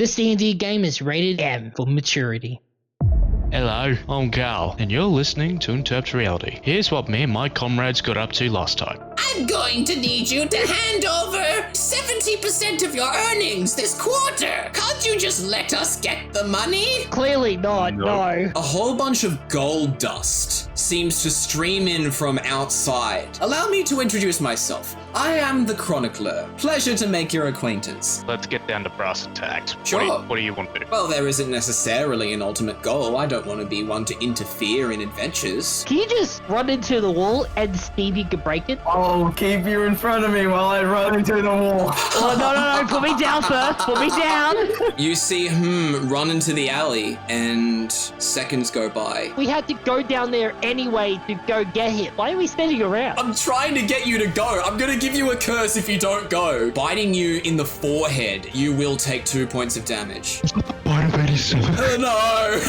This D&D game is rated M for maturity. Hello, I'm Karl, and you're listening to Interp'd Reality. Here's what me and my comrades got up to last time. I'm going to need you to hand over 70% of your earnings this quarter. Can't you just let us get the money? Clearly not, no. A whole bunch of gold dust seems to stream in from outside. Allow me to introduce myself. I am the Chronicler. Pleasure to make your acquaintance. Let's get down to brass tacks. Sure. What do you want to do? Well, there isn't necessarily an ultimate goal. I don't want to be one to interfere in adventures. Can you just run into the wall and see if you can break it? I'll keep you in front of me while I run into the wall. Oh, no, put me down first, put me down. You see him run into the alley and seconds go by. We had to go down there anyway to go get him. Why are we standing around? I'm trying to get you to go. I'm gonna give you a curse if you don't go. Biting you in the forehead, you will take 2 points of damage. No!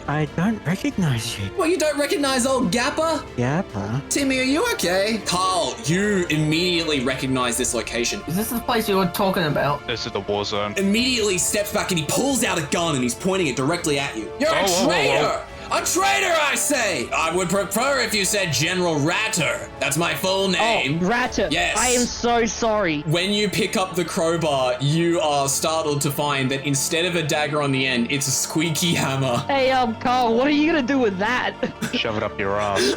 I don't recognize you. Well, you don't recognize old Gapper? Gapper? Timmy, are you okay? Karl, you immediately recognize this location. Is this the place you were talking about? This is the war zone. Immediately steps back and he pulls out a gun and he's pointing it directly at you. You're a Whoa. traitor! A traitor, I say! I would prefer if you said General Ratter. That's my full name. Oh, Ratter. Yes. I am so sorry. When you pick up the crowbar, you are startled to find that instead of a dagger on the end, it's a squeaky hammer. Hey, Karl, what are you gonna do with that? Shove it up your ass.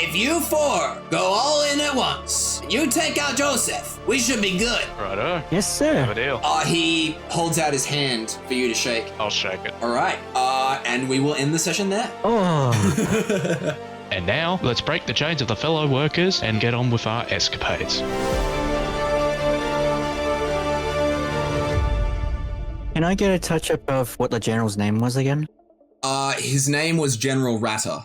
If you four go all in at once, you take out Joseph, we should be good. Righto. Yes, Have a sir. deal. He holds out his hand for you to shake. I'll shake it. All right, and we will end the session there. Oh, And now, let's break the chains of the fellow workers and get on with our escapades. can I get a touch-up of what the general's name was again? His name was General Ratter.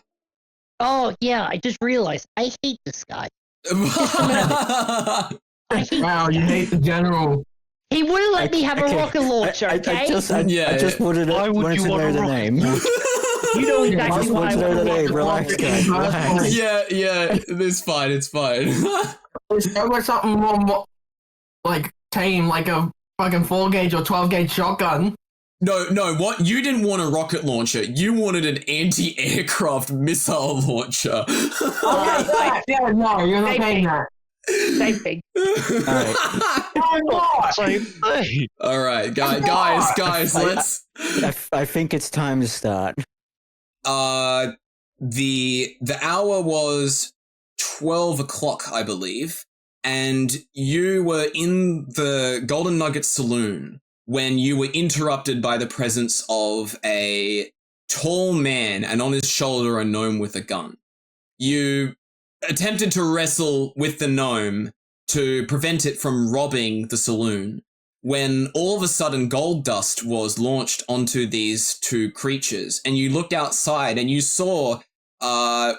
Oh, yeah, I just realized. I hate this guy. I hate Wow, you hate the general. He wouldn't let me have a rocket launcher, okay? I just wanted to, Why would wanted you to want know a the rocket? name. You know I exactly just why wanted I to know the want name. Relax, guys. Relax. yeah, it's fine, it's fine. There was something more, like, tame, like a fucking 4-gauge or 12-gauge shotgun. No, what? You didn't want a rocket launcher. You wanted an anti-aircraft missile launcher. Yeah, no, you're not saying that. Same thing. Same thing. All right, guys, let's... I think it's time to start. The hour was 12 o'clock, I believe, and you were in the Golden Nugget Saloon when you were interrupted by the presence of a tall man and on his shoulder a gnome with a gun. You attempted to wrestle with the gnome to prevent it from robbing the saloon when all of a sudden gold dust was launched onto these two creatures, and you looked outside and you saw a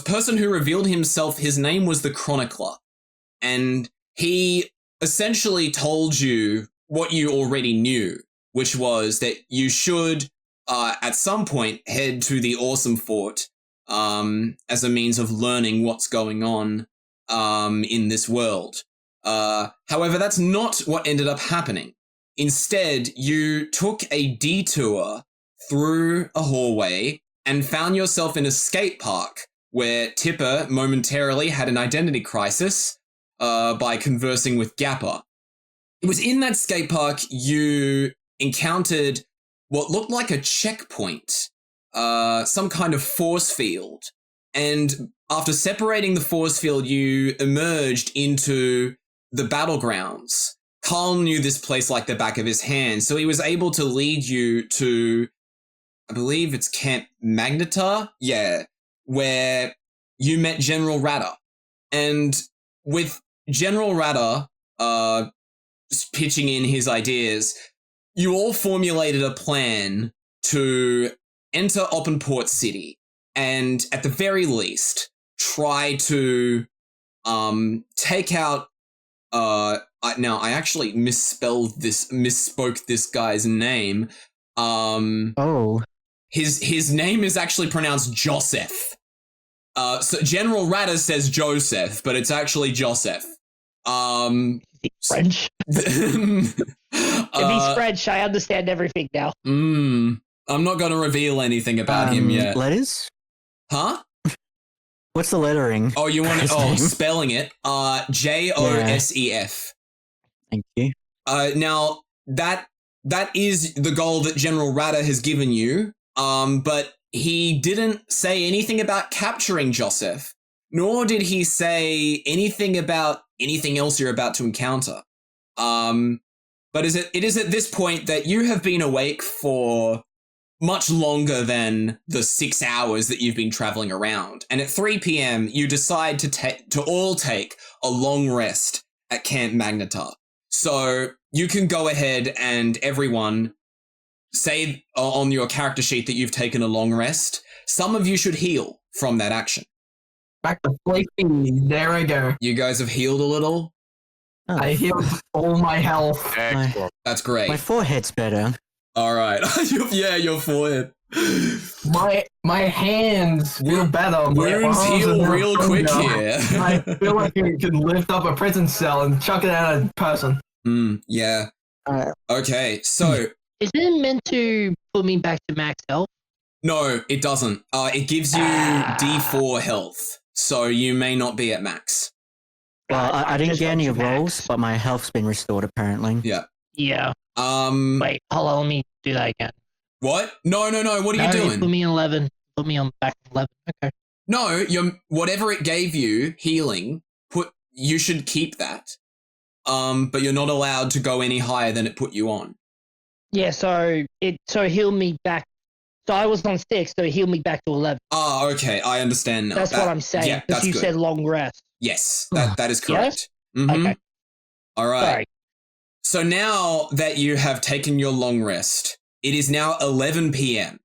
person who revealed himself. His name was the Chronicler, and he essentially told you what you already knew, which was that you should at some point head to the Awesome Fort as a means of learning what's going on in this world. However, that's not what ended up happening. Instead, you took a detour through a hallway and found yourself in a skate park where Tipper momentarily had an identity crisis by conversing with Gapper. It was in that skate park you encountered what looked like a checkpoint, some kind of force field. And after separating the force field, you emerged into the battlegrounds. Karl knew this place like the back of his hand, so he was able to lead you to, I believe it's Camp Magnetar? Yeah, where you met General Ratter. And with General Ratter just pitching in his ideas, you all formulated a plan to enter Oppenport City and, at the very least, try to take out now I actually misspoke this guy's name. His name is actually pronounced Joseph. So General Ratter says Joseph, but it's actually Joseph. French. he's French, I understand everything now. I'm not going to reveal anything about him yet. Letters? Huh? What's the lettering? Oh, you want His to? name? Spelling it. Joseph. Thank you. Now that is the goal that General Rata has given you. But he didn't say anything about capturing Joseph, nor did he say anything about anything else you're about to encounter. But it is at this point that you have been awake for much longer than the 6 hours that you've been traveling around. And at 3 p.m., you decide to all take a long rest at Camp Magnetar. So you can go ahead and everyone say on your character sheet that you've taken a long rest. Some of you should heal from that action. Back to sleeping. There I go. You guys have healed a little? Oh, I healed all my health. Excellent. That's great. my forehead's better. All right. Yeah, your forehead. My hands feel better. My Wounds arms heal are real quick here. I feel like you can lift up a prison cell and chuck it at a person. Yeah. Uh, Okay, so Is it meant to put me back to max health? no, it doesn't. It gives you D4 health, so you may not be at max. well, I didn't just get got any to max. rolls, but my health's been restored apparently. Yeah. Yeah. Um. Wait, hold on, let me do that again. What? No. What are No, you Put doing? me on 11. Put me on back to 11. Okay. No, whatever it gave you healing. You should keep that. But you're not allowed to go any higher than it put you on. Yeah, so it healed me back. So I was on 6, so it healed me back to 11. Ah, okay, I understand now. That's what I'm saying. Yeah, Because that's you good. said long rest. Yes, that is correct. Mhm. Okay. All right. Sorry. So now that you have taken your long rest, it is now 11 p.m.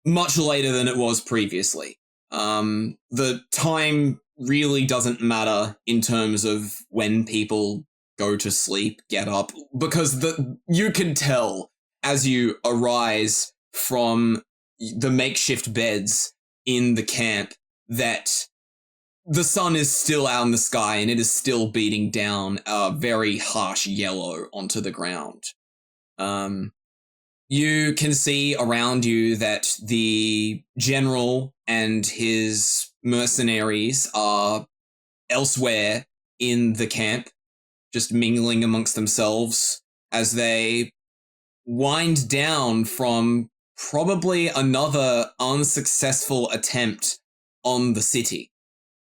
Much later than it was previously. The time really doesn't matter in terms of when people go to sleep, get up, because you can tell as you arise from the makeshift beds in the camp that the sun is still out in the sky and it is still beating down a very harsh yellow onto the ground. You can see around you that the general and his mercenaries are elsewhere in the camp, just mingling amongst themselves as they wind down from probably another unsuccessful attempt on the city.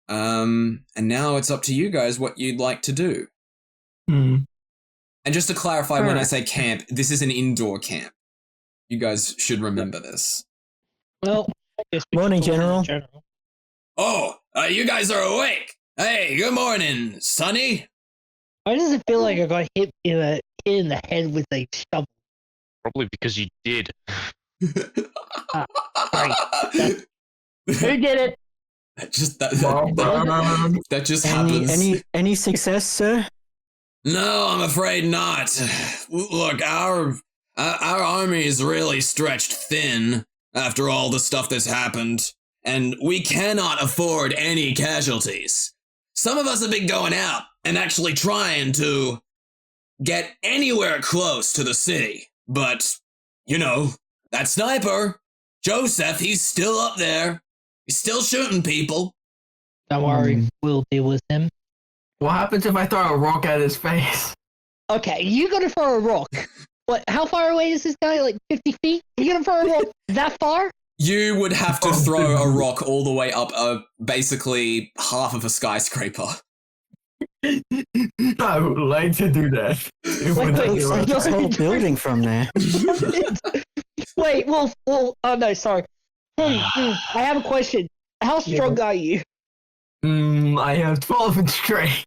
And now it's up to you guys what you'd like to do. And just to clarify, when I say camp, this is an indoor camp. You guys should remember this. Well, I guess we Morning, can go in General. Oh, you guys are awake. Hey, good morning, Sonny. Why does it feel like I got hit in the head with a shovel? Probably because you did. Sorry. Who did it? That just happens. Any success, sir? No, I'm afraid not. Look, our army is really stretched thin after all the stuff that's happened, and we cannot afford any casualties. Some of us have been going out and actually trying to get anywhere close to the city, but, you know, that sniper, Joseph, he's still up there. He's still shooting people. Don't worry, we'll deal with him. What happens if I throw a rock at his face? Okay, you gotta throw a rock. What? How far away is this guy? Like 50 feet? You gonna throw a rock that far? You would have to throw a rock all the way up basically half of a skyscraper. I would like to do that. It would not be It's right. like this whole building from there. Wait, well, oh no, sorry. I have a question. How strong are you? I have 12 in strength.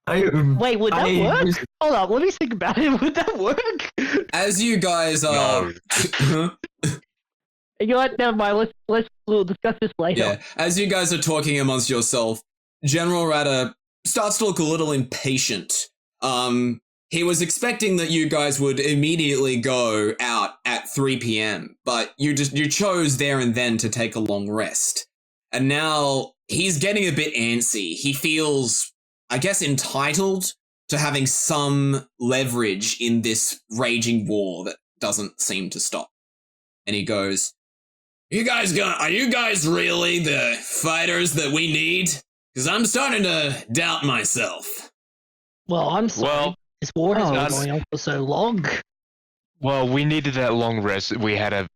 Wait, would that work? just- Hold on, let me think about it. Would that work? As you guys are... You know what? Never mind. We'll discuss this later. Yeah, as you guys are talking amongst yourself, General Rata starts to look a little impatient. He was expecting that you guys would immediately go out at 3 p.m., but you chose there and then to take a long rest. And now he's getting a bit antsy. He feels, I guess, entitled to having some leverage in this raging war that doesn't seem to stop. And he goes, are you guys really the fighters that we need? Because I'm starting to doubt myself. Well, I'm sorry. Well, this war has been that's- going on for so long. Well, we needed that long rest. We had a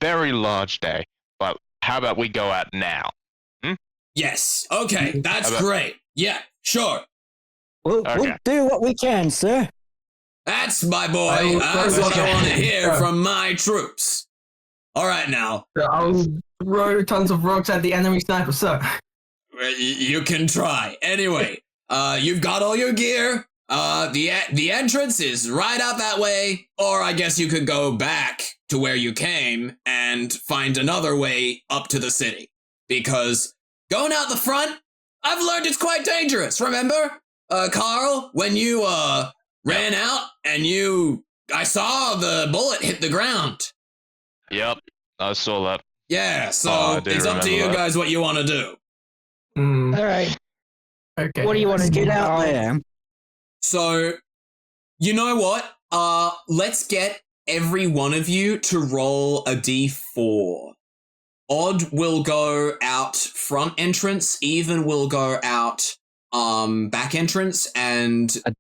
very large day. But how about we go out now? Yes. Okay, that's How about- great. Yeah, sure. We'll Okay. do what we can, sir. That's my boy. That's what I want to hear from my troops. All right, now. I'll throw tons of rocks at the enemy sniper, sir. You can try. Anyway, you've got all your gear. The entrance is right out that way, or I guess you could go back to where you came and find another way up to the city. Because going out the front, I've learned it's quite dangerous. Remember, Karl, when you ran out and I saw the bullet hit the ground. Yep, I saw that. Yeah, so I do it's up to you remember that. guys what you want to do. All right. Okay. What do you want to Let's do get out Karl? there. So, you know what? Let's get every one of you to roll a d4. Odd will go out front entrance, even will go out back entrance, and A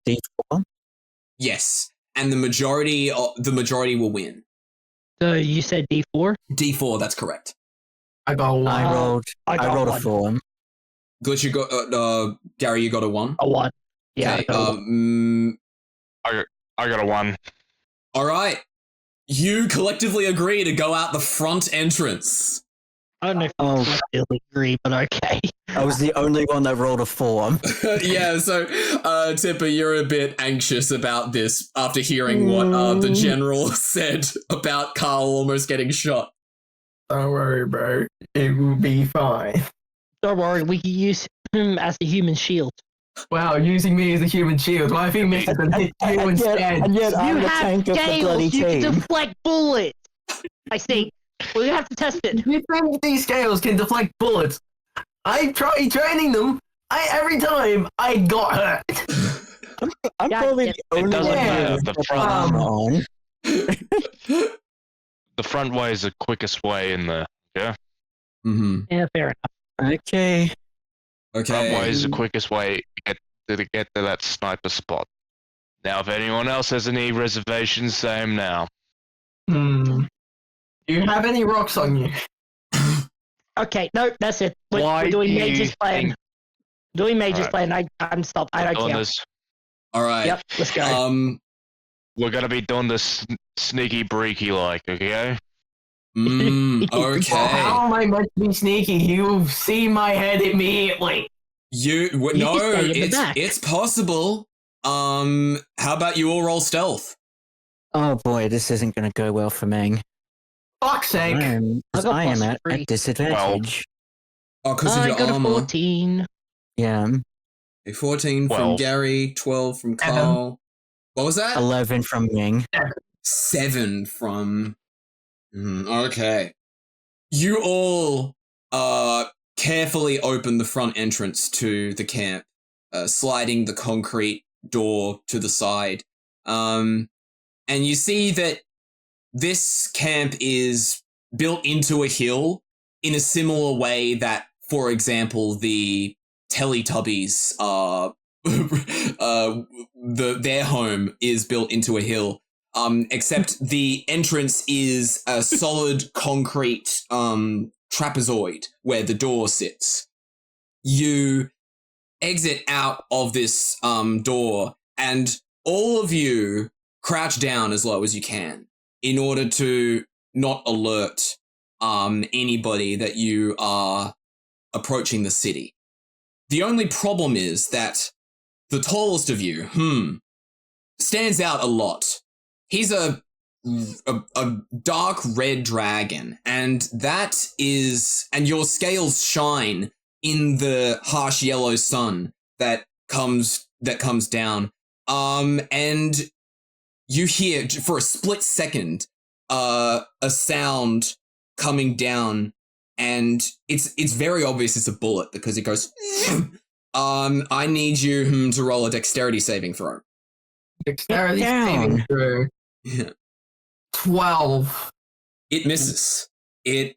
D4. yes, and the majority will win. So you said D4? D4, that's correct. I got one. I rolled. I I got rolled one. a 4. Glitch, you got Gary, you got a 1. A 1. Yeah. Okay, I got a 1. I got a 1. all right. You collectively agree to go out the front entrance. I don't know if Oh. I still agree, but okay. I was the only one that rolled a 4. Yeah, so Tipper, you're a bit anxious about this after hearing what the general said about Karl almost getting shot. Don't worry, bro. It will be fine. Don't worry, we can use him as the human shield. Wow, using me as a human shield. Well, I think Mr. hit you And instead. yet I'm You the have tank of the bloody scales, you can team. deflect bullets! I think. We have to test it. You think these scales can deflect bullets? I tried training them. Every time I got hurt. I'm God probably damn. the only doesn't one matter, with the the front- armor on. The front way is the quickest way in there. Yeah? Mm-hmm. Yeah, fair enough. Okay. Front way Okay. is the quickest way to get to that sniper spot. Now, if anyone else has any reservations, say 'em now. Do you have any rocks on you? Okay, no, that's it. Why We're doing do you Major's plan. think- Doing Major's Alright. plan. I'm stopped. I don't Doing care. this, All right. Yep, let's go. we're gonna be doing this sneaky breaky like, okay? Well, how Okay. am I meant to be sneaky? You see my head immediately. No, can stay in the it's back. it's possible. How about you all roll stealth? Oh boy, this isn't going to go well for me. Fuck's sake. I got I am plus at 3. a disadvantage. Oh, because of I your got a armor. 14. Yeah, A 14 from 12. Gary, 12 from Karl. What was that? 11 from Ming. 7 from. Okay. You all carefully open the front entrance to the camp, sliding the concrete door to the side. And you see that this camp is built into a hill in a similar way that, for example, the Teletubbies are. Their home is built into a hill. Except the entrance is a solid concrete trapezoid where the door sits. You exit out of this door, and all of you crouch down as low as you can in order to not alert anybody that you are approaching the city. The only problem is that the tallest of you, stands out a lot. He's a dark red dragon, and your scales shine in the harsh yellow sun that comes down. And you hear for a split second a sound coming down, and it's very obvious it's a bullet because it goes I need you to roll a dexterity saving throw. Dexterity Get down. saving throw. Yeah. 12. It misses. It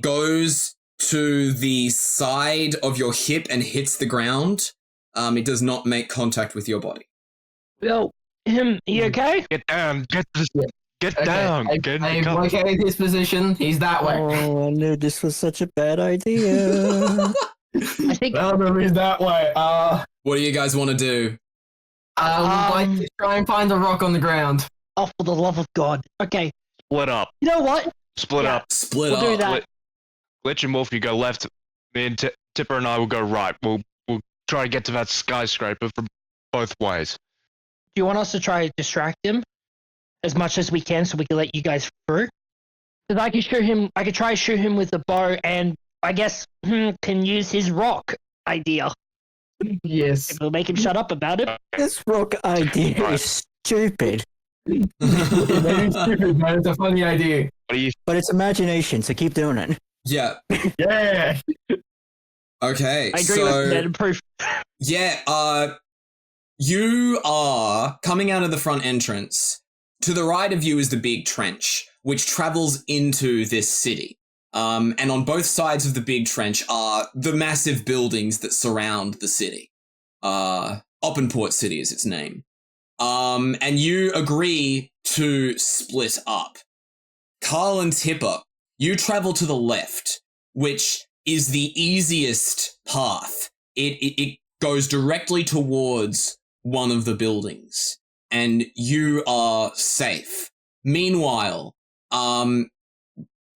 goes to the side of your hip and hits the ground. It does not make contact with your body. Yo, you okay? Get down. Get Okay, down. Get in the I've car. located his position. He's that way. Oh, I knew this was such a bad idea. I think Well, no, he's that way. What do you guys want to do? I would like to try and find a rock on the ground. oh, for the love of God. Okay, Split up. you know what? Split Yeah. up. Split We'll up. do that. Glitch and Wolf, you go left. Me and Tipper and I will go right. We'll try to get to that skyscraper from both ways. Do you want us to try to distract him as much as we can so we can let you guys through? Because I could try to shoot him with the bow and I guess can use his rock idea. Yes. If we'll make him shut up about it. This rock idea is stupid, Very stupid, but it's a funny idea. What do you? but it's imagination, so keep doing it. Yeah. Yeah. Okay. I agree with that proof. Yeah, you are coming out of the front entrance. To the right of you is the big trench, which travels into this city. And on both sides of the big trench are the massive buildings that surround the city. Oppenport City is its name. And you agree to split up. Karl and Tipper, you travel to the left, which is the easiest path. It goes directly towards one of the buildings, and you are safe. Meanwhile,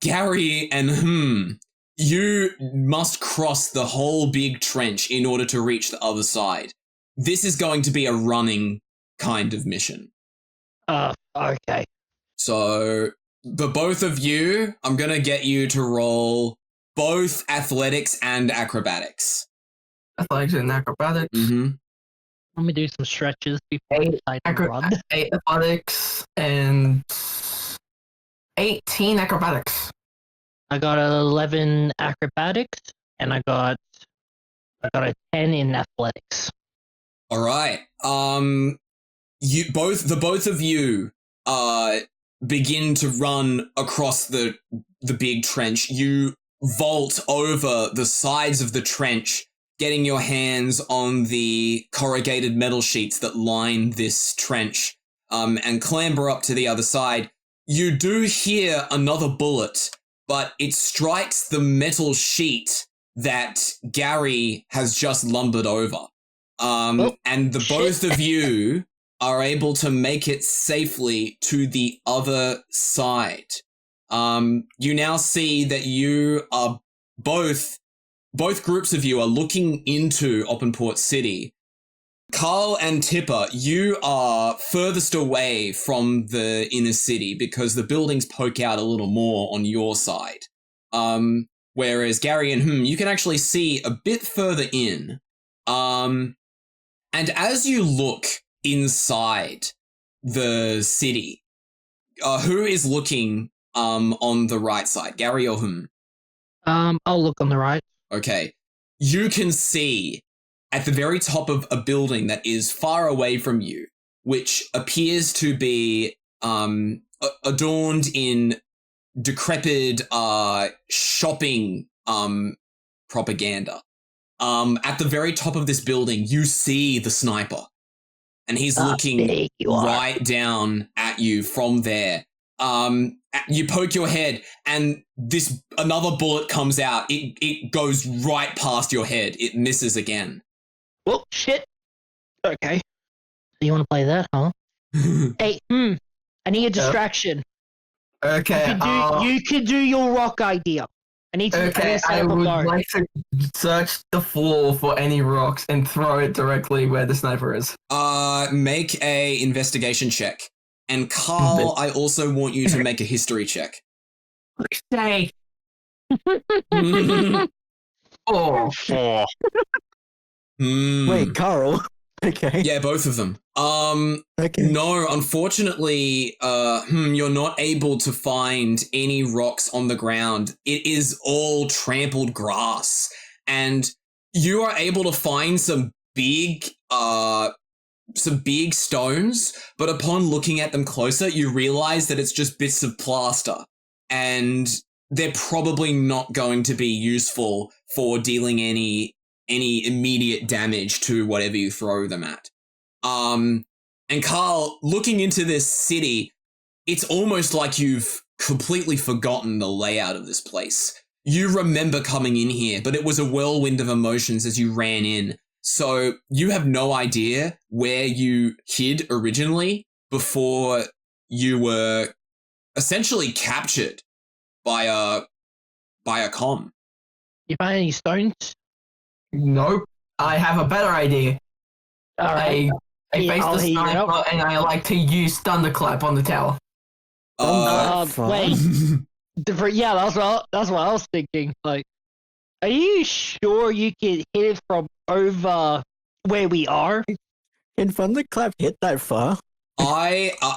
Gary and you must cross the whole big trench in order to reach the other side. This is going to be a running kind of mission. Okay. So, the both of you, I'm going to get you to roll both athletics and acrobatics. Athletics and acrobatics. Mm-hmm. Let me do some stretches before I decide to run. 8 athletics and 18 acrobatics. I got 11 acrobatics and I got a 10 in athletics. All right. The both of you begin to run across the big trench. You vault over the sides of the trench, getting your hands on the corrugated metal sheets that line this trench, and clamber up to the other side. You do hear another bullet, but it strikes the metal sheet that Gary has just lumbered over. And the both of you are able to make it safely to the other side. You now see that you are both groups of you are looking into Oppenport City. Karl and Tipper, you are furthest away from the inner city because the buildings poke out a little more on your side. Whereas Gary and you can actually see a bit further in. And as you look inside the city, who is looking on the right side, Gary or whom? I'll look on the right. Okay. You can see at the very top of a building that is far away from you, which appears to be adorned in decrepit shopping propaganda. At the very top of this building, you see the sniper, and he's looking right down at you from there. You poke your head, and another bullet comes out. It goes right past your head. It misses again. Well, shit. Okay. So you want to play that, huh? Hey, I need a distraction. Okay. You could do your rock idea. I need to Okay, set I up a would bar. like to search the floor for any rocks and throw it directly where the sniper is. Make a investigation check. And Karl, I also want you to make a history check. Say. Oh, 4. Wait, Karl. Okay. Yeah, both of them. Okay. No, unfortunately, you're not able to find any rocks on the ground. It is all trampled grass. And you are able to find some big stones, but upon looking at them closer, you realize that it's just bits of plaster, and they're probably not going to be useful for dealing any immediate damage to whatever you throw them at. And Karl, looking into this city, it's almost like you've completely forgotten the layout of this place. You remember coming in here, but it was a whirlwind of emotions as you ran in. So you have no idea where you hid originally before you were essentially captured by a comm. You find any stones? Nope. I have a better idea. All right. I face I'll the heat it up. sniper and I like to use thunderclap on the tower. Wait. Yeah, that's what I was thinking. Like, are you sure you can hit it from over where we are? Can thunderclap hit that far?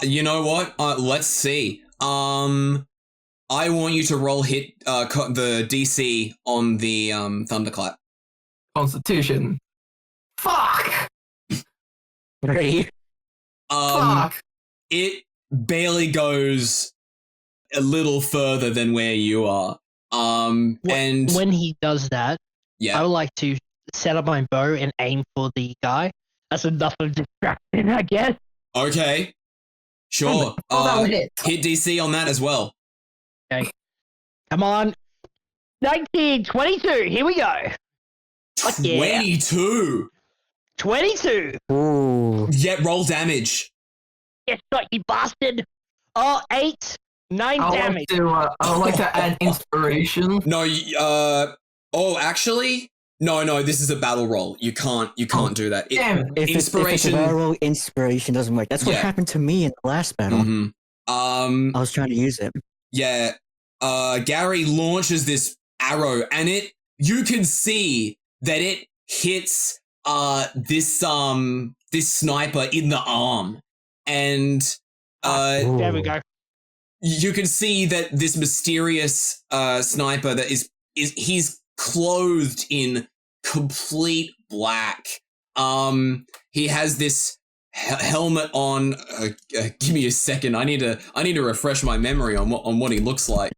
You know what? Let's see. I want you to roll hit the DC on the thunderclap. Constitution. Fuck! 3. Fuck! It barely goes a little further than where you are. And When he does that, yeah, I would like to set up my bow and aim for the guy. That's enough of distraction, I guess. okay, sure. that would hit. Hit DC on that as well. Okay. Come on. 19, 22. Here we go. Fuck yeah. 22. 22. Ooh. Yeah, roll damage. Yes, shot, you bastard. 8, 9 damage. I would like to add inspiration. No, actually, no, this is a battle roll. You can't do that. Damn. If it's a battle, inspiration doesn't work. That's what happened to me in the last battle. Mm-hmm. I was trying to use it. Yeah. Gary launches this arrow, and you can see that it hits this sniper in the arm, and there we go. you can see that this mysterious sniper that he's clothed in complete black. He has this helmet on. Give me a second. I need to refresh my memory on what he looks like.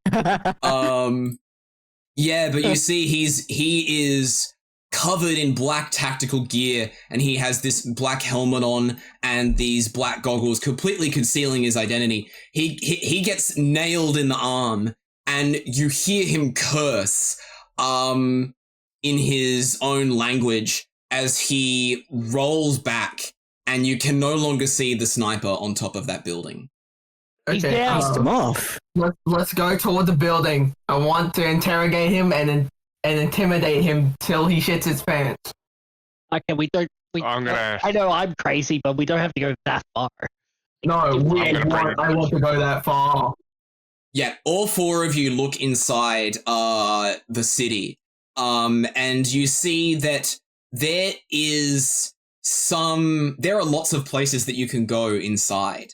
Yeah, but you see, he is covered in black tactical gear, and he has this black helmet on and these black goggles, completely concealing his identity. He gets nailed in the arm, and you hear him curse, in his own language as he rolls back, and you can no longer see the sniper on top of that building. He's down. Cast him off. Let's go toward the building. I want to interrogate him and intimidate him till he shits his pants. Okay, I know I'm crazy, but we don't have to go that far. No, I want to go that far. Yeah, all four of you look inside the city, and you see that there are lots of places that you can go inside.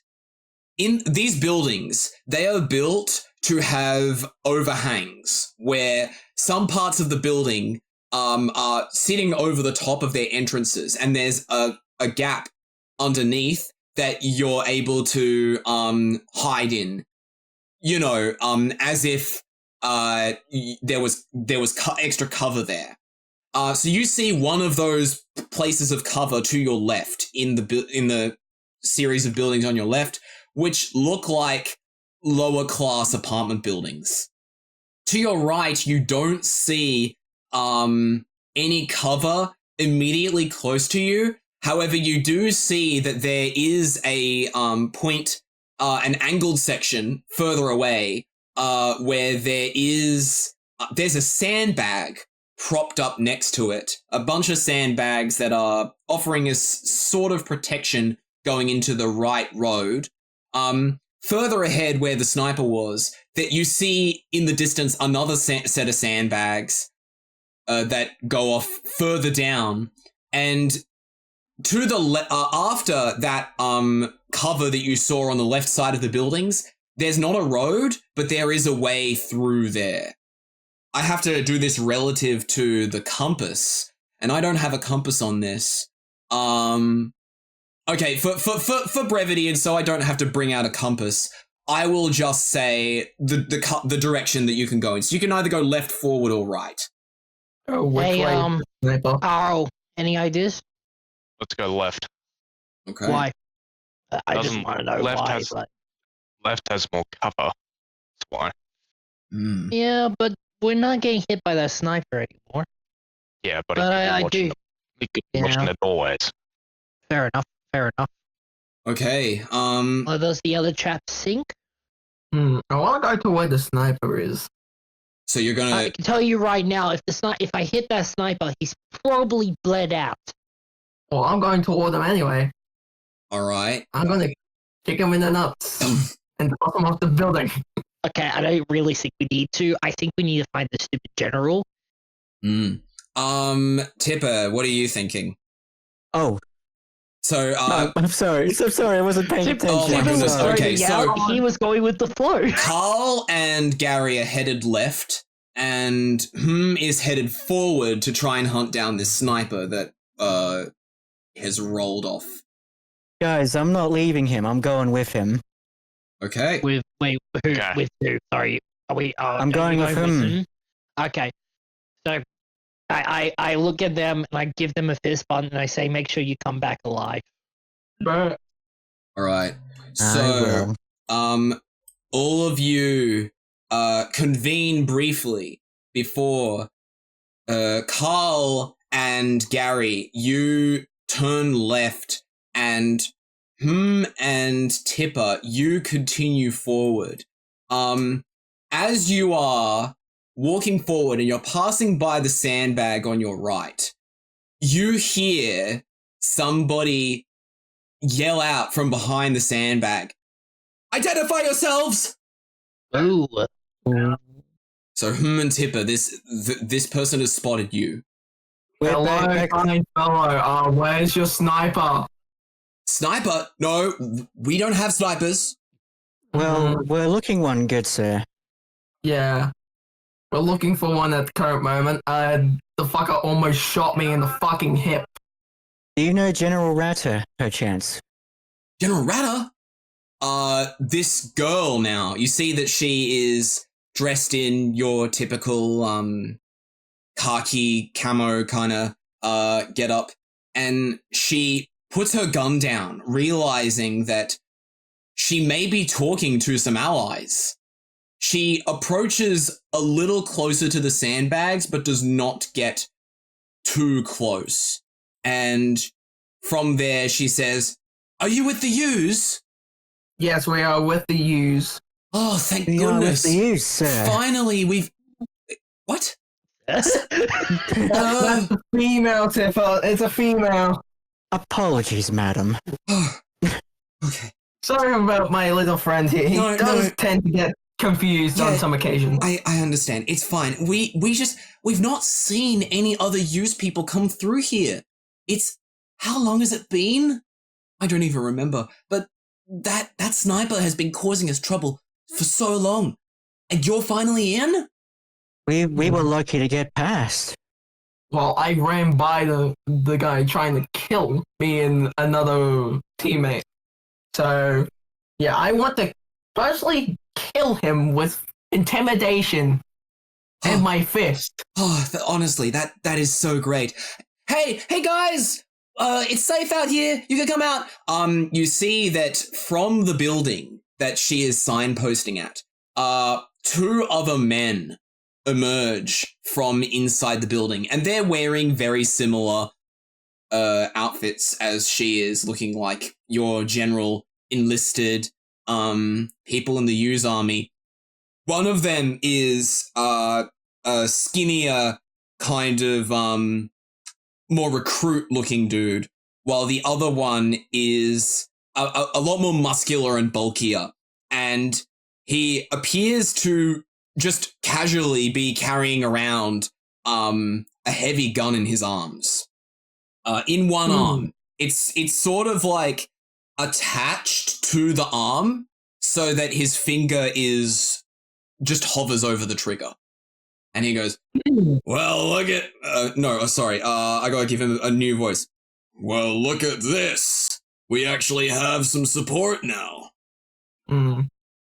In these buildings, they are built to have overhangs where some parts of the building are sitting over the top of their entrances, and there's a gap underneath that you're able to hide in. You know, as if there was extra cover there. So you see one of those places of cover to your left in the series of buildings on your left, which look like lower class apartment buildings. To your right, you don't see any cover immediately close to you. However, you do see that there is a point, an angled section further away, where there's a sandbag propped up next to it. A bunch of sandbags that are offering us sort of protection going into the right road. Further ahead where the sniper was, that you see in the distance another set of sandbags that go off further down, and to the after that cover that you saw on the left side of the buildings, there's not a road, but there is a way through there. I have to do this relative to the compass, and I don't have a compass on this. Okay, for brevity, and so I don't have to bring out a compass, I will just say the direction that you can go in. So you can either go left, forward, or right. Oh, which Hey, way? Sniper? Carl, any ideas? Let's go left. Okay. Why? I just Doesn't- want to know left why. has- But... Left has more cover. That's why. Hmm. Yeah, but we're not getting hit by that sniper anymore. Yeah, but But I watching do. You could be watching Yeah. it always. Fair enough. Fair enough. Okay. Well, does the other chap sink? I want to go to where the sniper is. So you're gonna. I can tell you right now, if I hit that sniper, he's probably bled out. Well, I'm going toward him anyway. All right. I'm going to kick him in the nuts and toss him off the building. Okay, I don't really think we need to. I think we need to find the stupid general. Hmm. Tipper, what are you thinking? Oh, So, no, I'm sorry. So sorry, I wasn't paying attention. Oh my Tipper goodness, was Sorry. okay, starting so- out, he was going with the flow. Karl and Gary are headed left, and is headed forward to try and hunt down this sniper that has rolled off. Guys, I'm not leaving him. I'm going with him. Okay. With who? Okay. With who? Sorry, are we? I'm are going you with him. Okay, so I look at them and I give them a fist bump and I say, "Make sure you come back alive." But All right. I So, will. all of you convene briefly before Karl and Gary, you turn left, and and Tipper, you continue forward. As you are walking forward and you're passing by the sandbag on your right, you hear somebody yell out from behind the sandbag, "Identify yourselves!" Ooh. So, and Tipper, this person has spotted you. We're hello, back. fine fellow. Where's your sniper? Sniper? No, we don't have snipers. Well, we're looking one, good sir. Yeah. We're looking for one at the current moment. The fucker almost shot me in the fucking hip. Do you know General Ratter, perchance? General Ratter? This girl now, you see that she is dressed in your typical, khaki camo kind of, get up, and she puts her gun down, realizing that she may be talking to some allies. She approaches a little closer to the sandbags, but does not get too close. And from there, she says, "Are you with the U's?" Yes, we are with the U's. Oh, thank We are with goodness. the use, sir. Finally, we've... What? That's a female, Tipper. It's a female. Apologies, madam. Okay. Sorry about my little friend here. He No, does no. tend to get confused on Yeah. some occasions. I understand. It's fine. We've not seen any other use people come through here. How long has it been? I don't even remember. But that sniper has been causing us trouble for so long. And you're finally in? We were lucky to get past. Well, I ran by the guy trying to kill me and another teammate. So, yeah, I want to firstly kill him with intimidation and my fist. Oh, honestly, that is so great. Hey guys! It's safe out here. You can come out. You see that from the building that she is signposting at, two other men emerge from inside the building, and they're wearing very similar outfits as she is, looking like your general enlisted people in the U's army. One of them is a skinnier kind of more recruit-looking dude, while the other one is a lot more muscular and bulkier, and he appears to just casually be carrying around a heavy gun in his arms. In one arm, it's sort of like attached to the arm so that his finger is just hovers over the trigger. And he goes, well, look at... sorry. I gotta give him a new voice. Well, look at this. We actually have some support now.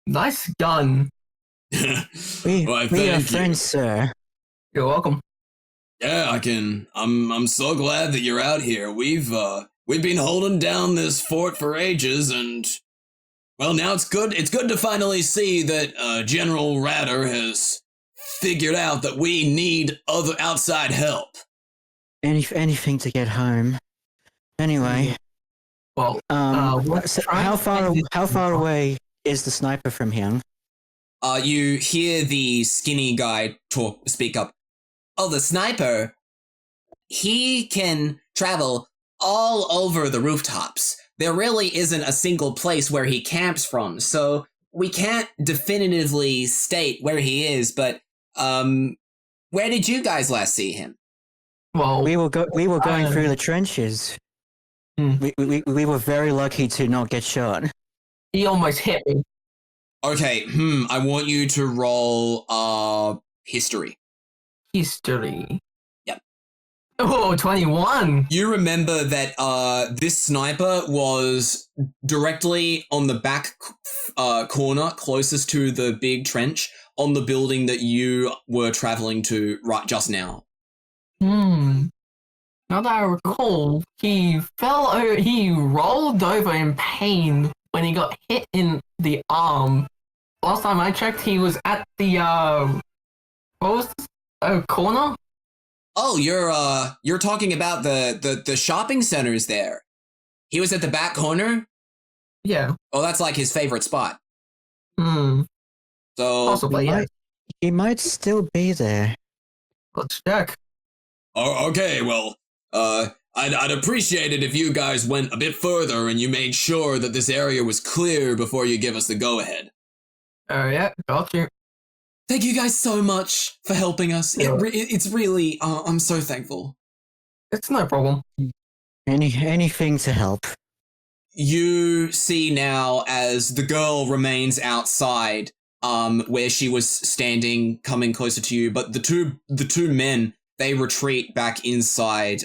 Nice gun. We Why, are thank you. friends, sir. You're welcome. Yeah, I can. I'm so glad that you're out here. We've been holding down this fort for ages, and well, now it's good. It's good to finally see that General Ratter has figured out that we need other outside help. Anything to get home. Anyway, Well, so how far away is the sniper from here? You hear the skinny guy speak up. Oh, the sniper. He can travel all over the rooftops. There really isn't a single place where he camps from, so we can't definitively state where he is, but, where did you guys last see him? well, We were going through the trenches. We were very lucky to not get shot. he almost hit me. Okay, I want you to roll, history. History. Yep. Oh, 21. You remember that this sniper was directly on the back corner, closest to the big trench, on the building that you were traveling to right just now. Now that I recall, he rolled over in pain when he got hit in the arm. Last time I checked, he was at the, what was this? Corner? Oh, you're talking about the shopping centers there. He was at the back corner? Yeah. Oh, that's like his favorite spot. So possibly, yeah. He might still be there. Let's check. Oh, okay, well, I'd appreciate it if you guys went a bit further and you made sure that this area was clear before you give us the go-ahead. Yeah, got you. Thank you guys so much for helping us. Yeah. It's really, I'm so thankful. It's no problem. Anything to help. You see now as the girl remains outside, where she was standing, coming closer to you, but the two men, they retreat back inside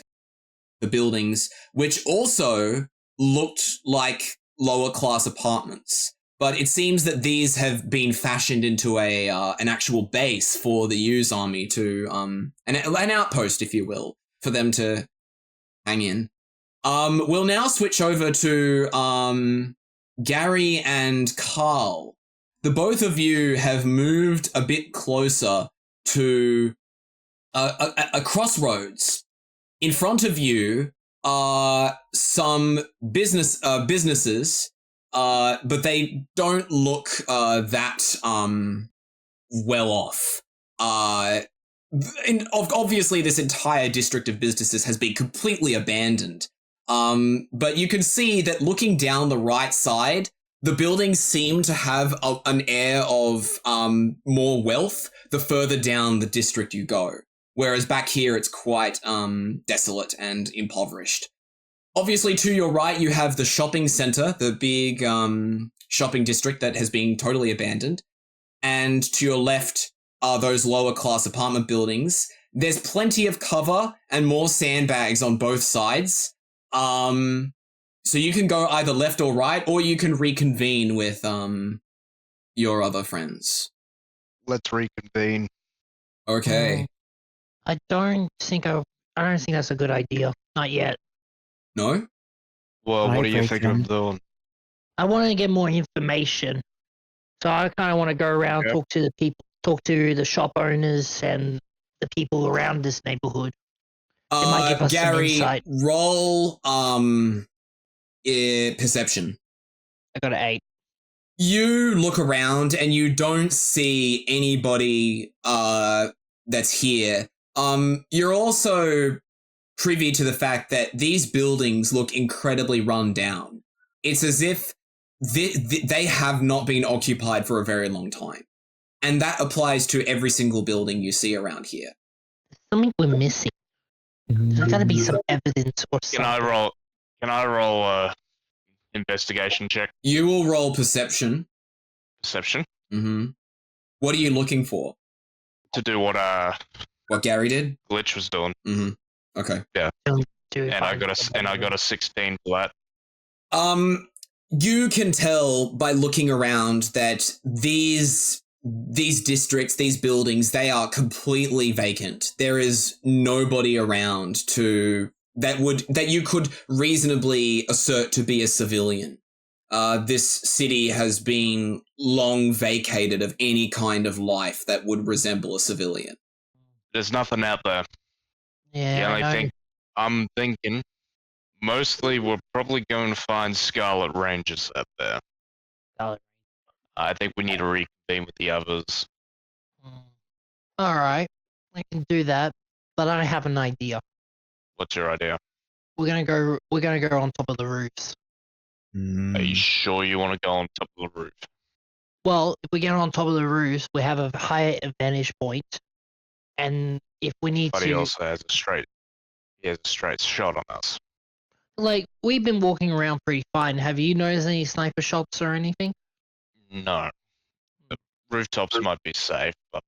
the buildings, which also looked like lower class apartments. But it seems that these have been fashioned into an actual base for the U's army to an outpost, if you will, for them to hang in. We'll now switch over to Gary and Karl. The both of you have moved a bit closer to a crossroads. In front of you are some businesses. But they don't look that well off. Obviously, this entire district of businesses has been completely abandoned. But you can see that looking down the right side, the buildings seem to have an air of more wealth the further down the district you go. Whereas back here, it's quite desolate and impoverished. Obviously, to your right, you have the shopping center, the big shopping district that has been totally abandoned. And to your left are those lower class apartment buildings. There's plenty of cover and more sandbags on both sides. So you can go either left or right, or you can reconvene with your other friends. Let's reconvene. Okay. I don't think that's a good idea. Not yet. No? Well, what I are you break thinking them. of doing? I want to get more information. So I kind of want to go around, Yeah. talk to the people, talk to the shop owners and the people around this neighborhood. It might give us some Gary, insight. roll perception. I got an 8. You look around and you don't see anybody that's here. You're also privy to the fact that these buildings look incredibly run down. It's as if they have not been occupied for a very long time. And that applies to every single building you see around here. Something we're missing. There's got to be some evidence or Can something. I roll a investigation check? You will roll perception. Perception? Mm-hmm. What are you looking for? to do what What Gary did? Glitch was doing, Mm-hmm. Okay. To and I find somebody. got a 16 for that. You can tell by looking around that these districts, these buildings, they are completely vacant. There is nobody around that you could reasonably assert to be a civilian. This city has been long vacated of any kind of life that would resemble a civilian. There's nothing out there. Yeah, The I only know. thing I'm thinking, mostly we're probably going to find Scarlet Rangers out there. Scarlet. I think we need to reconvene with the others. All right, I can do that, but I have an idea. What's your idea? We're gonna go on top of the roofs. Are you sure you want to go on top of the roof? Well, if we get on top of the roofs, we have a higher advantage point, and if we need But to, he also has a straight shot on us. like, we've been walking around pretty fine. Have you noticed any sniper shots or anything? No. The rooftops might be safe, but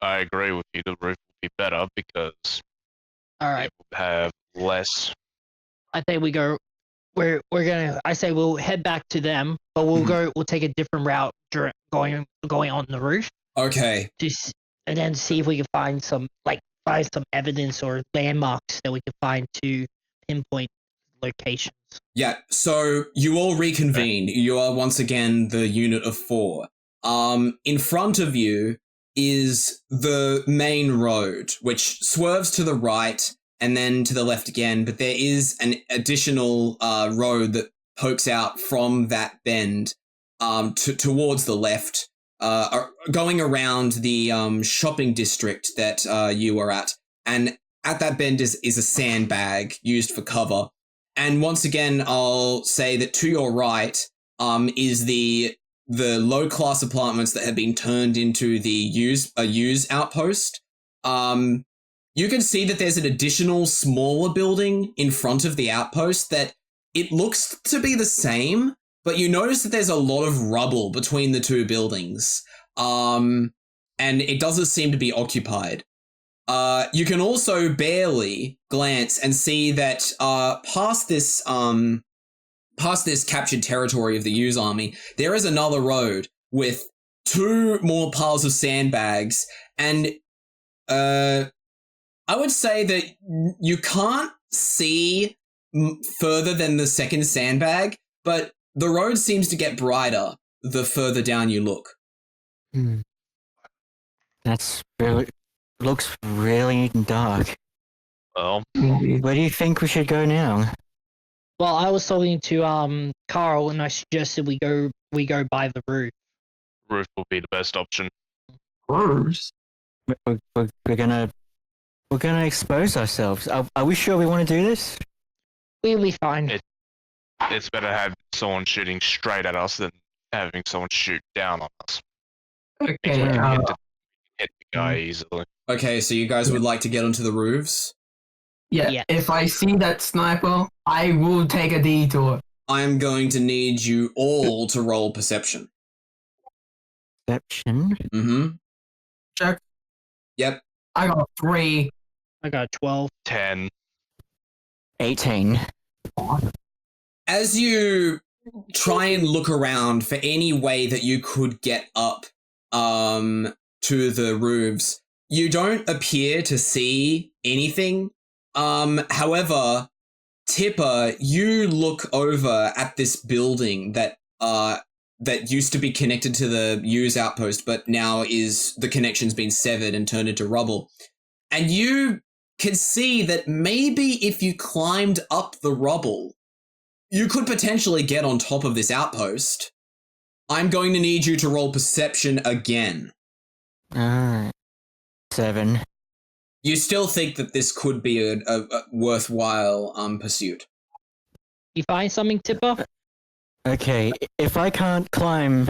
I agree with you. The roof will be better because All right, it will have less. I think we go. We're gonna. I say we'll head back to them, but we'll Mhm. go. We'll take a different route going on the roof. Okay. And then see if we can find some evidence or landmarks that we can find to pinpoint locations. Yeah, so you all reconvene. You are once again the unit of 4. In front of you is the main road, which swerves to the right and then to the left again, but there is an additional road that pokes out from that bend towards the left, going around the shopping district that you are at. And at that bend is a sandbag used for cover. And once again, I'll say that to your right is the low-class apartments that have been turned into the use outpost. You can see that there's an additional smaller building in front of the outpost that it looks to be the same, but you notice that there's a lot of rubble between the two buildings, and it doesn't seem to be occupied. You can also barely glance and see that past this captured territory of the U's army, there is another road with 2 more piles of sandbags, and I would say that you can't see further than the second sandbag, but the road seems to get brighter the further down you look. That's really looks really dark. Well, Where do you think we should go now? Well, I was talking to Karl, and I suggested we go by the roof. roof will be the best option. Gross. We're gonna expose ourselves. Are we sure we want to do this? We'll be fine. It's better having someone shooting straight at us than having someone shoot down on us. Okay. We can hit the guy easily. Okay, so you guys would like to get onto the roofs? Yeah, Yes. if I see that sniper, I will take a detour. I'm going to need you all to roll perception. Perception. Mm-hmm. Check. Yep. I got 3. I got 12. 10. 18. As you try and look around for any way that you could get up to the roofs, you don't appear to see anything. However, Tipper, you look over at this building that used to be connected to the U's outpost, but now the connection's been severed and turned into rubble. And you can see that maybe if you climbed up the rubble, you could potentially get on top of this outpost. I'm going to need you to roll perception again. Alright. 7. You still think that this could be a worthwhile pursuit. You find something, Tipper? Okay, if I can't climb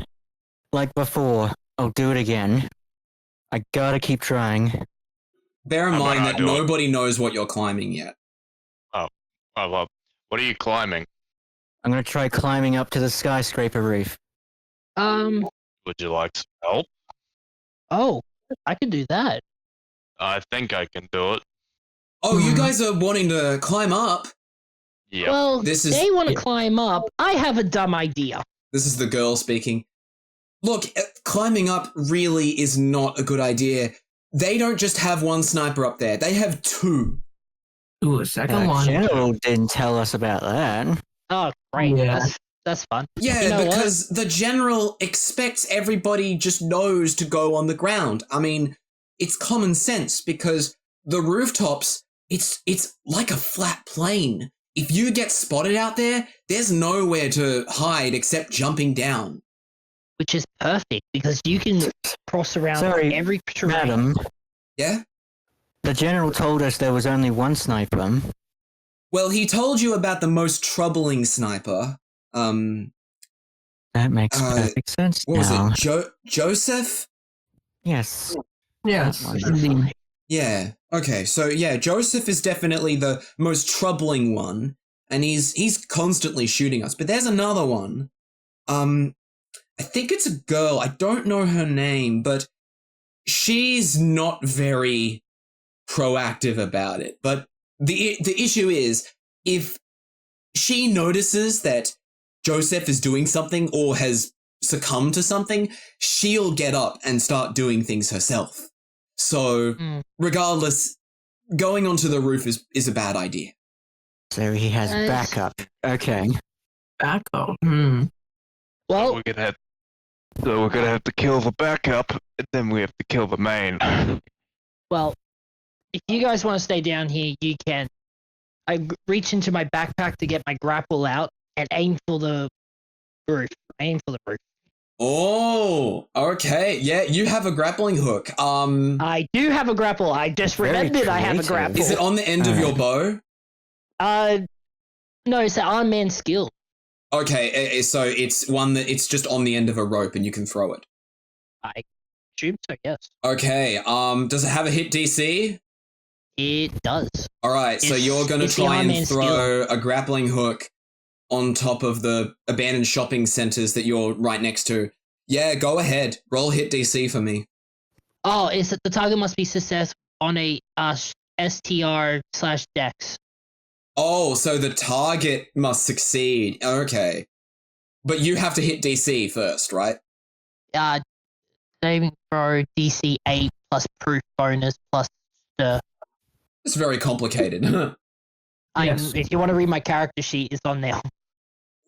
like before, I'll do it again. I gotta keep trying. Bear in How mind about I that do it? nobody knows what you're climbing yet. Oh, well, what are you climbing? I'm gonna try climbing up to the skyscraper roof. Would you like some help? Oh, I could do that. I think I can do it. Oh, you guys are wanting to climb up? Yep. Well, This is- they want to yeah. climb up. I have a dumb idea. This is the girl speaking. Look, climbing up really is not a good idea. They don't just have one sniper up there. They have two. Ooh, a second one. General didn't tell us about that. Oh, great. Yeah. That's fun. Yeah, You know what? because the general expects everybody just knows to go on the ground. I mean, it's common sense because the rooftops, it's like a flat plane. If you get spotted out there, there's nowhere to hide except jumping down. Which is perfect because you can cross around Sorry, every terrain. Madam, Yeah? the general told us there was only one sniper. Well, he told you about the most troubling sniper. That makes Uh, perfect sense What was now. it? Joseph? Yes. Yes, Wonderful. indeed. Yeah. Okay. So yeah, Joseph is definitely the most troubling one, and he's constantly shooting us. But there's another one. I think it's a girl. I don't know her name, but she's not very proactive about it. But the issue is if she notices that Joseph is doing something or has succumbed to something, she'll get up and start doing things herself. So, regardless, going onto the roof is a bad idea. So he has Nice. backup. Okay. Backup. Well, we're gonna have to kill the backup, and then we have to kill the main. well, if you guys want to stay down here, you can. I reach into my backpack to get my grapple out and aim for the roof. Oh, okay. Yeah, you have a grappling hook. I do have a grapple. I just Very remembered I have a creative. grapple. Is it on the end of your bow? No, it's an unmanned skill. Okay, so it's one that it's just on the end of a rope and you can throw it. I assume so, yes. Okay, does it have a hit DC? It does. All right, so It's- you're going to it's the try and unmanned throw a grappling hook on top of the abandoned shopping centers that you're right next to. Yeah, go ahead. Roll hit DC for me. Oh, is it the target must be success on a STR/Dex. Oh, so the target must succeed. Okay. But you have to hit DC first, right? Saving throw DC 8 plus proof bonus plus the. It's very complicated. Yes. If you want to read my character sheet, it's on there.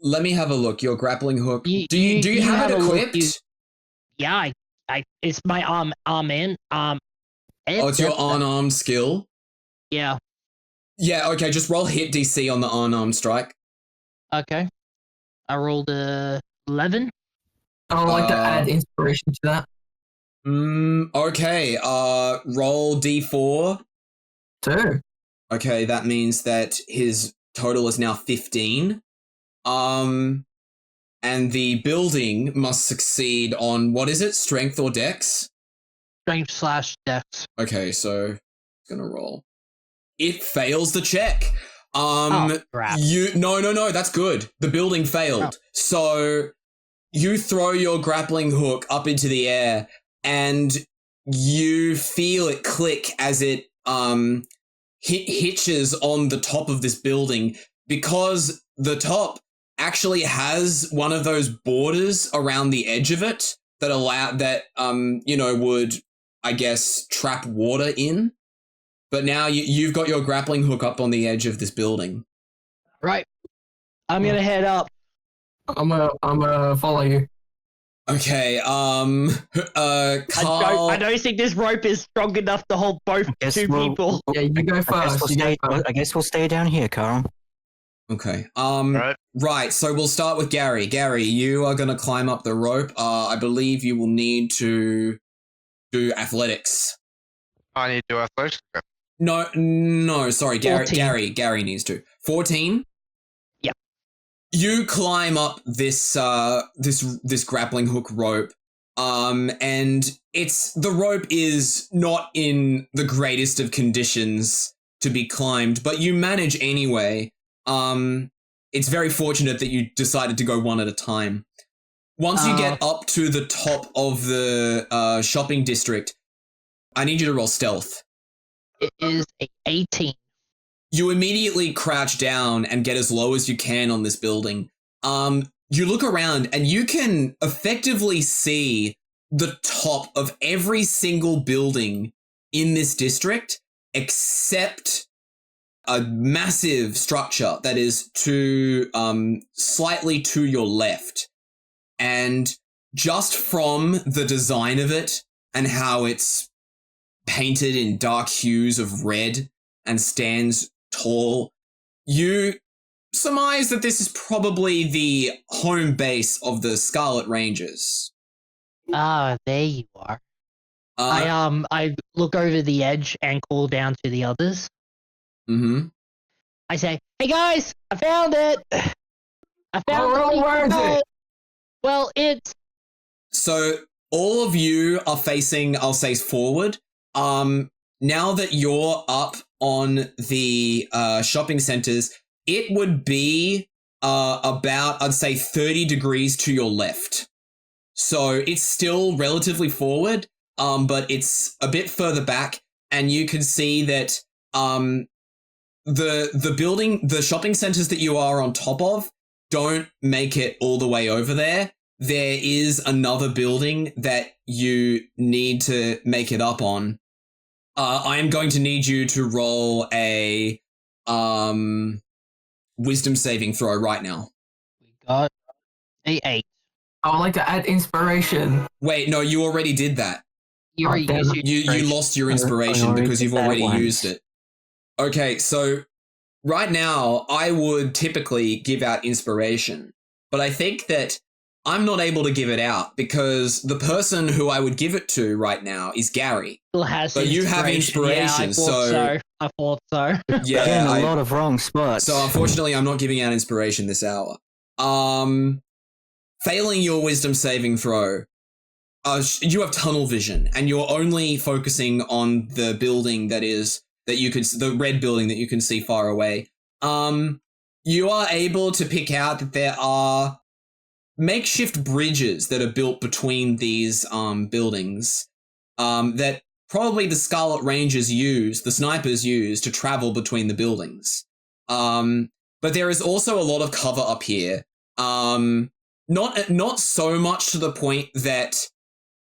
Let me have a look. Your grappling hook. You- do you you have it have a look, equipped? Yeah, it's my arm in. Oh, it's your unarmed skill? Yeah. Yeah, okay, just roll hit DC on the unarmed strike. Okay. I rolled a 11. I would like to add inspiration to that. Okay, roll D4. 2. Okay, that means that his total is now 15. And the building must succeed on, what is it, strength or dex? Strength/Dex. Okay, so it's gonna roll. It fails the check. Oh, crap. No, that's good. The building failed. So you throw your grappling hook up into the air and you feel it click as it hitches on the top of this building because the top actually has one of those borders around the edge of it that would, I guess, trap water in. But now you've got your grappling hook up on the edge of this building. Right. I'm gonna head up. I'm gonna follow you. Okay, Carl. I don't think this rope is strong enough to hold both guess two we'll- people. Yeah, you go first. I guess we'll stay down here, Karl. Okay. Right. Right. So we'll start with Gary. Gary, you are gonna climb up the rope. I believe you will need to do athletics. I need to do athletics. No. Sorry, 14. Gary needs to. 14. Yep. You climb up this grappling hook rope, and the rope is not in the greatest of conditions to be climbed, but you manage anyway. It's very fortunate that you decided to go one at a time. Once you get up to the top of the shopping district, I need you to roll stealth. It is a 18. You immediately crouch down and get as low as you can on this building. You look around and you can effectively see the top of every single building in this district except a massive structure that is slightly to your left. And just from the design of it and how it's painted in dark hues of red and stands tall, you surmise that this is probably the home base of the Scarlet Rangers. Ah, there you are. I look over the edge and call down to the others. Mm-hmm. I say, "Hey guys, I found it. I found Oh, where is it? Well, it's So all of you are facing, I'll say, forward. Now that you're up on the shopping centers, it would be about, I'd say, 30 degrees to your left. So it's still relatively forward, but it's a bit further back, and you can see that the shopping centers that you are on top of don't make it all the way over there. There is another building that you need to make it up on. I am going to need you to roll a wisdom saving throw right now. we got a 8. I would like to add inspiration. Wait, no, you already did that. You already damn used it. your You inspiration. lost your I inspiration already because did you've that already once. used it. Okay, so right now I would typically give out inspiration, but I think that I'm not able to give it out because the person who I would give it to right now is Gary. Still has But you have inspiration, yeah, so I thought so. Yeah, Again, I- a lot of wrong spots. So unfortunately, I'm not giving out inspiration this hour. Failing your wisdom saving throw, you have tunnel vision, and you're only focusing on the building the red building that you can see far away. You are able to pick out that there are makeshift bridges that are built between these buildings that probably the Scarlet Rangers use, the snipers use to travel between the buildings. But there is also a lot of cover up here. Not so much to the point that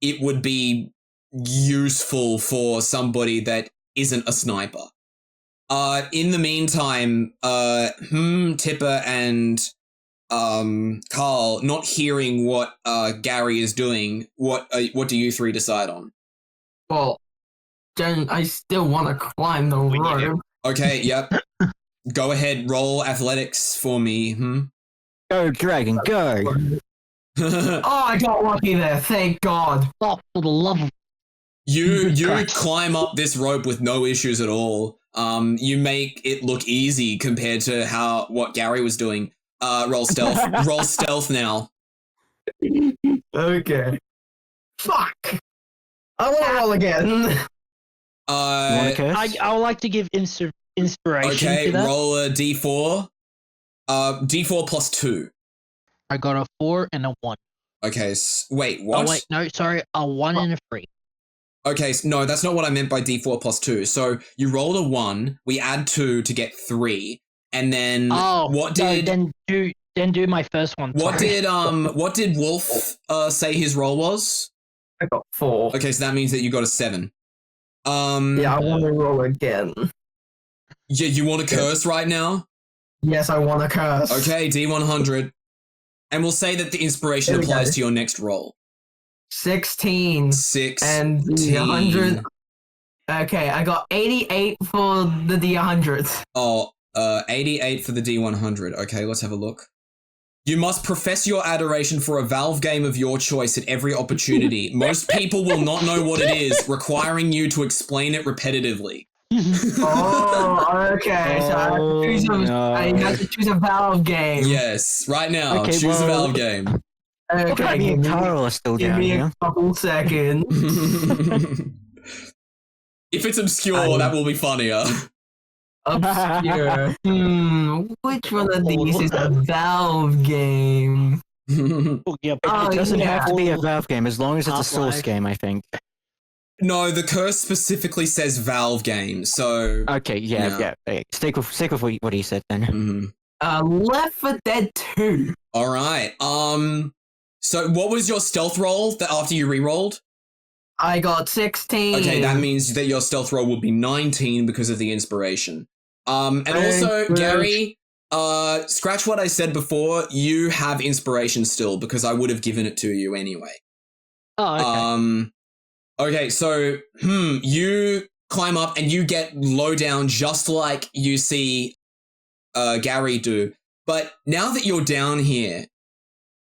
it would be useful for somebody that isn't a sniper. In the meantime, Tipper and Karl, not hearing what Gary is doing, what do you three decide on? Well, then I still want to climb the rope. Okay, yep. Go ahead, roll athletics for me. Go, dragon, go! Oh, I got lucky there. Thank God. Oh, for the love of You Christ. climb up this rope with no issues at all. You make it look easy compared to what Gary was doing. Roll stealth. Roll stealth now. Okay. Fuck. I want to roll again. You want a curse? I would like to give inspiration Okay, to that. roll a d4. D4 plus 2. I got a 4 and a 1. Okay, wait, what? Oh wait, no, sorry, a 1 and a 3. Okay, no, that's not what I meant by d4 plus 2. So you rolled a 1, we add 2 to get 3, and then what did then do my first one. what sorry. did Wolf say his roll was? I got 4. Okay, so that means that you got a 7. Yeah, I want to roll again. Yeah, you want to curse right now? Yes, I want to curse. Okay, D100. And we'll say that the inspiration There we applies go. to your next roll. 16. 6. And the 100. Okay, I got 88 for the D100. Oh, 88 for the D100. Okay, let's have a look. You must profess your adoration for a Valve game of your choice at every opportunity. Most people will not know what it is, requiring you to explain it repetitively. Oh, okay. So I have to choose a Valve game. Yes, right now, Okay, choose a well- Valve game. Okay, Me give and me, Karl are still give down me here. a couple seconds. If it's obscure, that will be funnier. Obscure. Which one of these is a Valve game? Oh, yeah, It doesn't yeah. have to be a Valve game as long as it's a Half-Life. Source game, I think. No, the curse specifically says Valve game, so... Okay, yeah. Stick with what he said then. Mhm. Left 4 Dead 2. Alright, so what was your stealth roll that after you re-rolled? I got 16. Okay, that means that your stealth roll would be 19 because of the inspiration. And also, Thank Gary, scratch what I said before, you have inspiration still, because I would have given it to you anyway. Oh, okay. Okay, so, you climb up and you get low down just like you see Gary do. But now that you're down here,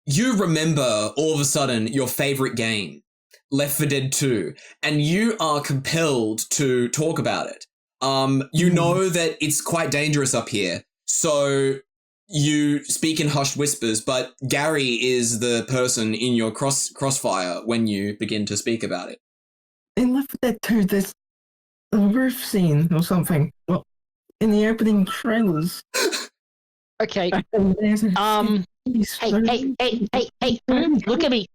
you remember all of a sudden your favorite game, Left 4 Dead 2, and you are compelled to talk about it. You know that it's quite dangerous up here, so you speak in hushed whispers, but Gary is the person in your crossfire when you begin to speak about it. In Left 4 Dead 2, there's a roof scene or something. Well, in the opening trailers. Okay. And there's a Hey, look at me.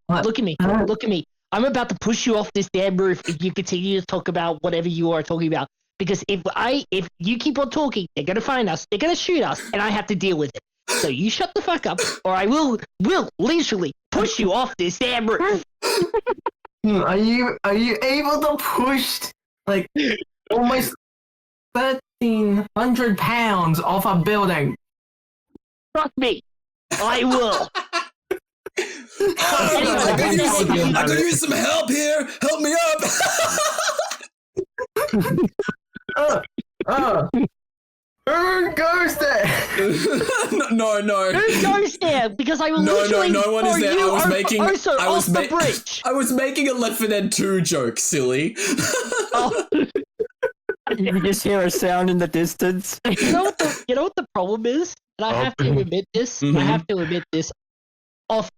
What? Look at me. I'm about to push you off this damn roof if you continue to talk about whatever you are talking about. Because if you keep on talking, they're gonna find us, they're gonna shoot us, and I have to deal with it. So you shut the fuck up, or I will literally push you off this damn roof. Are you able to push like almost 1,300 pounds off a building? Trust me, I will. I could use some help here. Help me up. Who goes there? No. Who goes there? Because I will literally no one is throw there. you I was off the bridge. I was making a Left 4 Dead 2 joke, silly. Oh. You just hear a sound in the distance. You know what the problem is? And I have to admit this. Mhm. I have to admit this. Off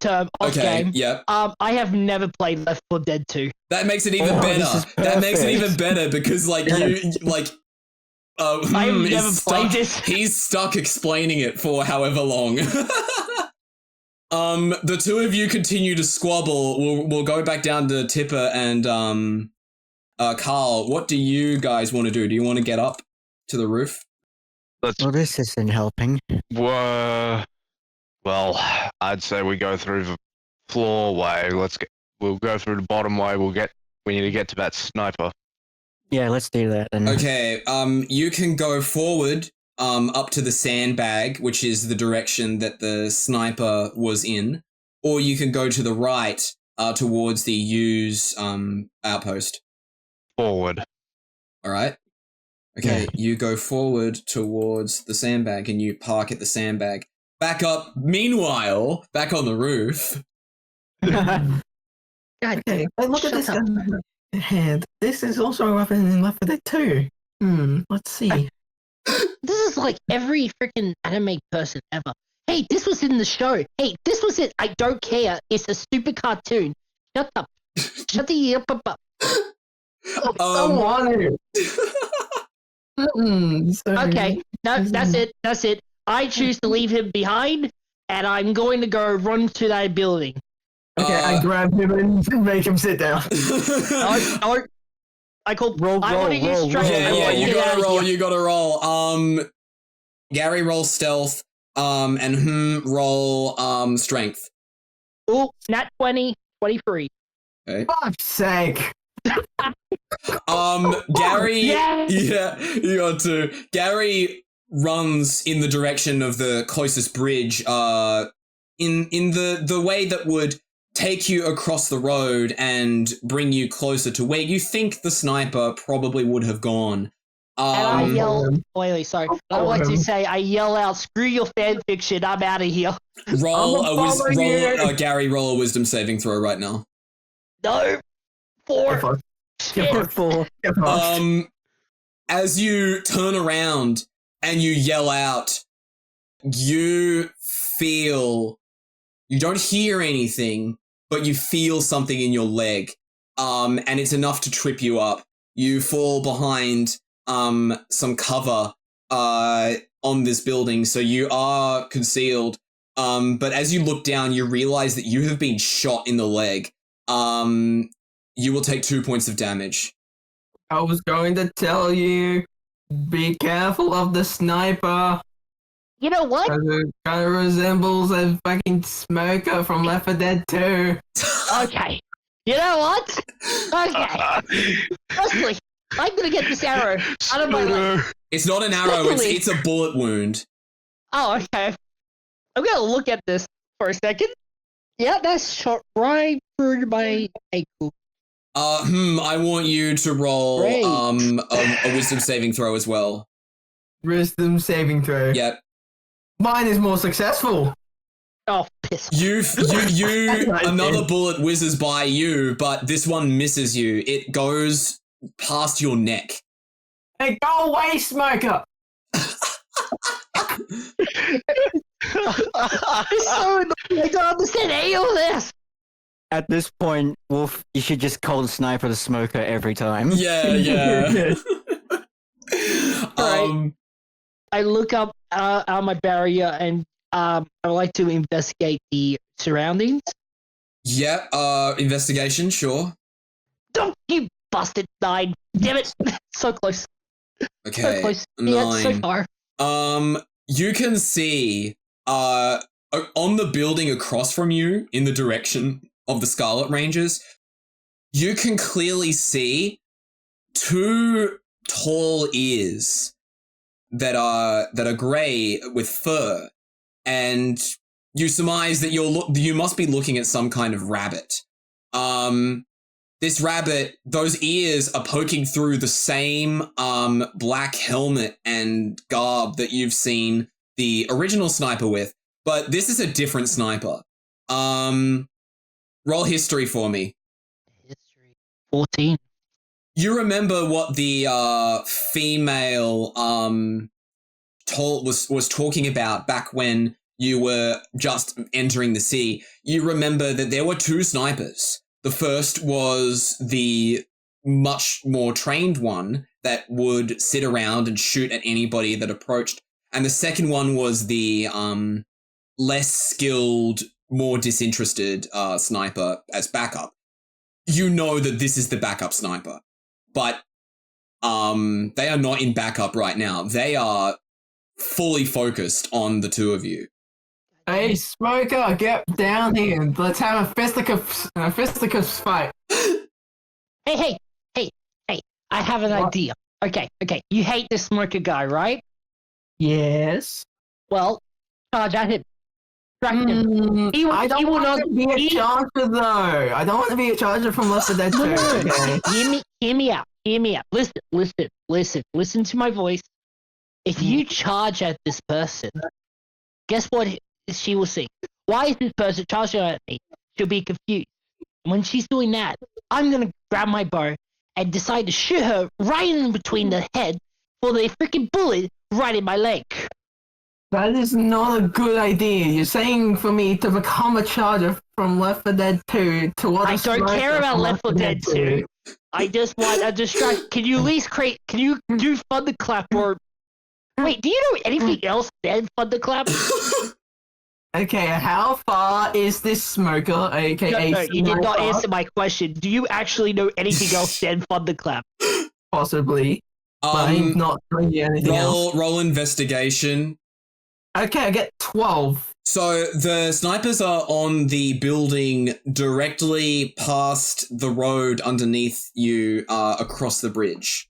Okay, game. yep. I have never played Left 4 Dead 2. That makes it even Oh, better. this is That makes it perfect. even better because I have never is played stuck. this. He's stuck explaining it for however long. The two of you continue to squabble. We'll go back down to Tipper and Karl. What do you guys want to do? Do you want to get up to the roof? Let's. Well, this isn't helping. Well, I'd say we go through the floor way. We'll go through the bottom way. We need to get to that sniper. Yeah, let's do that then. Okay, you can go forward, up to the sandbag, which is the direction that the sniper was in, or you can go to the right, towards the U's, outpost. Forward. Alright? Okay, Yeah. you go forward towards the sandbag and you park at the sandbag. Back up, meanwhile, back on the roof. God Okay, damn. but look at Shut this up. gun hand. This is also a weapon in Left 4 Dead 2. Let's see. This is like every freaking anime person ever. Hey, this was in the show. Hey, this was it. I don't care. It's a stupid cartoon. Shut up. Shut the up. So wanted. Okay, no, that's it. That's it. I choose to leave him behind, and I'm going to go run to that building. Okay, I grab him and make him sit down. No, I call. I want to use roll, strength. Yeah, I wanna you get out gotta of roll, here. you gotta roll. Gary roll stealth, and roll, strength. Ooh, nat 20, 23. Okay. Fuck's sake. Gary, Yes! yeah, you got to. Gary runs in the direction of the closest bridge, in the way that would take you across the road and bring you closer to where you think the sniper probably would have gone. And I yell. Um, Wait, sorry. I would like to say, I yell out, "Screw your fan fiction! I'm out of here." Roll I'm a a follower here. Gary, roll a wisdom saving throw right now. No, Get 4. fucked. Shit. Get fucked. Get fucked. As you turn around and you yell out, you don't hear anything, but you feel something in your leg. And it's enough to trip you up. You fall behind, some cover, on this building, so you are concealed. But as you look down, you realize that you have been shot in the leg. you will take 2 points of damage. I was going to tell you, be careful of the sniper. You know what? It kind of resembles a fucking smoker from Left 4 Dead 2. Okay. You know what? Okay. Firstly, I'm gonna get this arrow out of my leg. It's not an arrow, it's a bullet wound. Oh, okay. I'm gonna look at this for a second. Yeah, that's shot right through my ankle. I want you to roll Great. a wisdom saving throw as well. Wisdom saving throw. Yep. Mine is more successful. Oh, piss. You Nice, another dude. bullet whizzes by you, but this one misses you. It goes past your neck. Hey, go away, smoker! It's so annoying. I don't understand any of this. At this point, Wolf, you should just call the sniper the smoker every time. Yeah. Right. I look up on my barrier and I like to investigate the surroundings. Yeah, investigation, sure. Don't you busted 9. Damn it. So close. So Okay. close. 9. Yeah, so far. You can see on the building across from you in the direction of the Scarlet Rangers, you can clearly see 2 tall ears that are grey with fur, and you surmise that you must be looking at some kind of rabbit. This rabbit, those ears are poking through the same black helmet and garb that you've seen the original sniper with, but this is a different sniper. Roll history for me. History 14. You remember what the female was talking about back when you were just entering the sea. You remember that there were 2 snipers. The first was the much more trained one that would sit around and shoot at anybody that approached. And the second one was the less skilled, more disinterested sniper as backup. You know that this is the backup sniper. But they are not in backup right now. They are fully focused on the 2 of you. Hey, smoker, get down here. Let's have a fisticuffs fight. Hey. I have an idea. Okay. You hate this smoker guy, right? Yes. Well, charge at him. Track him. I don't want to be a charger, though. I don't want to be a charger from Left 4 Dead 2. Okay. Hear me out. Listen to my voice. If you charge at this person, guess what she will see? Why is this person charging at me? She'll be confused. When she's doing that, I'm gonna grab my bow and decide to shoot her right in between the head for the freaking bullet right in my leg. That is not a good idea. You're saying for me to become a charger from Left 4 Dead 2 to what I don't care about Left 4 Dead 2. I just want a distract. Can you at least can you do Thunderclap or... Wait, do you know anything else than Thunderclap? Okay, how far is this smoker, aka No, you did not sniper? answer my question. Do you actually know anything else than Thunderclap? Possibly. But I'm not telling you anything else. Roll investigation. Okay, I get 12. So the snipers are on the building directly past the road underneath you, across the bridge.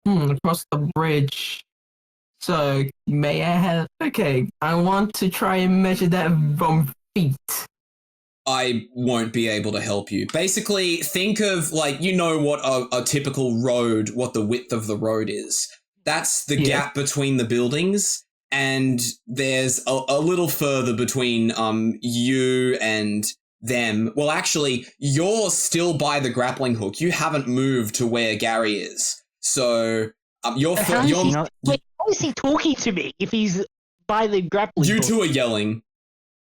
Across the bridge. So, may I have... Okay, I want to try and measure that from feet. I won't be able to help you. Basically, think of, like, you know what a typical road, what the width of the road is. That's the gap between the buildings, and there's a little further between you and them. Well, actually, you're still by the grappling hook. You haven't moved to where Gary is. So, Wait, how is he talking to me if he's by the grappling You hook? 2 are yelling.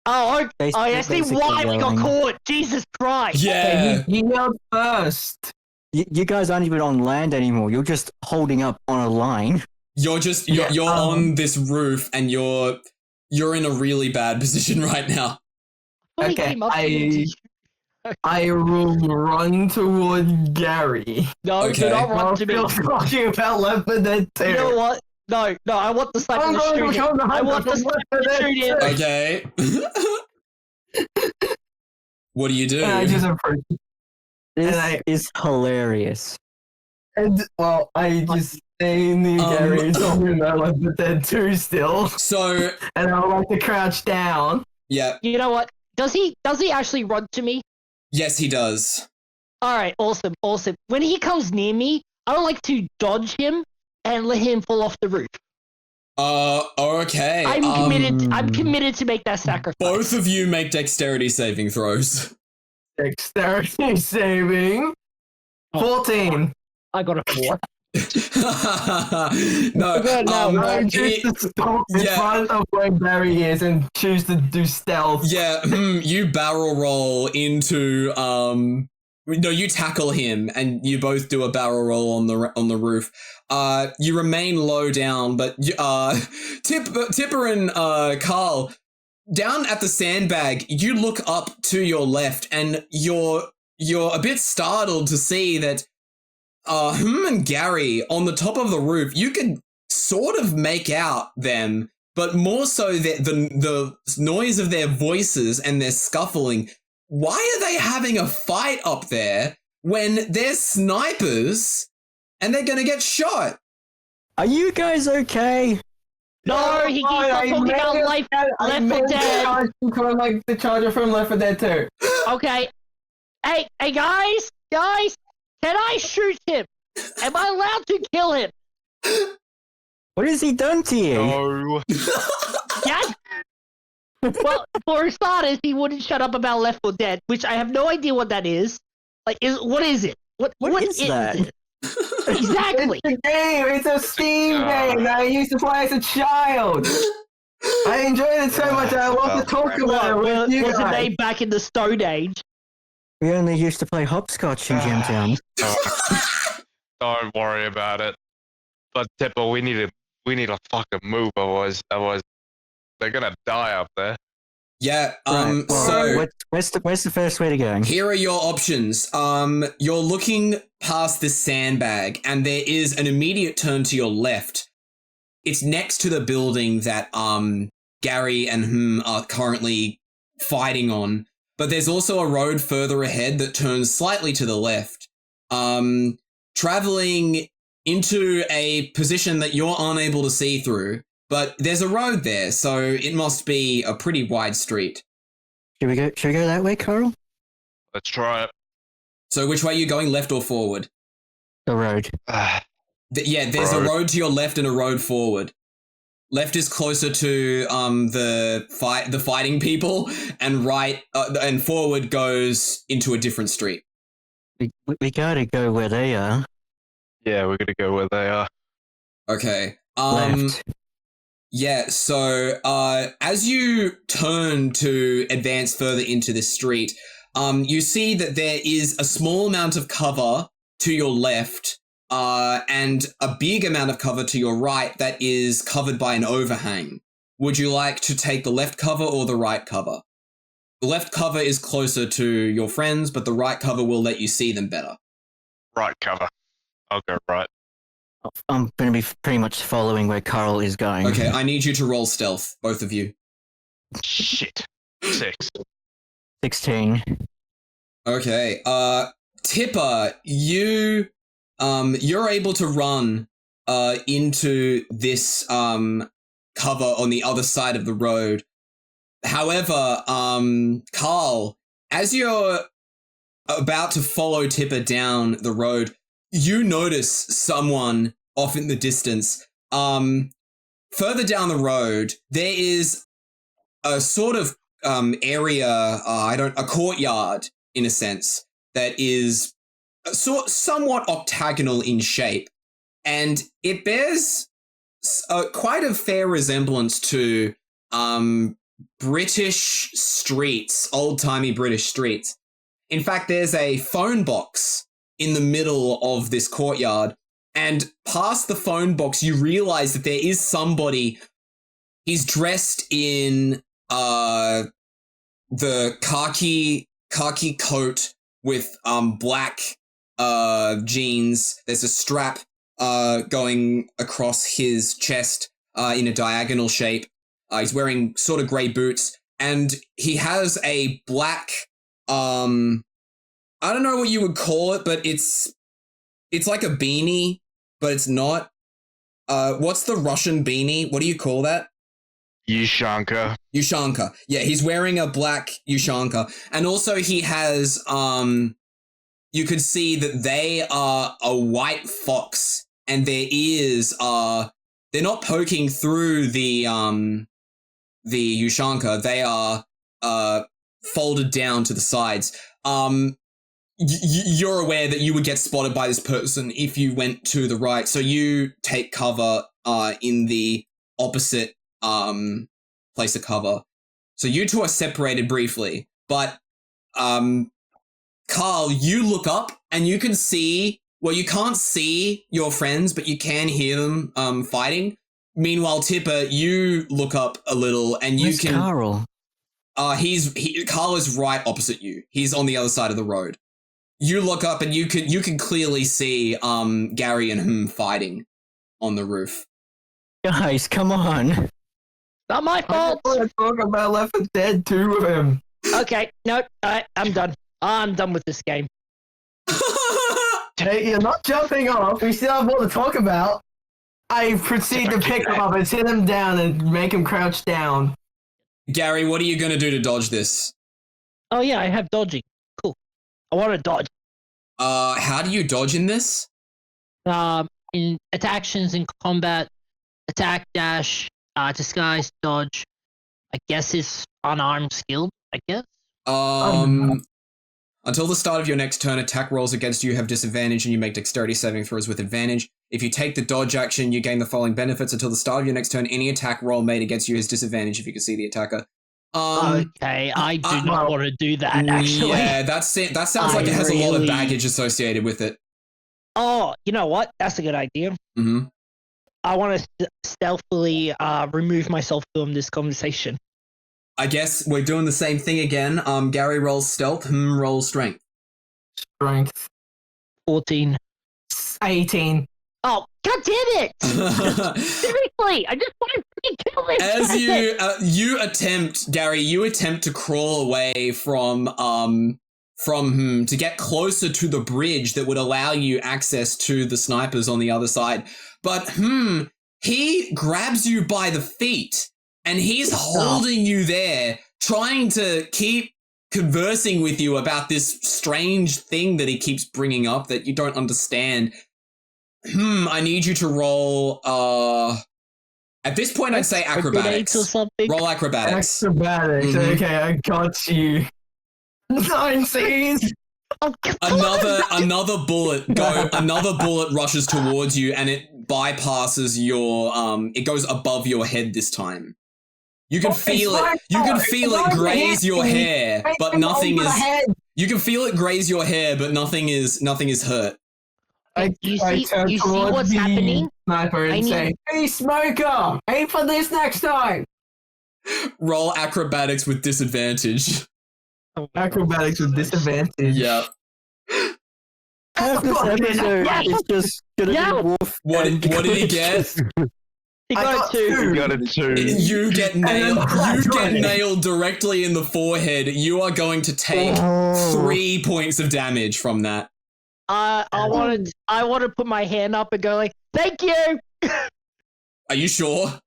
Oh, I see why we got caught. Jesus Christ. Yeah. You yelled first. You guys aren't even on land anymore. You're just holding up on a line. You're on this roof, and you're in a really bad position right now. What Okay, came up to me? I will run toward Gary. No, Okay. do not run While to me. still talking about Left 4 Dead 2. You know what? No, I want the sniper I'm to going shoot to him. kill the I want hunter the from sniper Left 4 to shoot Dead him. Okay. What do you do? And I just approach. This I- is hilarious. And, well, I just stay near Gary talking about Left 4 Dead 2 still. So, And I like to crouch down. yeah. You know what? Does he actually run to me? Yes, he does. All right, awesome. When he comes near me, I would like to dodge him and let him fall off the roof. Okay. I'm committed to make that sacrifice. Both of you make dexterity saving throws. Dexterity saving. 14. I got a 4. No, Good, no, I he- choose to stop in yeah. front of where Gary is and choose to do stealth. yeah, you barrel roll into no, you tackle him and you both do a barrel roll on the roof. You remain low down, but Tipper and Karl, down at the sandbag, you look up to your left and you're a bit startled to see that him and Gary on the top of the roof, you could sort of make out them, but more so that the noise of their voices and their scuffling. Why are they having a fight up there when they're snipers and they're gonna get shot? Are you guys okay? No, he keeps on talking about Left 4 Dead. Like the charger from Left 4 Dead 2. Okay. Hey, guys, can I shoot him? Am I allowed to kill him? What has he done to you? No. Yes. Well, for starters, he wouldn't shut up about Left 4 Dead, which I have no idea what that is. Like, what is it? What is that? it? Exactly. It's a game. It's a Steam game that I used to play as a child. I enjoyed it so much that I want to talk about it with you Wasn't guys. they back in the Stone Age? We only used to play hopscotch in Gemtown. Don't worry about it. But Tipper, we need to fucking move, otherwise they're gonna die up there. Yeah, Right, well, so where's the first way to go? here are your options. You're looking past this sandbag and there is an immediate turn to your left. It's next to the building that Gary and him are currently fighting on. But there's also a road further ahead that turns slightly to the left. Traveling into a position that you're unable to see through. But there's a road there, so it must be a pretty wide street. Should we go that way, Karl? Let's try it. So which way are you going, left or forward? The road. There's a Road. road to your left and a road forward. Left is closer to the fighting people, and right and forward goes into a different street. We gotta go where they are. Yeah, we're gonna go where they are. Okay. Left. Yeah, so as you turn to advance further into the street, you see that there is a small amount of cover to your left, and a big amount of cover to your right that is covered by an overhang. Would you like to take the left cover or the right cover? The left cover is closer to your friends, but the right cover will let you see them better. Right cover. I'll go right. I'm gonna be pretty much following where Karl is going. Okay, I need you to roll stealth, both of you. Shit. 6. 16. Okay, Tipper, you're able to run into this cover on the other side of the road. However, Karl, as you're about to follow Tipper down the road, you notice someone off in the distance. Further down the road, there is a sort of area, a courtyard in a sense, that is somewhat octagonal in shape, and it bears quite a fair resemblance to British streets, old-timey British streets. In fact, there's a phone box in the middle of this courtyard, and past the phone box, you realize that there is somebody. He's dressed in the khaki khaki coat with black jeans. There's a strap going across his chest in a diagonal shape. He's wearing sort of grey boots, and he has a black I don't know what you would call it, but it's like a beanie, but it's not. What's the Russian beanie? What do you call that? Yushanka. Ushanka. Yeah, he's wearing a black Ushanka. And also he has, you could see that they are a white fox, and their ears are, they're not poking through the Ushanka. They are, folded down to the sides. You're aware that you would get spotted by this person if you went to the right, so you take cover in the opposite place of cover. So you two are separated briefly, but Karl, you look up and you can see, well, you can't see your friends, but you can hear them fighting. Meanwhile, Tipper, you look up a little and you Where's can. Karl? Karl is right opposite you. He's on the other side of the road. You look up and you can clearly see Gary and him fighting on the roof. Guys, come on. Not my I fault. want to talk about Left 4 Dead 2 with him. Okay, no, I'm done. I'm done with this game. Hey, you're not jumping off. We still have more to talk about. I proceed to pick him up and sit him down and make him crouch down. Gary, what are you going to do to dodge this? Oh yeah, I have dodging. Cool. I want to dodge. How do you dodge in this? In actions in combat, attack, dash, disguise, dodge. I guess it's unarmed skill. I guess. Until the start of your next turn, attack rolls against you have disadvantage and you make dexterity saving throws with advantage. If you take the dodge action, you gain the following benefits. Until the start of your next turn, any attack roll made against you has disadvantage if you can see the attacker. Okay, I do not want to do that, actually. Yeah, that sounds like it has a lot of baggage associated with it. Oh, you know what? That's a good idea. Mm-hmm. I want to stealthily remove myself from this conversation. I guess we're doing the same thing again. Gary rolls stealth, rolls strength. Strength. 14. 18. Oh, god damn it! Seriously, I just want to freaking kill this As you attempt, Gary, to crawl away from him to get closer to the bridge that would allow you access to the snipers on the other side. But he grabs you by the feet and he's holding you there, trying to keep conversing with you about this strange thing that he keeps bringing up that you don't understand. I need you to roll, at this point I'd say acrobatics. Or something? Roll acrobatics. Acrobatics. Mhm. Okay, I got you. 19. Oh, Another bullet rushes towards you and it bypasses your it goes above your head this time. You can feel it. You can feel it graze your hair, but nothing is. You can feel it graze your hair, but nothing is hurt. You see what's happening? Sniper and say, "Hey, smoker, aim for this next time." Roll acrobatics with disadvantage. Acrobatics with disadvantage. Yeah. Half this episode is just gonna be wolf. What did he get? He got a 2. You got a 2. You get nailed. You get nailed directly in the forehead. You are going to take 3 points of damage from that. I want to put my hand up and go like, "Thank you." Are you sure?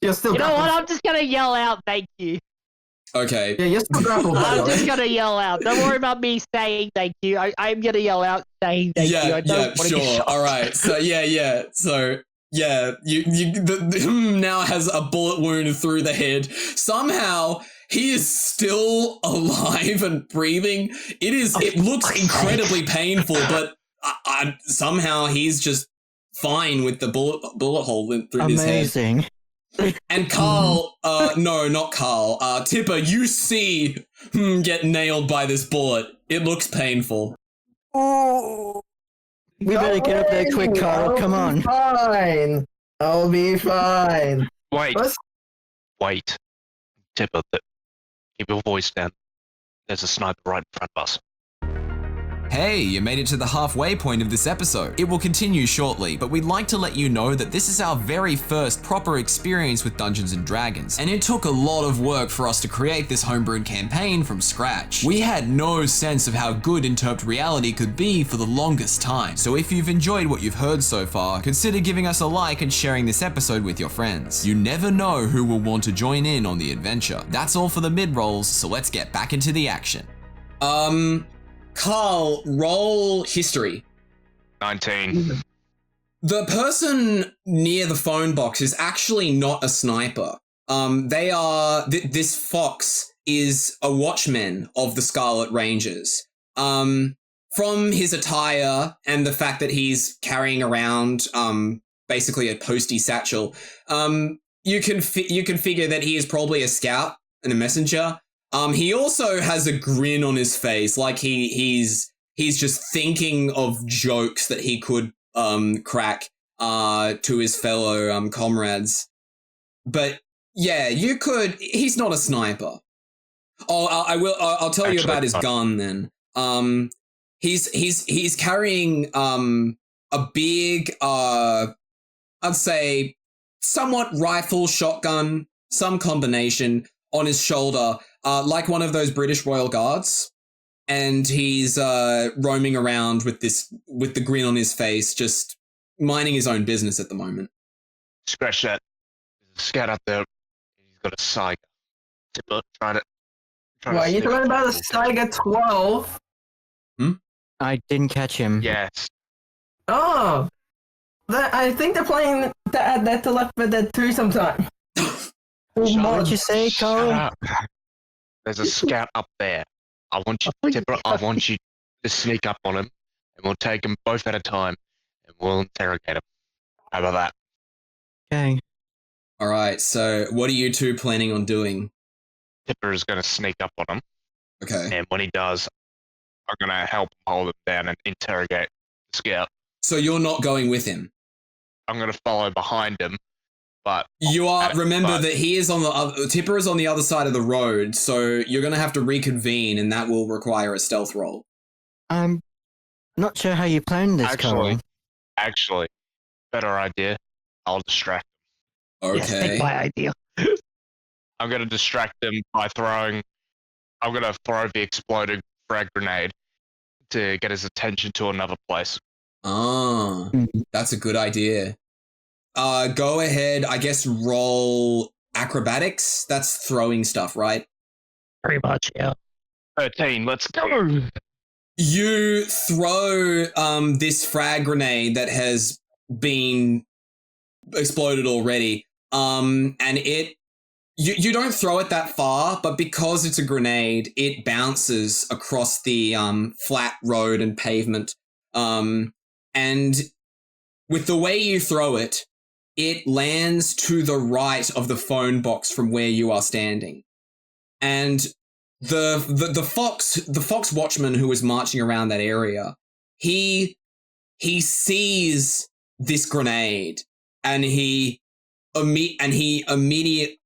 You're still. You know what? I'm just gonna yell out, "Thank you." Okay. Yeah, you're still grappled. I'm just gonna yell out. Don't worry about me saying thank you. I'm gonna yell out saying thank you. I don't want to get shot. All right. So yeah. So yeah, the now has a bullet wound through the head. Somehow he is still alive and breathing. It looks incredibly painful, but somehow he's just fine with the bullet hole through his head. Amazing. And Karl, no, not Karl. Tipper, you see get nailed by this bullet. It looks painful. We better get up there quick, Karl. Come on. Fine. I'll be fine. Wait. Let's- Wait. Tipper, keep your voice down. There's a sniper right in front of us. Hey, you made it to the halfway point of this episode. It will continue shortly, but we'd like to let you know that this is our very first proper experience with Dungeons & Dragons, and it took a lot of work for us to create this homebrewed campaign from scratch. We had no sense of how good interp'd reality could be for the longest time, so if you've enjoyed what you've heard so far, consider giving us a like and sharing this episode with your friends. You never know who will want to join in on the adventure. That's all for the mid-rolls, so let's get back into the action. Karl, roll history. 19. The person near the phone box is actually not a sniper. This fox is a watchman of the Scarlet Rangers. From his attire and the fact that he's carrying around, basically a postie satchel, you can figure that he is probably a scout and a messenger. He also has a grin on his face, like he's just thinking of jokes that he could crack to his fellow comrades. But yeah, he's not a sniper. Oh, I'll tell you about his gun then. He's carrying a big I'd say somewhat rifle, shotgun, some combination on his shoulder. Like one of those British Royal Guards, and he's roaming around with the grin on his face, just minding his own business at the moment. Scratch that. There's a scout up there. He's got a Saiga. Tipper, trying to Well, you're sniff talking about a it. Saiga 12? I didn't catch him. Yes. Oh! I think they're playing to add that to Left 4 Dead 2 sometime. What did you say, Shut Karl? up. There's a scout up there. I want you, Tipper, I want you to sneak up on him, and we'll take them both at a time, and we'll interrogate him. How about that? Okay. All right. So, what are you two planning on doing? Tipper is going to sneak up on him, Okay. and when he does, I'm going to help hold him down and interrogate the scout. So you're not going with him. I'm going to follow behind him, but You are. Remember but- that he is on the other. Tipper is on the other side of the road, so you're going to have to reconvene, and that will require a stealth roll. I'm not sure how you planned this, Karl. Actually, better idea. I'll distract Yes, Okay. take my idea. him. I'm going to distract him by I'm going to throw the exploding frag grenade to get his attention to another place. Ah, that's a good idea. Go ahead. I guess roll acrobatics. That's throwing stuff, right? Pretty much, yeah. 13, let's go! You throw this frag grenade that has been exploded already. And you don't throw it that far, but because it's a grenade, it bounces across the flat road and pavement. And with the way you throw it, it lands to the right of the phone box from where you are standing. And the fox watchman who is marching around that area, he sees this grenade and he immediately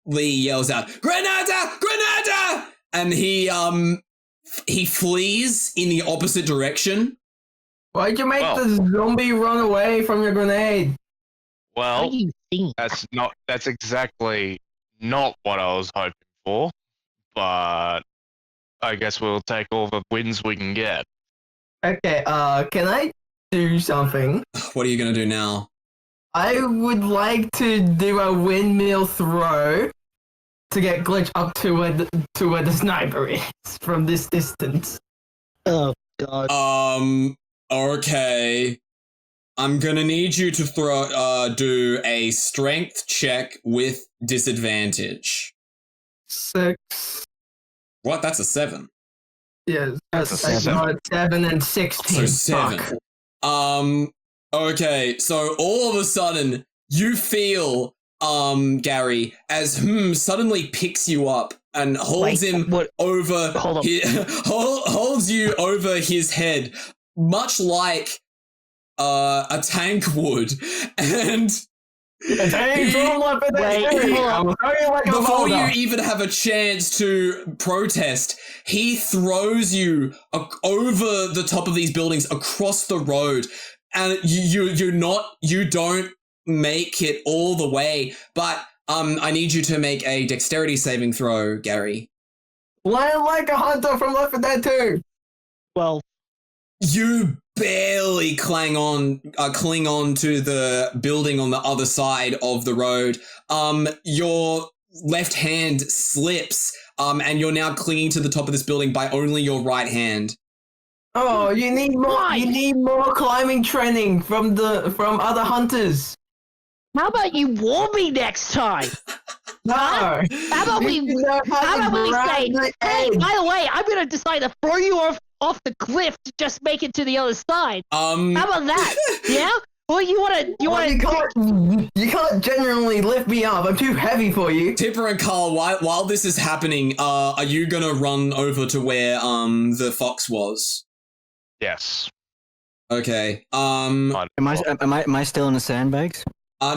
yells out, "Grenada! Grenada!" And he flees in the opposite direction. Why'd you make the zombie run away from your grenade? What Well, do you think? that's exactly not what I was hoping for, but I guess we'll take all the wins we can get. Okay, can I do something? What are you gonna do now? I would like to do a windmill throw to get Glitch up to where the sniper is from this distance. Oh, God. Okay. I'm gonna need you to do a strength check with disadvantage. 6. What? That's a 7. Yes, That's a I 7. got 7 and 16. So 7. Fuck. Okay, so all of a sudden, you feel, Gary, as suddenly picks you up and holds Wait, him what? over, Hold on. holds you over his head, much like a tank would, and Hey, from Left 4 Dead Wait, 2, hold on. I'm throwing you like a Before you boulder. even have a chance to protest, he throws you over the top of these buildings across the road, and you don't make it all the way. But I need you to make a dexterity saving throw, Gary. Land like a hunter from Left 4 Dead 2. Well, You barely cling on to the building on the other side of the road. Your left hand slips, and you're now clinging to the top of this building by only your right hand. Oh, you need more. Why? You need more climbing training from other hunters. how about you warn me next time? No. How about we? You know How to about we grab say, the hey, edge. by the way, I'm gonna decide to throw you off the cliff to just make it to the other side. How about that? Yeah? Well, you can't genuinely lift me up. I'm too heavy for you. Tipper and Karl, while this is happening, are you gonna run over to where the fox was? Yes. Okay. Am I still in the sandbags?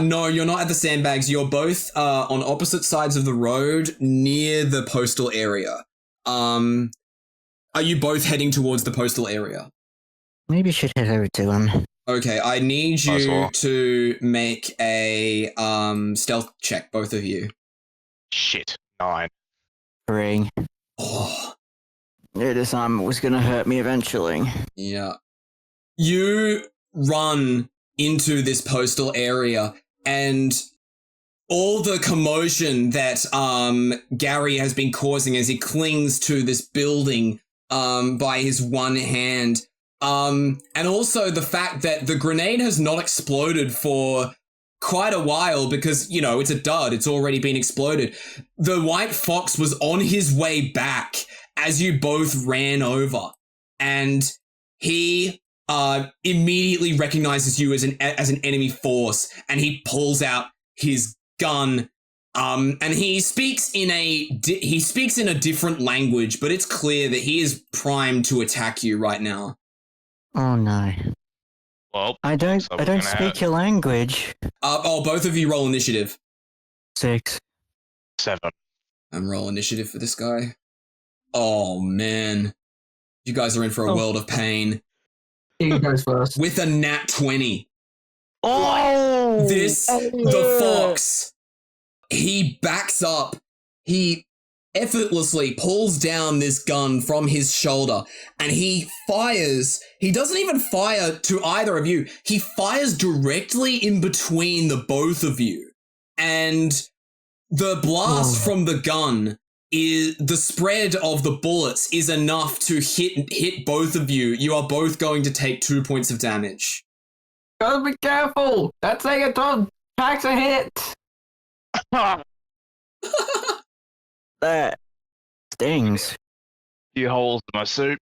No, you're not at the sandbags. You're both on opposite sides of the road near the postal area. Are you both heading towards the postal area? Maybe I should head over to him. Okay, I need you Possible. to make a stealth check, both of you. Shit. 9. 3. Oh, This was gonna hurt me eventually. yeah. You run into this postal area, and all the commotion that Gary has been causing as he clings to this building by his one hand, and also the fact that the grenade has not exploded for quite a while because, you know, it's a dud. It's already been exploded. The white fox was on his way back as you both ran over, and he immediately recognizes you as an enemy force, and he pulls out his gun. And he speaks in a different language, but it's clear that he is primed to attack you right now. Oh no. Well, I don't So we're gonna speak your language. Both of you roll initiative. 6. 7. And roll initiative for this guy. Oh man, you guys are in for a world of pain. He goes first. With a nat 20. Oh, The fox, he backs up. He effortlessly pulls down this gun from his shoulder, and he fires. He doesn't even fire to either of you. He fires directly in between the both of you. And the blast from the gun is the spread of the bullets is enough to hit both of you. You are both going to take 2 points of damage. Gotta be careful. That thing attacks a hit. That stings. Few holes in my suit.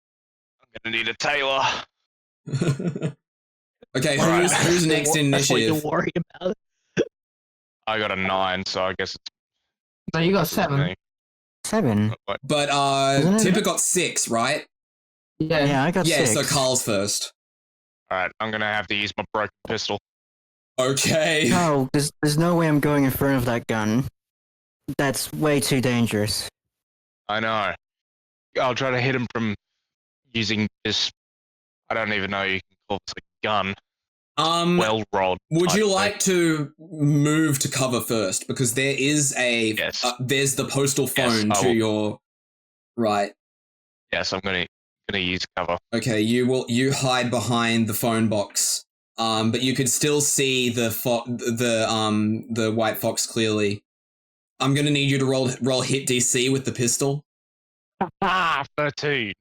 I'm gonna need a tailor. Okay, Alright. who's next in That's what initiative? you're worried about. I got a 9, so I guess it's So you got 7. me. 7. But Isn't it? Tipper got 6, right? Yeah. Yeah, I got Yeah, 6. so Karl's first. Alright, I'm gonna have to use my broken pistol. Okay. No, there's no way I'm going in front of that gun. That's way too dangerous. I know. I'll try to hit him from using this. I don't even know you can call this a gun. Weld rod. Would type you thing. like to move to cover first? Because there is Yes. there's the postal phone I to will. your right. Yes, I'm gonna use cover. Okay, you hide behind the phone box. But you could still see the white fox clearly. I'm gonna need you to roll hit DC with the pistol. 13.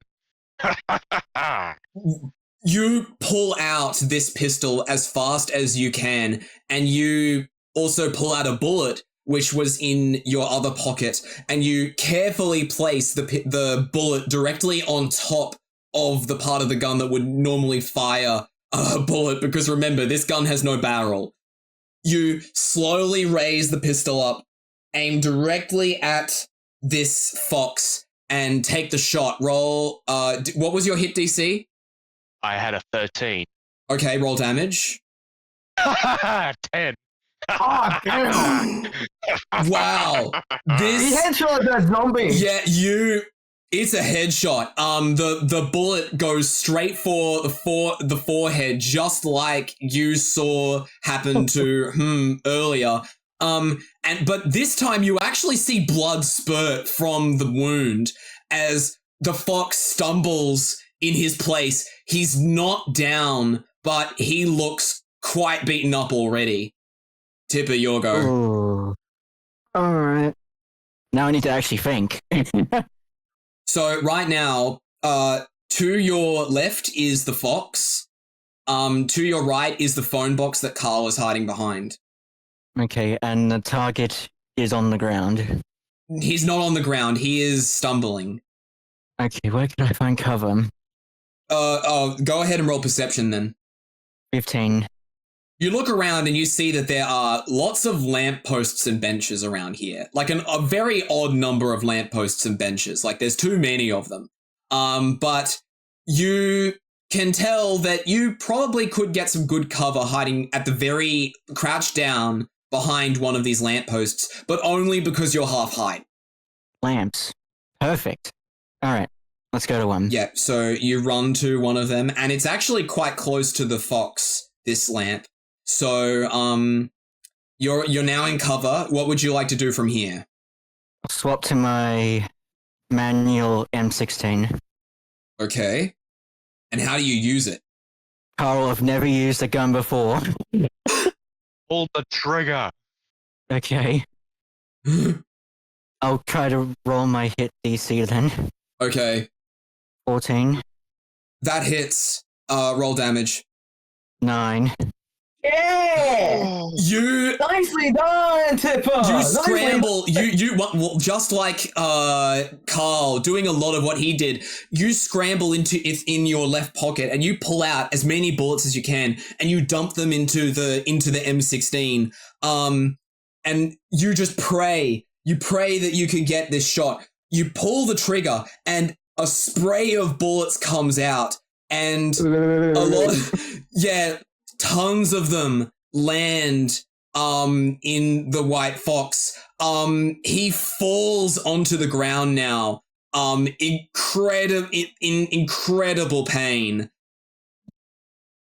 You pull out this pistol as fast as you can, and you also pull out a bullet which was in your other pocket, and you carefully place the bullet directly on top of the part of the gun that would normally fire a bullet, because remember, this gun has no barrel. You slowly raise the pistol up, aim directly at this fox, and take the shot. Roll, what was your hit DC? I had a 13. Okay, roll damage. 10. Oh, damn. Wow. He This headshot that zombie. it's a headshot. The bullet goes straight for the forehead, just like you saw happen to earlier. But this time you actually see blood spurt from the wound as the fox stumbles in his place. He's not down, but he looks quite beaten up already. Tipper, your go. Ooh. Alright. Now I need to actually think. So right now, to your left is the fox. To your right is the phone box that Karl is hiding behind. Okay, and the target is on the ground. He's not on the ground. He is stumbling. Okay, where can I find cover? Go ahead and roll perception then. 15. You look around and you see that there are lots of lampposts and benches around here. Like a very odd number of lampposts and benches. Like there's too many of them. But you can tell that you probably could get some good cover hiding at the very crouched down behind one of these lampposts, but only because you're half height. Lamps. Perfect. Alright, let's go to one. Yeah, so you run to one of them, and it's actually quite close to the fox, this lamp. So, you're now in cover. What would you like to do from here? I'll swap to my manual M16. Okay. And how do you use it? Karl, I've never used a gun before. Pull the trigger. Okay. I'll try to roll my hit DC then. Okay. 14. That hits. Roll damage. 9. Yeah! You Nicely done, Tipper! You Nicely scramble, well, just like Karl doing a lot of what he did, you scramble in your left pocket and you pull out as many bullets as you can and you dump them into the M16. And you just pray. You pray that you can get this shot. You pull the trigger and a spray of bullets comes out and tons of them land in the white fox. He falls onto the ground now. In incredible pain.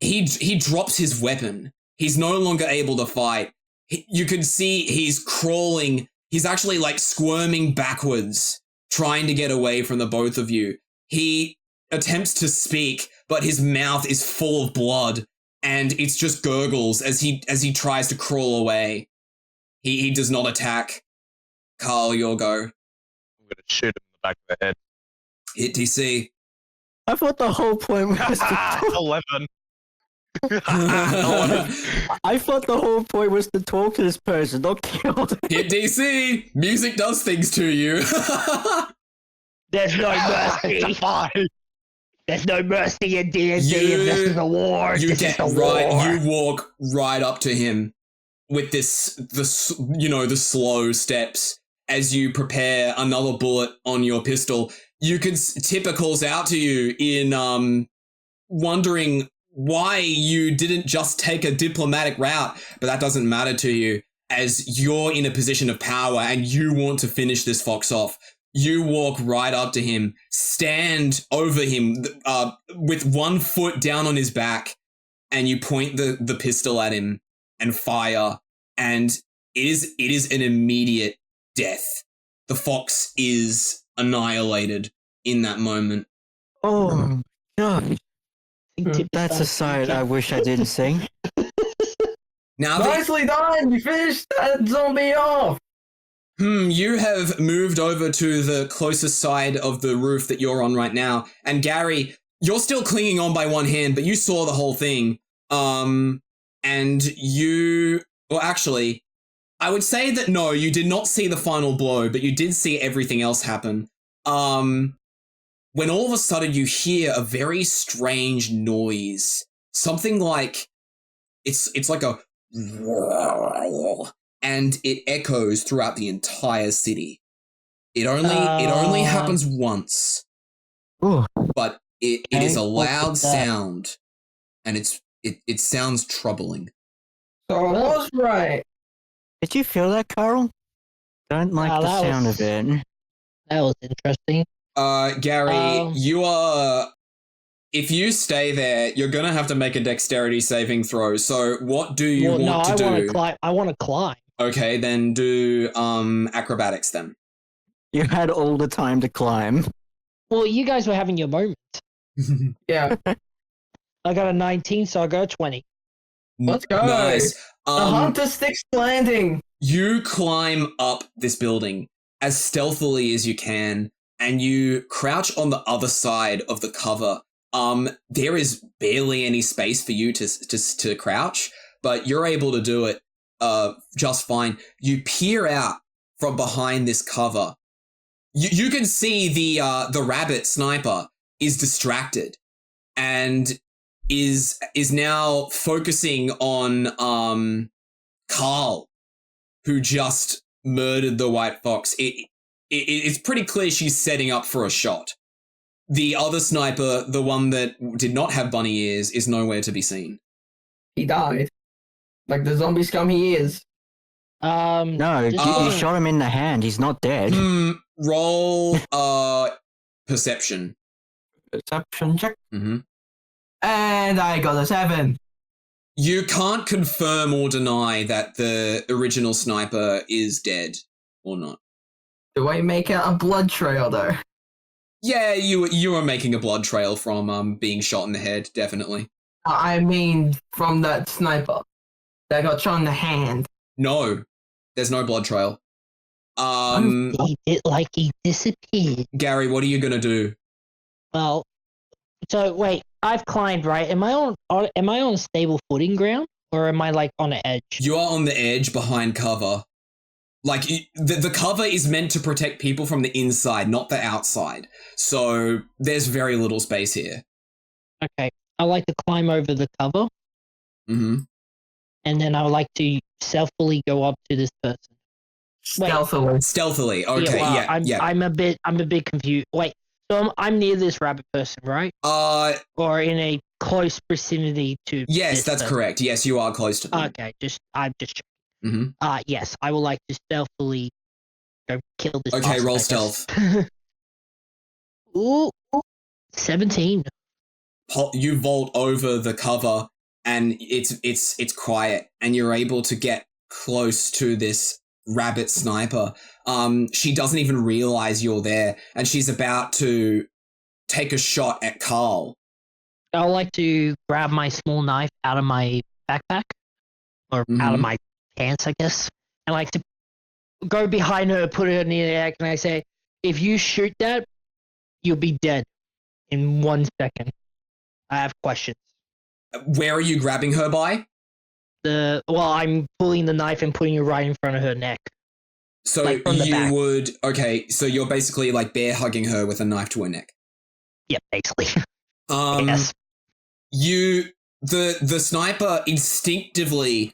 He drops his weapon. He's no longer able to fight. You can see he's crawling. He's actually like squirming backwards, trying to get away from the both of you. He attempts to speak, but his mouth is full of blood. And it's just gurgles as he tries to crawl away. He does not attack. Karl, your go. I'm gonna shoot him in the back of the head. Hit DC. I thought the whole point was to 11. I thought the whole point was to talk to this person, not kill them. Hit DC. Music does things to you. There's no mercy. There's no mercy in D&D. This is a war. You this get is a right. war. You walk right up to him with the slow steps as you prepare another bullet on your pistol. You can Tipper calls out to you in wondering why you didn't just take a diplomatic route, but that doesn't matter to you as you're in a position of power and you want to finish this fox off. You walk right up to him, stand over him with one foot down on his back, and you point the pistol at him and fire. And it is an immediate death. The fox is annihilated in that moment. Oh, God. That's a sight I wish I didn't see. Now Nicely done! You finished that zombie off! You have moved over to the closest side of the roof that you're on right now. And Gary, you're still clinging on by one hand, but you saw the whole thing. And you... Well, actually, I would say that no, you did not see the final blow, but you did see everything else happen. When all of a sudden you hear a very strange noise. Something like... It's like a... And it echoes throughout the entire city. It only happens once, Ooh. but it is a loud sound, and it sounds troubling. So I was right. Did you feel that, Karl? Don't like Ah, the that sound was- of it. That was interesting. Gary, you are. If you stay there, you're gonna have to make a dexterity saving throw. So, what do you want to do? I want to climb. Okay, then do acrobatics then. You had all the time to climb. Well, you guys were having your moment. Yeah. I got a 19, so I got a 20. Let's go. Nice. The hunter sticks landing. You climb up this building as stealthily as you can, and you crouch on the other side of the cover. There is barely any space for you to crouch, but you're able to do it just fine. You peer out from behind this cover. You can see the rabbit sniper is distracted and is now focusing on Karl, who just murdered the white fox. It's pretty clear she's setting up for a shot. The other sniper, the one that did not have bunny ears, is nowhere to be seen. He died. Like the zombie scum he is. No, just- you shot him in the hand. He's not dead. Roll perception. Perception check. Mm-hmm. And I got a 7. You can't confirm or deny that the original sniper is dead or not. Do I make out a blood trail though? Yeah, you were making a blood trail from being shot in the head, definitely. I mean, from that sniper that got shot in the hand. No, there's no blood trail. He disappeared. Gary, what are you gonna do? Well, so wait, I've climbed, right? Am I on stable footing ground, or am I like on an edge? You are on the edge behind cover. Like, the cover is meant to protect people from the inside, not the outside. So there's very little space here. Okay, I like to climb over the cover, Mm-hmm. and then I would like to stealthily go up to this person. Wait. Stealthily. Stealthily. Okay, yeah. I'm a bit confused. Wait, so I'm near this rabbit person, right? Or in a close vicinity to. Yes, this that's person? correct. Yes, you are close to them. Okay, I'm just. Mm-hmm. Yes, I would like to stealthily go kill this. Okay, bastard, roll I guess. stealth. Ooh, 17. You vault over the cover, and it's quiet, and you're able to get close to this rabbit sniper. She doesn't even realize you're there, and she's about to take a shot at Karl. I would like to grab my small knife out of my backpack, or out of my pants, I guess, and like to go behind her, put her near the act, and I say, if you shoot that, you'll be dead in 1 second. I have questions. Where are you grabbing her by? I'm pulling the knife and putting it right in front of her neck. So like from the back. so you're basically like bear hugging her with a knife to her neck. Yeah, basically. Yes. Yes. The sniper instinctively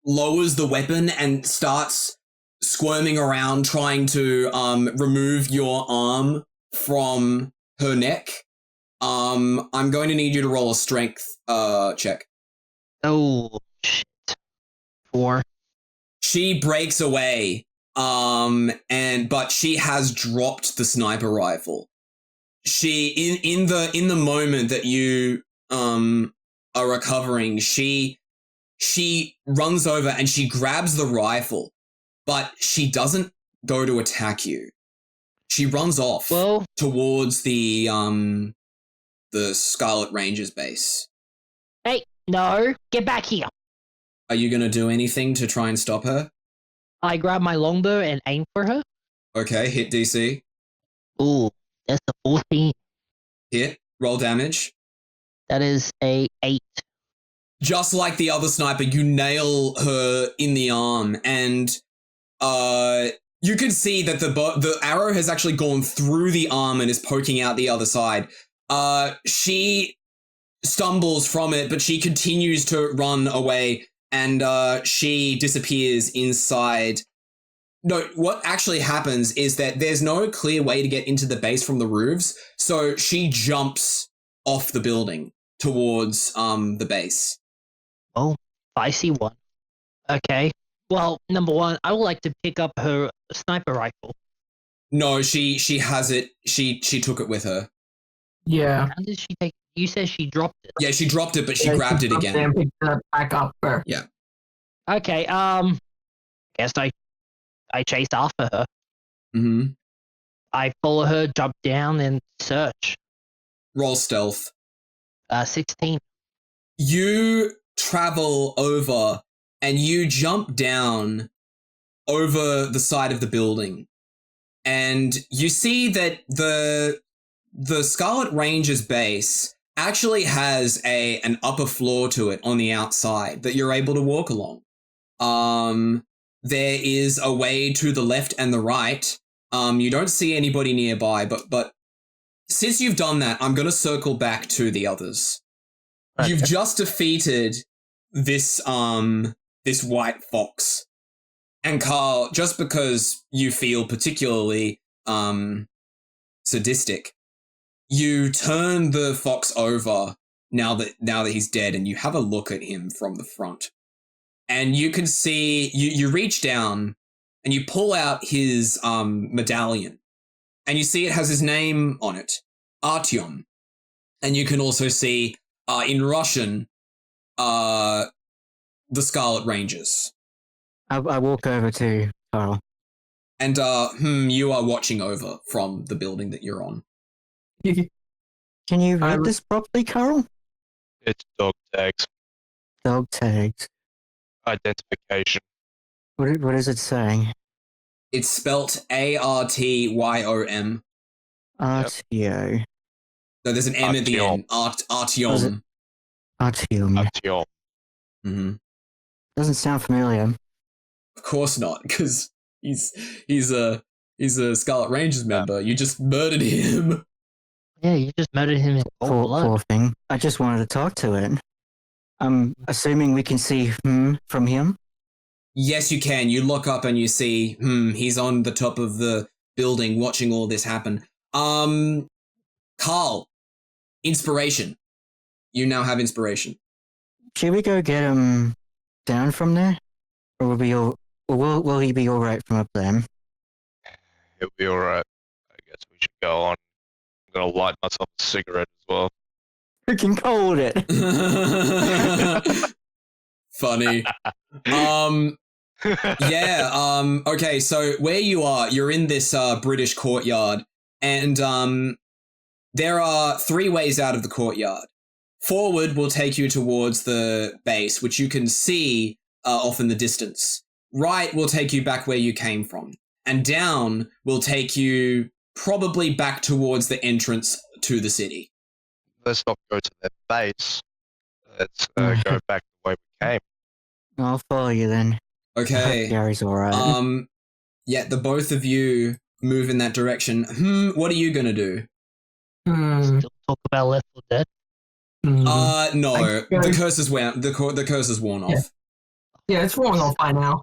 lowers the weapon and starts squirming around trying to remove your arm from her neck. I'm going to need you to roll a strength check. Oh, shit. 4. She breaks away, but she has dropped the sniper rifle. She in the moment that you are recovering, she runs over and she grabs the rifle, but she doesn't go to attack you. She runs off towards the Scarlet Ranger's base. Hey, no, get back here. Are you going to do anything to try and stop her? I grab my longbow and aim for her. Okay, hit DC. Ooh, that's a 14. Hit. Roll damage. That is a 8. Just like the other sniper, you nail her in the arm, and you can see that the arrow has actually gone through the arm and is poking out the other side. She stumbles from it, but she continues to run away, and she disappears inside. No, what actually happens is that there's no clear way to get into the base from the roofs, so she jumps off the building towards the base. Oh, I see one. Okay. Well, number one, I would like to pick up her sniper rifle. No, she has it. She took it with her. Yeah. How did she take? You said she dropped it. Yeah, she dropped it, but she Yeah, grabbed it dropped again. And picked it back up her. Okay. Guess I chased after her. Mm-hmm. I follow her, jump down, and search. Roll stealth. 16. You travel over and you jump down over the side of the building. And you see that the Scarlet Ranger's base actually has an upper floor to it on the outside that you're able to walk along. There is a way to the left and the right. You don't see anybody nearby, but since you've done that, I'm going to circle back to the others. Okay. You've just defeated this white fox. And Karl, just because you feel particularly sadistic, you turn the fox over now that he's dead, and you have a look at him from the front. And you can see you reach down and you pull out his medallion, and you see it has his name on it, Artyom. And you can also see in Russian the Scarlet Rangers. I walk over to Karl. And you are watching over from the building that you're on. Can you read this properly, Karl? It's dog tags. Dog tags. Identification. What is it saying? It's spelt Artyom. Artio. So there's an M at the end. Artyom. Artyom. Artyom. Mm-hmm. Doesn't sound familiar. Of course not, because he's a Scarlet Rangers member. You just murdered him. Yeah, you just murdered him in cold blood. Poor thing. I just wanted to talk to it. I'm assuming we can see from him. Yes, you can. You look up and you see, he's on the top of the building watching all this happen. Karl, inspiration. You now have inspiration. Should we go get him down from there? Or will he be alright from up there? He'll be alright. I guess we should go on. I'm gonna light myself a cigarette as well. Freaking cold it! Funny. Okay, so where you are, you're in this British courtyard, and there are 3 ways out of the courtyard. Forward will take you towards the base, which you can see off in the distance. Right will take you back where you came from. And down will take you probably back towards the entrance to the city. Let's not go to their base. Let's go back the way we came. I'll follow you then. Okay. Gary's alright. Yeah, the both of you move in that direction. What are you gonna do? Still talk about Left 4 Dead. No. The curse is the curse is worn off. Yeah, it's worn off by now.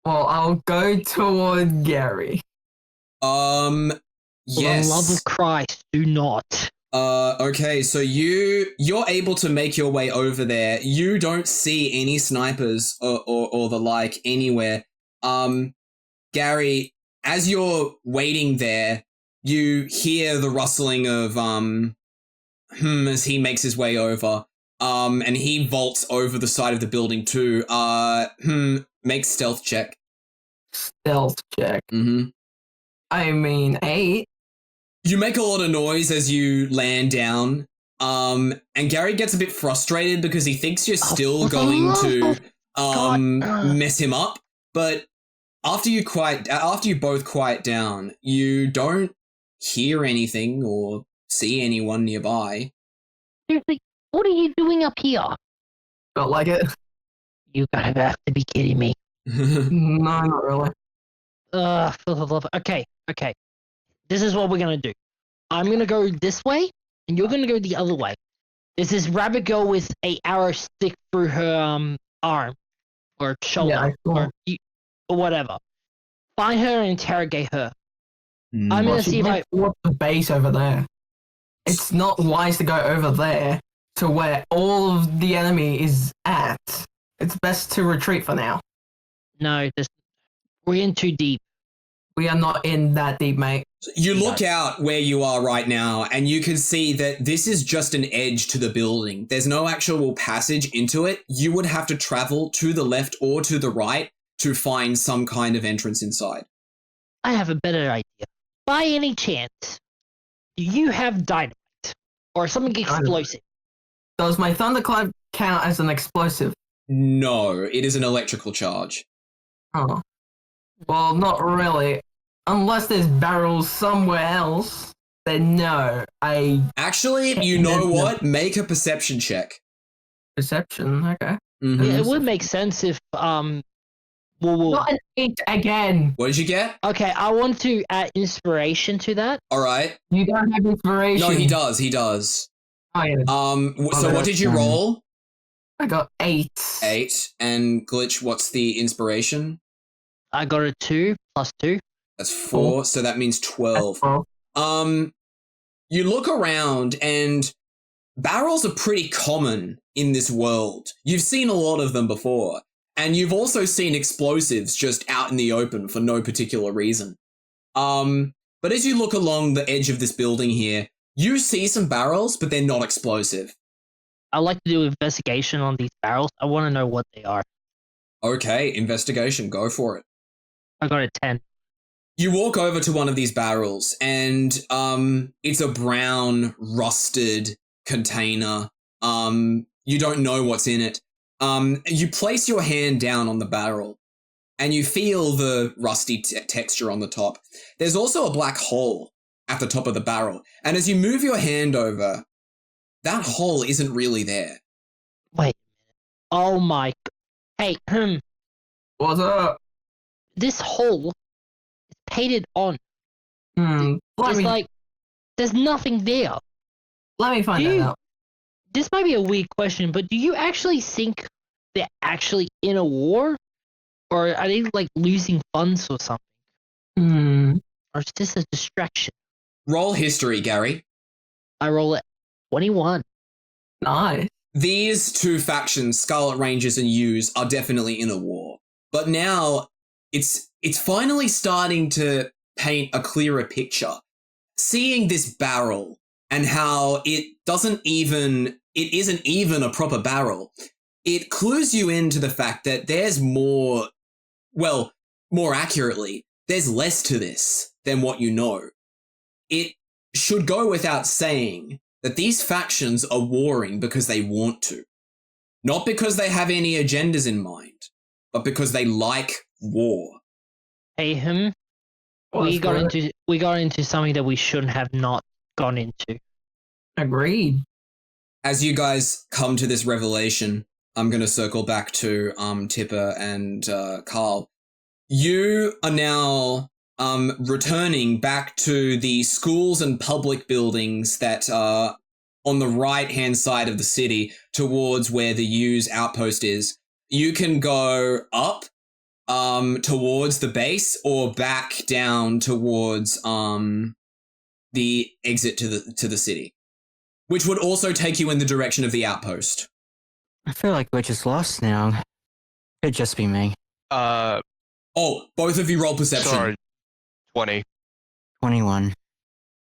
Well, I'll go toward Gary. Yes. For the love of Christ, do not. Okay, so you're able to make your way over there. You don't see any snipers or the like anywhere. Gary, as you're waiting there, you hear the rustling of as he makes his way over. And he vaults over the side of the building too. Make stealth check. Stealth check. Mm-hmm. I mean, 8. You make a lot of noise as you land down. And Gary gets a bit frustrated because he thinks you're still going to mess him up. But after you both quiet down, you don't hear anything or see anyone nearby. Seriously, what are you doing up here? Felt like it. You gotta have to be kidding me. No, not really. For the love. Okay. This is what we're gonna do. I'm gonna go this way, and you're gonna go the other way. There's this rabbit girl with a arrow stick through her arm or shoulder or whatever. Find her and interrogate her. I'm gonna see if I. What's the base over there? It's not wise to go over there to where all of the enemy is at. It's best to retreat for now. No, we're in too deep. We are not in that deep, mate. You look out where you are right now, and you can see that this is just an edge to the building. There's no actual passage into it. You would have to travel to the left or to the right to find some kind of entrance inside. I have a better idea. By any chance, do you have dynamite or something explosive? Does my thunderclap count as an explosive? No, it is an electrical charge. Oh. Well, not really. Unless there's barrels somewhere else, then no. Actually, you know what? Make a perception check. Perception, okay. Mm-hmm. It would make sense if Not an 8 again. What did you get? Okay, I want to add inspiration to that. All right. You don't have inspiration. No, he does. He does. Oh, yeah. So what did you roll? I got 8. 8. And Glitch, what's the inspiration? I got a 2 plus 2. That's 4. So that means 12. That's 12. You look around and barrels are pretty common in this world. You've seen a lot of them before. And you've also seen explosives just out in the open for no particular reason. But as you look along the edge of this building here, you see some barrels, but they're not explosive. I'd like to do an investigation on these barrels. I want to know what they are. Okay, investigation. Go for it. I got a 10. You walk over to one of these barrels, and it's a brown, rusted container. You don't know what's in it. You place your hand down on the barrel, and you feel the rusty texture on the top. There's also a black hole at the top of the barrel, and as you move your hand over, that hole isn't really there. Wait. Oh my. Hey, What's up? this hole is painted on. Let There's nothing there. me find that out. This might be a weird question, but do you actually think they're actually in a war? Or are they like losing funds or something? Or is this a distraction? Roll history, Gary. I roll it 21. Nice. These two factions, Scarlet Rangers and U's, are definitely in a war. But now it's finally starting to paint a clearer picture. Seeing this barrel and how it isn't even a proper barrel, it clues you into the fact that there's more accurately, there's less to this than what you know. It should go without saying that these factions are warring because they want to. Not because they have any agendas in mind, but because they like war. Hey, we got into something that we shouldn't have not gone into. Agreed. As you guys come to this revelation, I'm going to circle back to Tipper and Karl. You are now returning back to the schools and public buildings that are on the right-hand side of the city towards where the U's outpost is. You can go up towards the base or back down towards the exit to the city, which would also take you in the direction of the outpost. I feel like we're just lost now. Could just be me. Oh, both of you roll perception. Sorry. 20. 21.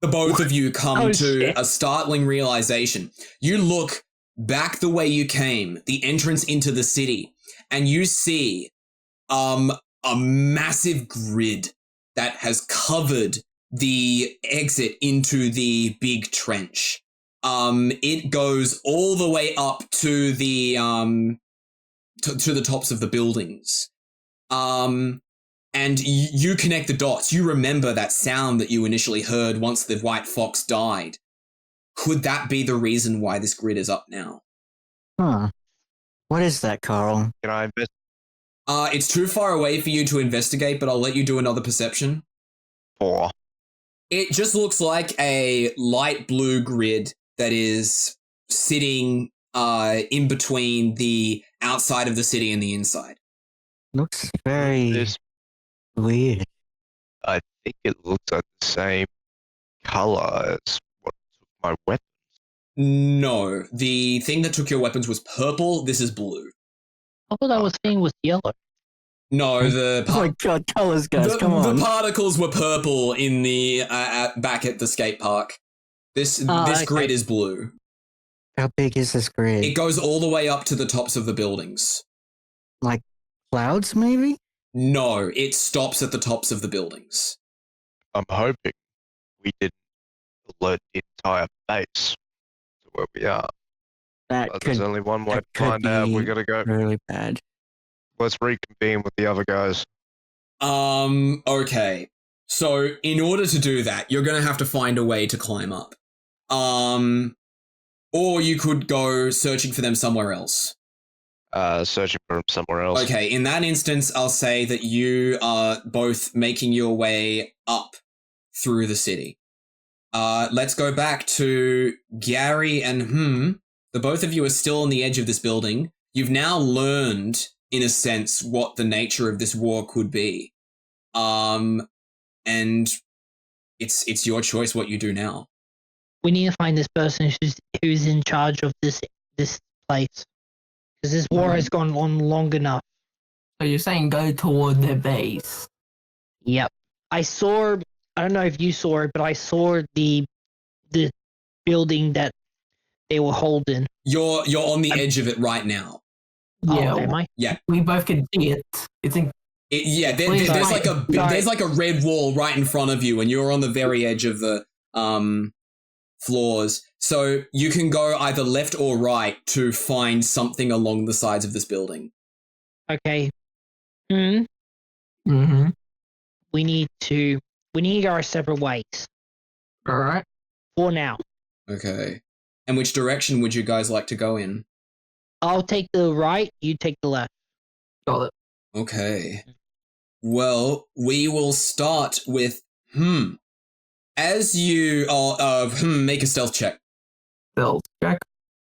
The both of you come to shit. a startling realization. You look back the way you came, the entrance into the city, and you see a massive grid that has covered the exit into the big trench. It goes all the way up to the to the tops of the buildings. And you connect the dots. You remember that sound that you initially heard once the white fox died. Could that be the reason why this grid is up now? Huh. What is that, Karl? Can I invest? It's too far away for you to investigate, but I'll let you do another perception. 4. It just looks like a light blue grid that is sitting in between the outside of the city and the inside. Looks very This, weird. I think it looks like the same color as what my weapon. No, the thing that took your weapons was purple. This is blue. I thought I was saying was yellow. No, Oh my god, colors, guys, come on. The particles were purple in the back at the skate park. This okay. grid is blue. How big is this grid? It goes all the way up to the tops of the buildings. Like clouds, maybe? No, it stops at the tops of the buildings. I'm hoping we didn't alert the entire base to where we are. That But there's could only one way that to could find out. We be gotta go. really bad. Let's reconvene with the other guys. Okay. So in order to do that, you're gonna have to find a way to climb up. Or you could go searching for them somewhere else. Searching for them somewhere else. Okay, in that instance, I'll say that you are both making your way up through the city. Let's go back to Gary and The both of you are still on the edge of this building. You've now learned, in a sense, what the nature of this war could be. And it's your choice what you do now. We need to find this person who's in charge of this place. Because this war has gone on long enough. So you're saying go toward their base? Yep. I don't know if you saw it, but I saw the building that they were holding. You're on the edge of it right now. Yeah. Oh, am I? Yeah. We both can see it. It's in. There's like a red wall right in front of you, and you're on the very edge of the floors. So you can go either left or right to find something along the sides of this building. Okay. Mm-hmm. We need to go our separate ways. All right. For now. Okay. And which direction would you guys like to go in? I'll take the right, you take the left. Got it. Okay. Well, we will start with As you make a stealth check. Stealth check.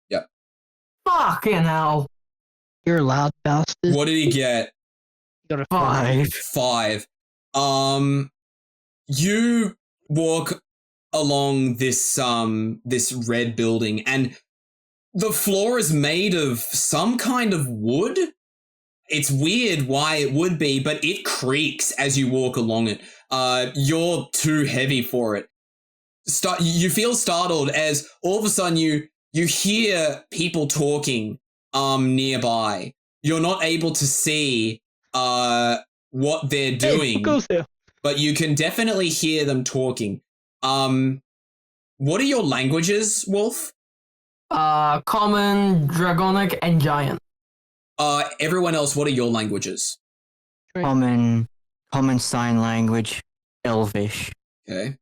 Yep. Fucking hell. You're a loud bastard. What did he get? You got a 5. 5. You walk along this red building, and the floor is made of some kind of wood. It's weird why it would be, but it creaks as you walk along it. You're too heavy for it. You feel startled as all of a sudden you hear people talking nearby. You're not able to see what they're doing, what goes there? but you can definitely hear them talking. What are your languages, Wolf? Common, Dragonic, and Giant. Everyone else, what are your languages? Common sign language, Elvish. Okay.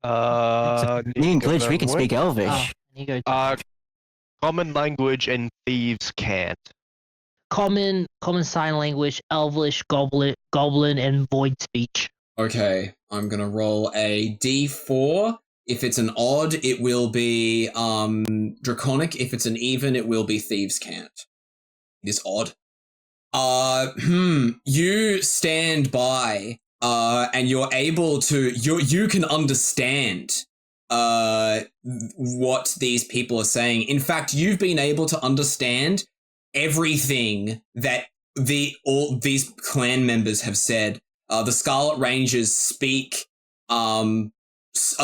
Me and Glitch, we can speak Elvish. Oh, you go. Common language and thieves can't. Common sign language, Elvish, goblin, and void speech. Okay, I'm gonna roll a d4. If it's an odd, it will be Draconic. If it's an even, it will be Thieves Can't. It is odd. You stand by, and you're able to, you can understand what these people are saying. In fact, you've been able to understand everything that all these clan members have said. The Scarlet Rangers speak a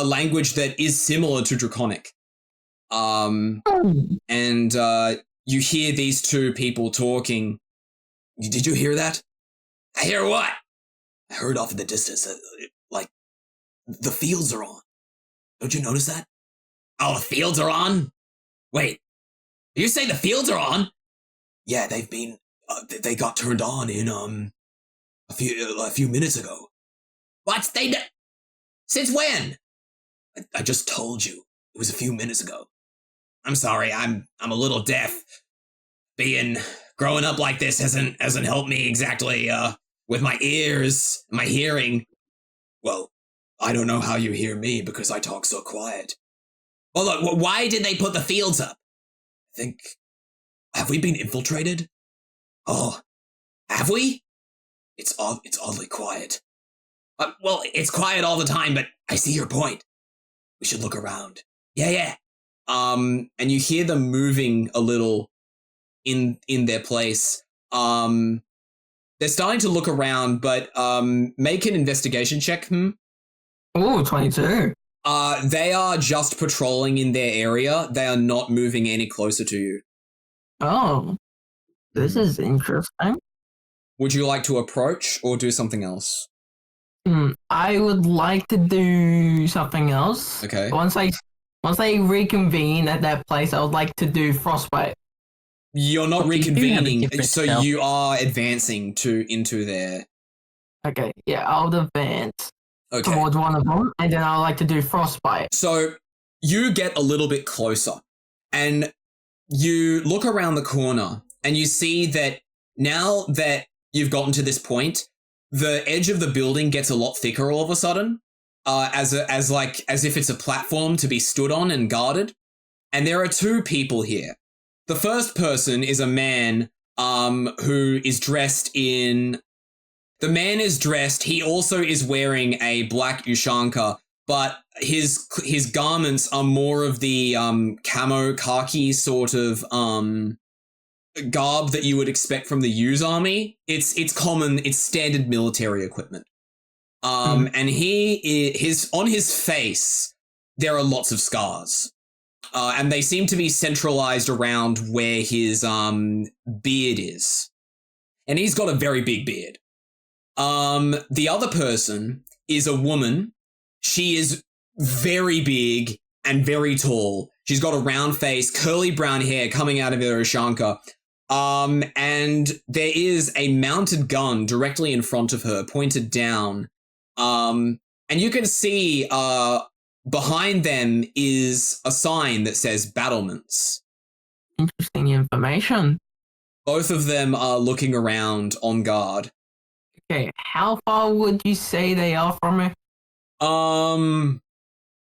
language that is similar to Draconic. And you hear these two people talking. Did you hear that? I hear what? I heard off in the distance, like, the fields are on. Don't you notice that? Oh, the fields are on? Wait, you say the fields are on? Yeah, they've been, they got turned on in, a few minutes ago. What? Since when? I just told you. It was a few minutes ago. I'm sorry, I'm a little deaf. Growing up like this hasn't helped me exactly, with my ears, my hearing. Well, I don't know how you hear me because I talk so quiet. Well, look, why did they put the fields up? Have we been infiltrated? Oh, have we? It's oddly quiet. Well, it's quiet all the time, but I see your point. We should look around. Yeah. And you hear them moving a little in their place. They're starting to look around, but make an investigation check. Oh, 22. They are just patrolling in their area. They are not moving any closer to you. Oh, this is interesting. Would you like to approach or do something else? I would like to do something else. Okay. Once I reconvene at that place, I would like to do frostbite. You're not Okay, you do have a reconvening, different so spell. you are advancing into there. Okay, yeah, I'll advance Okay. towards one of them, and then I'd like to do frostbite. So you get a little bit closer, and you look around the corner, and you see that now that you've gotten to this point, the edge of the building gets a lot thicker all of a sudden, as if it's a platform to be stood on and guarded. And there are two people here. The first person is a man who is dressed in... The man is dressed, he also is wearing a black ushanka, but his garments are more of the camo khaki sort of garb that you would expect from the U's army. It's common, it's standard military equipment. And on his face, there are lots of scars. And they seem to be centralized around where his beard is. And he's got a very big beard. The other person is a woman. She is very big and very tall. She's got a round face, curly brown hair coming out of her ushanka. And there is a mounted gun directly in front of her, pointed down. And you can see, behind them is a sign that says battlements. Interesting information. Both of them are looking around on guard. Okay, how far would you say they are from me?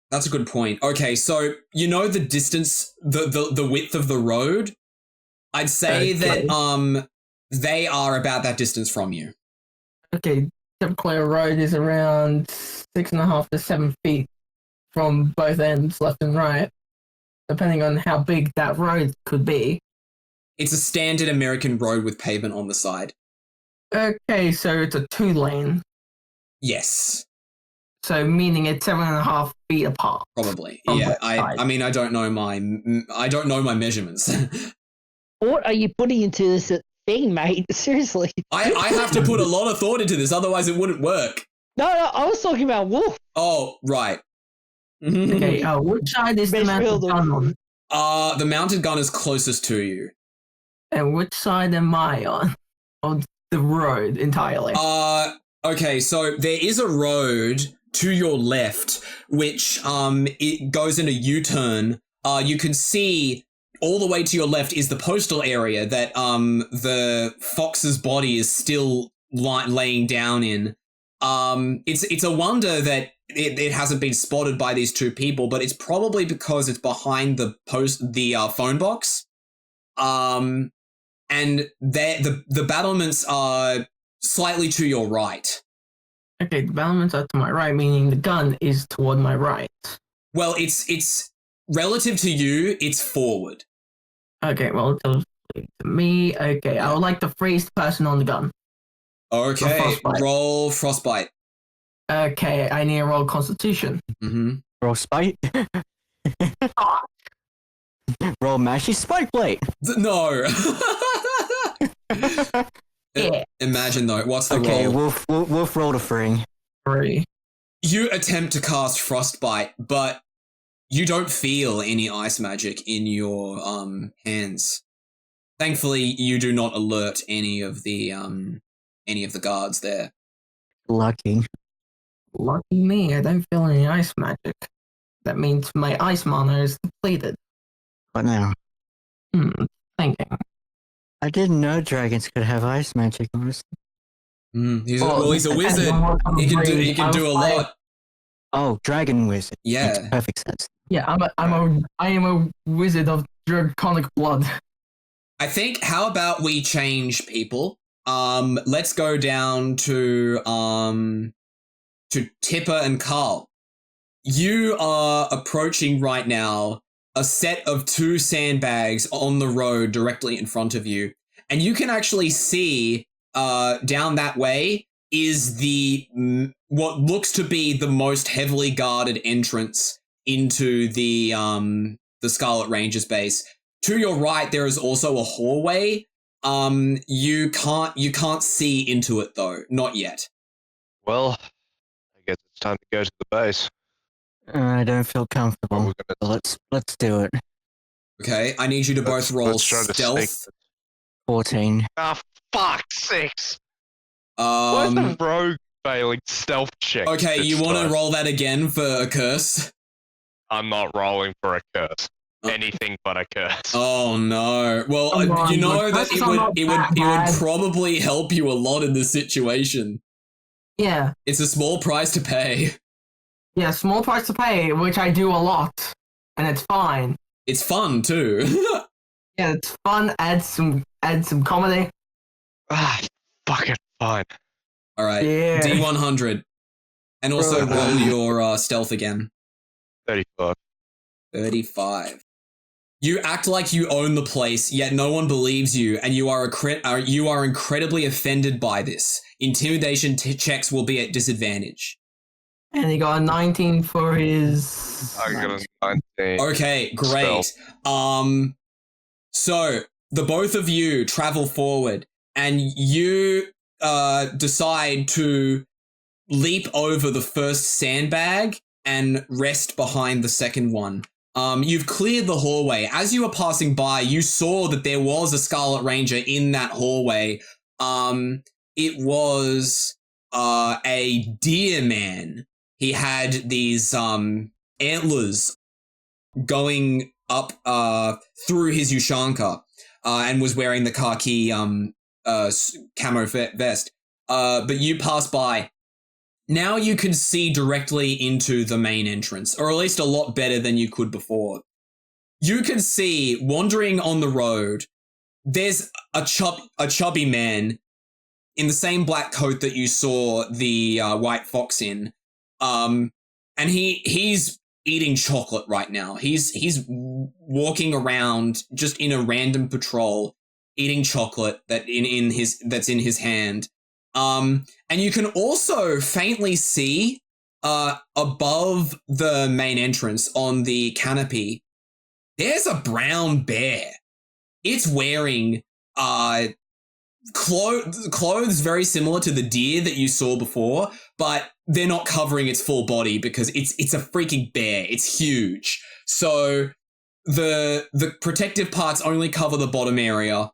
That's a good point. Okay, so you know the distance, the width of the road? I'd say that they are about that distance from you. Okay, typically a road is around 6.5 to 7 feet from both ends, left and right, depending on how big that road could be. It's a standard American road with pavement on the side. Okay, so it's a 2-lane, Yes, so meaning it's 7.5 feet apart. probably. From Yeah, both sides. I mean, I don't know my measurements. What are you putting into this thing, mate? Seriously. I have to put a lot of thought into this, otherwise it wouldn't work. No, I was talking about Wolf. Oh, right. Okay, which side is the Best mounted builder. gun on? The mounted gun is closest to you. And which side am I on? On the road entirely. Okay, so there is a road to your left, which it goes in a U-turn. You can see all the way to your left is the postal area that the fox's body is still laying down in. It's a wonder that it hasn't been spotted by these two people, but it's probably because it's behind the phone box. And the battlements are slightly to your right. Okay, the battlements are to my right, meaning the gun is toward my right. Well, it's relative to you, it's forward. Okay, well, to me, okay, I would like to freeze the person on the gun. Okay, Frostbite. roll frostbite. Okay, I need to roll Constitution. Mm-hmm. Roll spite. Roll mashy spike blade. No. Yeah. Imagine though, what's the Okay, roll? Wolf rolled a 3. 3. You attempt to cast frostbite, but you don't feel any ice magic in your hands. Thankfully, you do not alert any of the guards there. Lucky. Lucky me, I don't feel any ice magic. That means my ice mana is depleted. What now? Thinking. I didn't know dragons could have ice magic. Honestly. He's a wizard. He can do a lot. Oh, dragon wizard. Yeah. Makes perfect sense. Yeah, I am a wizard of draconic blood. I think, how about we change people? Let's go down to Tipper and Karl. You are approaching right now a set of 2 sandbags on the road directly in front of you, and you can actually see down that way is what looks to be the most heavily guarded entrance into the Scarlet Ranger's base. To your right, there is also a hallway. You can't see into it though, not yet. Well, I guess it's time to go to the base. I don't feel comfortable. Well, we're gonna- Let's do it. Okay, I need you to both roll let's try to sneak. stealth. 14. Ah, fuck's sakes! Why's the rogue failing stealth check? Okay, this you want to time? roll that again for a curse? I'm not rolling for a curse. Oh. Anything but a curse. Oh no. Well, Come on, you know but that curses are not it that would bad. probably help you a lot in this situation. Yeah. It's a small price to pay. Yeah, small price to pay, which I do a lot. And it's fine. It's fun too. Yeah, it's fun, add some comedy. Ah, fuck it, fine. All right. Yeah. D100. And also Bro. roll your stealth again. 35. 35. You act like you own the place, yet no one believes you, and you are incredibly offended by this. Intimidation checks will be at disadvantage. And he got a 19 for his... I got a 19. Okay, great. So the both of you travel forward, and you decide to leap over the first sandbag and rest behind the second one. You've cleared the hallway. As you were passing by, you saw that there was a Scarlet Ranger in that hallway. It was a deer man. He had these antlers going up through his Ushanka, and was wearing the khaki camo vest. But you passed by. Now you can see directly into the main entrance, or at least a lot better than you could before. You can see, wandering on the road, there's a chubby man in the same black coat that you saw the white fox in. And he's eating chocolate right now. He's walking around just in a random patrol, eating chocolate that's in his hand. And you can also faintly see above the main entrance on the canopy, there's a brown bear. It's wearing clothes very similar to the deer that you saw before, but they're not covering its full body because it's a freaking bear. It's huge. So the protective parts only cover the bottom area,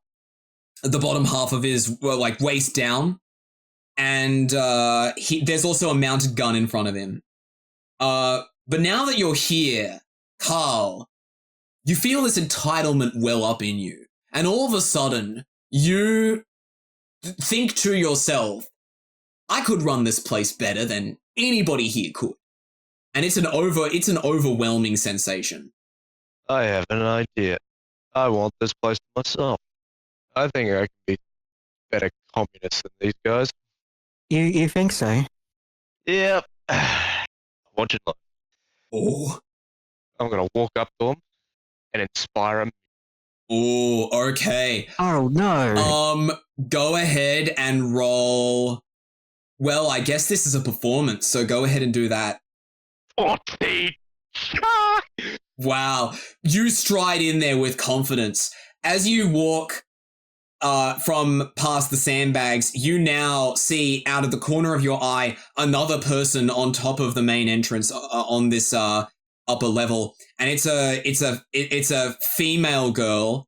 the bottom half of his waist down. And there's also a mounted gun in front of him. But now that you're here, Karl, you feel this entitlement well up in you. And all of a sudden, you think to yourself, I could run this place better than anybody here could. And it's an overwhelming sensation. I have an idea. I want this place to myself. I think I can be better communist than these guys. You think so? Yep. I want you to know. Oh. I'm gonna walk up to them and inspire them. Oh, okay. Oh no. Go ahead and roll. Well, I guess this is a performance, so go ahead and do that. 14. Wow. You stride in there with confidence. As you walk from past the sandbags, you now see out of the corner of your eye another person on top of the main entrance on this upper level, and it's a female girl.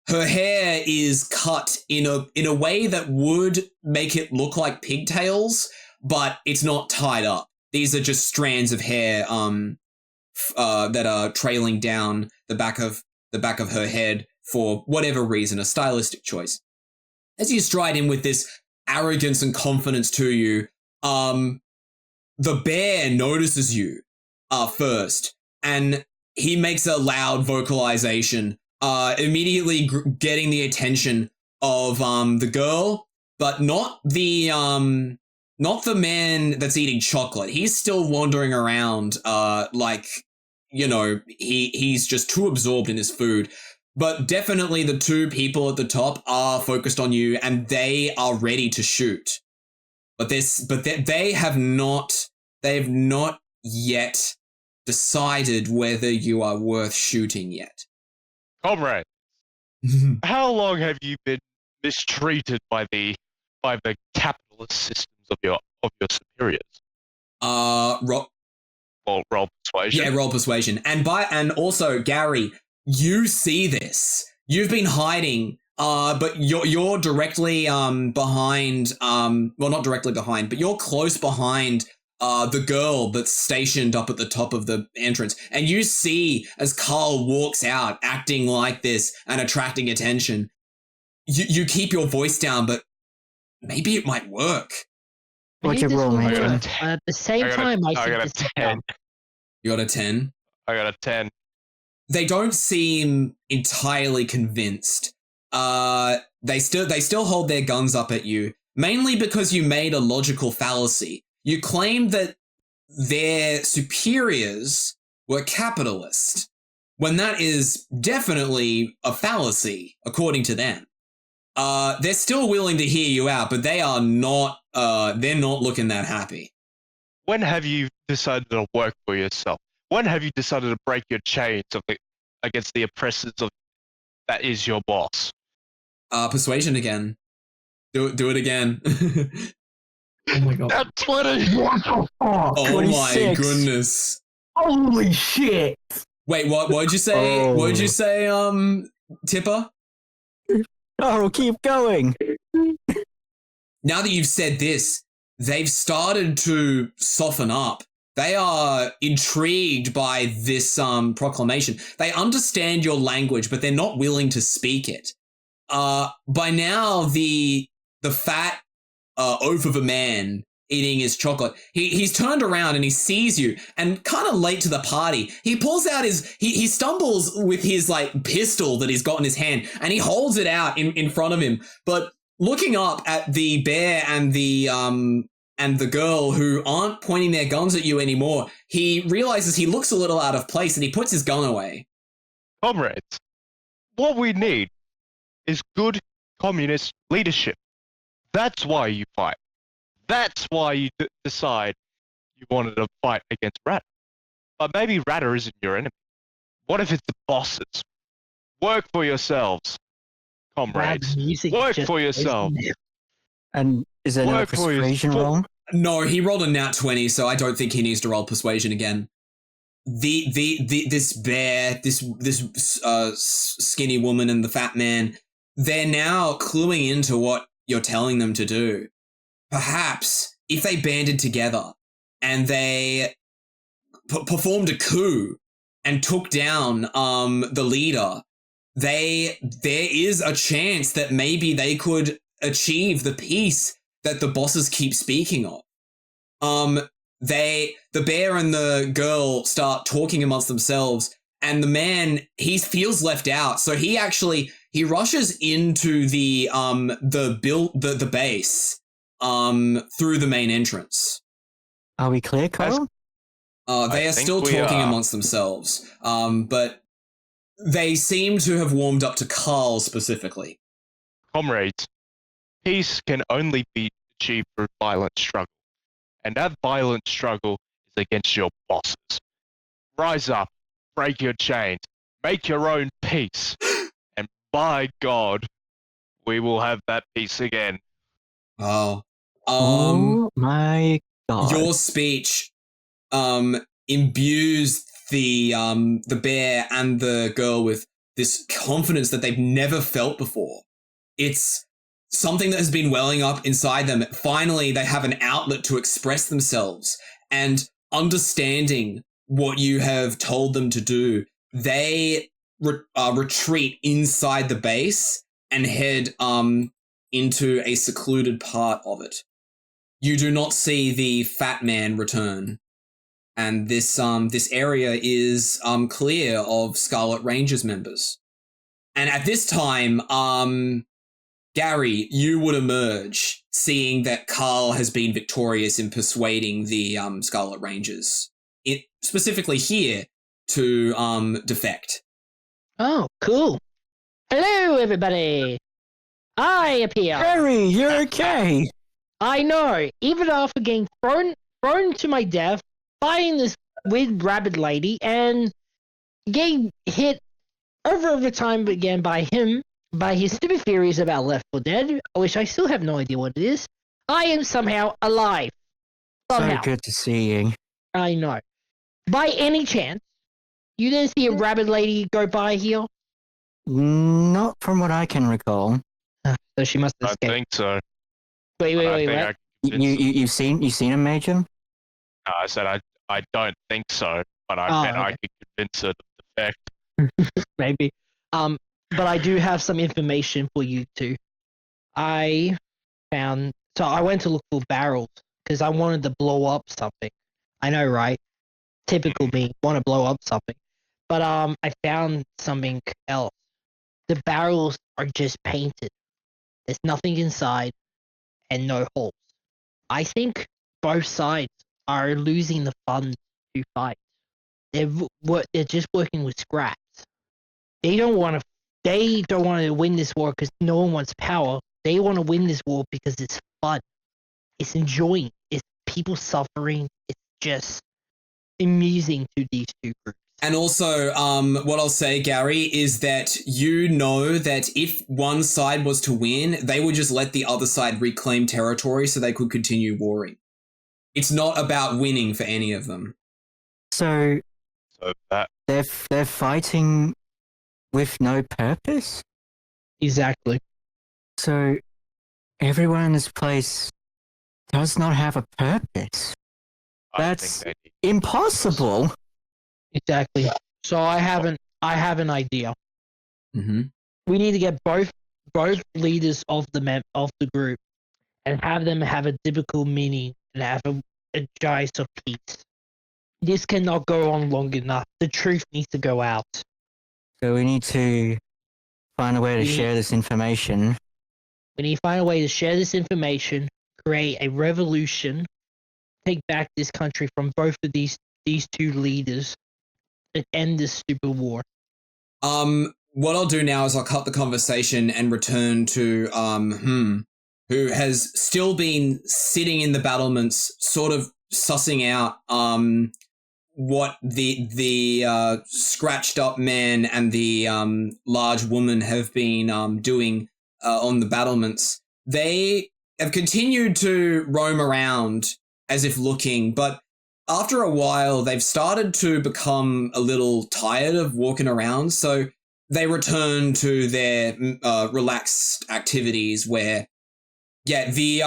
Her hair is cut in a way that would make it look like pigtails, but it's not tied up. These are just strands of hair that are trailing down the back of her head for whatever reason, a stylistic choice. As you stride in with this arrogance and confidence to you, the bear notices you first, and he makes a loud vocalization, immediately getting the attention of the girl, but not the man that's eating chocolate. He's still wandering around, he's just too absorbed in his food. But definitely the two people at the top are focused on you and they are ready to shoot. But they have not yet decided whether you are worth shooting yet. Comrade, how long have you been mistreated by the capitalist systems of your superiors? Roll Persuasion. Yeah, roll persuasion. And also, Gary, you see this. You've been hiding, but you're directly behind. Well, not directly behind, but you're close behind the girl that's stationed up at the top of the entrance. And you see as Karl walks out, acting like this and attracting attention. You keep your voice down, but maybe it might work. What's your roll, Maybe this Major? will work. At the same time, I got think a this is 10. dumb. You got a 10? I got a 10. They don't seem entirely convinced. They still hold their guns up at you, mainly because you made a logical fallacy. You claimed that their superiors were capitalist, when that is definitely a fallacy, according to them. They're still willing to hear you out, but they are not. They're not looking that happy. When have you decided to work for yourself? When have you decided to break your chains against the oppressors that is your boss? Persuasion again. Do it again. Oh my god. That's 20. What the fuck? Oh 26. my goodness. Holy shit! Wait, what'd you say? Oh. What'd you say, Tipper? Oh, keep going. Now that you've said this, they've started to soften up. They are intrigued by this proclamation. They understand your language, but they're not willing to speak it. By now, the fat oaf of a man eating his chocolate, he's turned around and he sees you, and kind of late to the party, he pulls out he stumbles with his like pistol that he's got in his hand, and he holds it out in front of him. But looking up at the bear and the girl who aren't pointing their guns at you anymore, he realizes he looks a little out of place and he puts his gun away. Comrades, what we need is good communist leadership. That's why you fight. That's why you decide you wanted to fight against Ratter. But maybe Ratter isn't your enemy. What if it's the bosses? Work for yourselves, comrades. Work for yourselves. And is there no Work for your- persuasion for- roll? No, he rolled a nat 20, so I don't think he needs to roll persuasion again. This bear, this skinny woman and the fat man, they're now cluing into what you're telling them to do. Perhaps if they banded together and they performed a coup and took down the leader, there is a chance that maybe they could achieve the peace that the bosses keep speaking of. The bear and the girl start talking amongst themselves, and the man, he feels left out, so he rushes into the base through the main entrance. Are we clear, Karl? They I are think still we talking are. amongst themselves, but they seem to have warmed up to Karl specifically. Comrades, peace can only be achieved through violent struggle. And that violent struggle is against your bosses. Rise up, break your chains, make your own peace, and by God, we will have that peace again. Oh. Oh my god. Your speech imbues the bear and the girl with this confidence that they've never felt before. It's something that has been welling up inside them. Finally, they have an outlet to express themselves, and understanding what you have told them to do, they retreat inside the base and head into a secluded part of it. You do not see the fat man return, and this area is clear of Scarlet Rangers members. And at this time, Gary, you would emerge, seeing that Karl has been victorious in persuading the Scarlet Rangers, specifically here, to defect. Oh, cool. Hello, everybody. I appear. Harry, you're okay. I know. Even after getting thrown to my death, fighting this weird rabbit lady, and getting hit over time again by his stupid theories about Left 4 Dead, which I still have no idea what it is. I am somehow alive. Somehow. So good to see you. I know. By any chance, you didn't see a rabbit lady go by here? Not from what I can recall. So she must have I escaped. think so. Wait, but I wait, think what? I could convince them. You've seen him, Major? No, I said I don't think so, but I bet I okay. could convince her to the fact. Maybe. But I do have some information for you two. I went to look for barrels because I wanted to blow up something. I know, right? Typical me, want to blow up something. But I found something else. The barrels are just painted. There's nothing inside and no holes. I think both sides are losing the funds to fight. They're just working with scraps. They don't want to win this war because no one wants power. They want to win this war because it's fun. It's enjoying. It's people suffering. It's just amusing to these two groups. And also, what I'll say, Gary, is that you know that if one side was to win, they would just let the other side reclaim territory so they could continue warring. It's not about winning for any of them. So So that they're fighting with no purpose? Exactly. So everyone in this place does not have a purpose. That's I think they need impossible. Exactly. So I have an idea. Mm-hmm. We need to get both leaders of the group and have them have a typical meeting and have a guise of peace. This cannot go on long enough. The truth needs to go out. So we need to find a way to We- share this information. We need to find a way to share this information, create a revolution, take back this country from both of these two leaders, and end this stupid war. What I'll do now is I'll cut the conversation and return to who has still been sitting in the battlements, sort of sussing out what the scratched up man and the large woman have been doing on the battlements. They have continued to roam around as if looking, but after a while, they've started to become a little tired of walking around, so they return to their relaxed activities where, the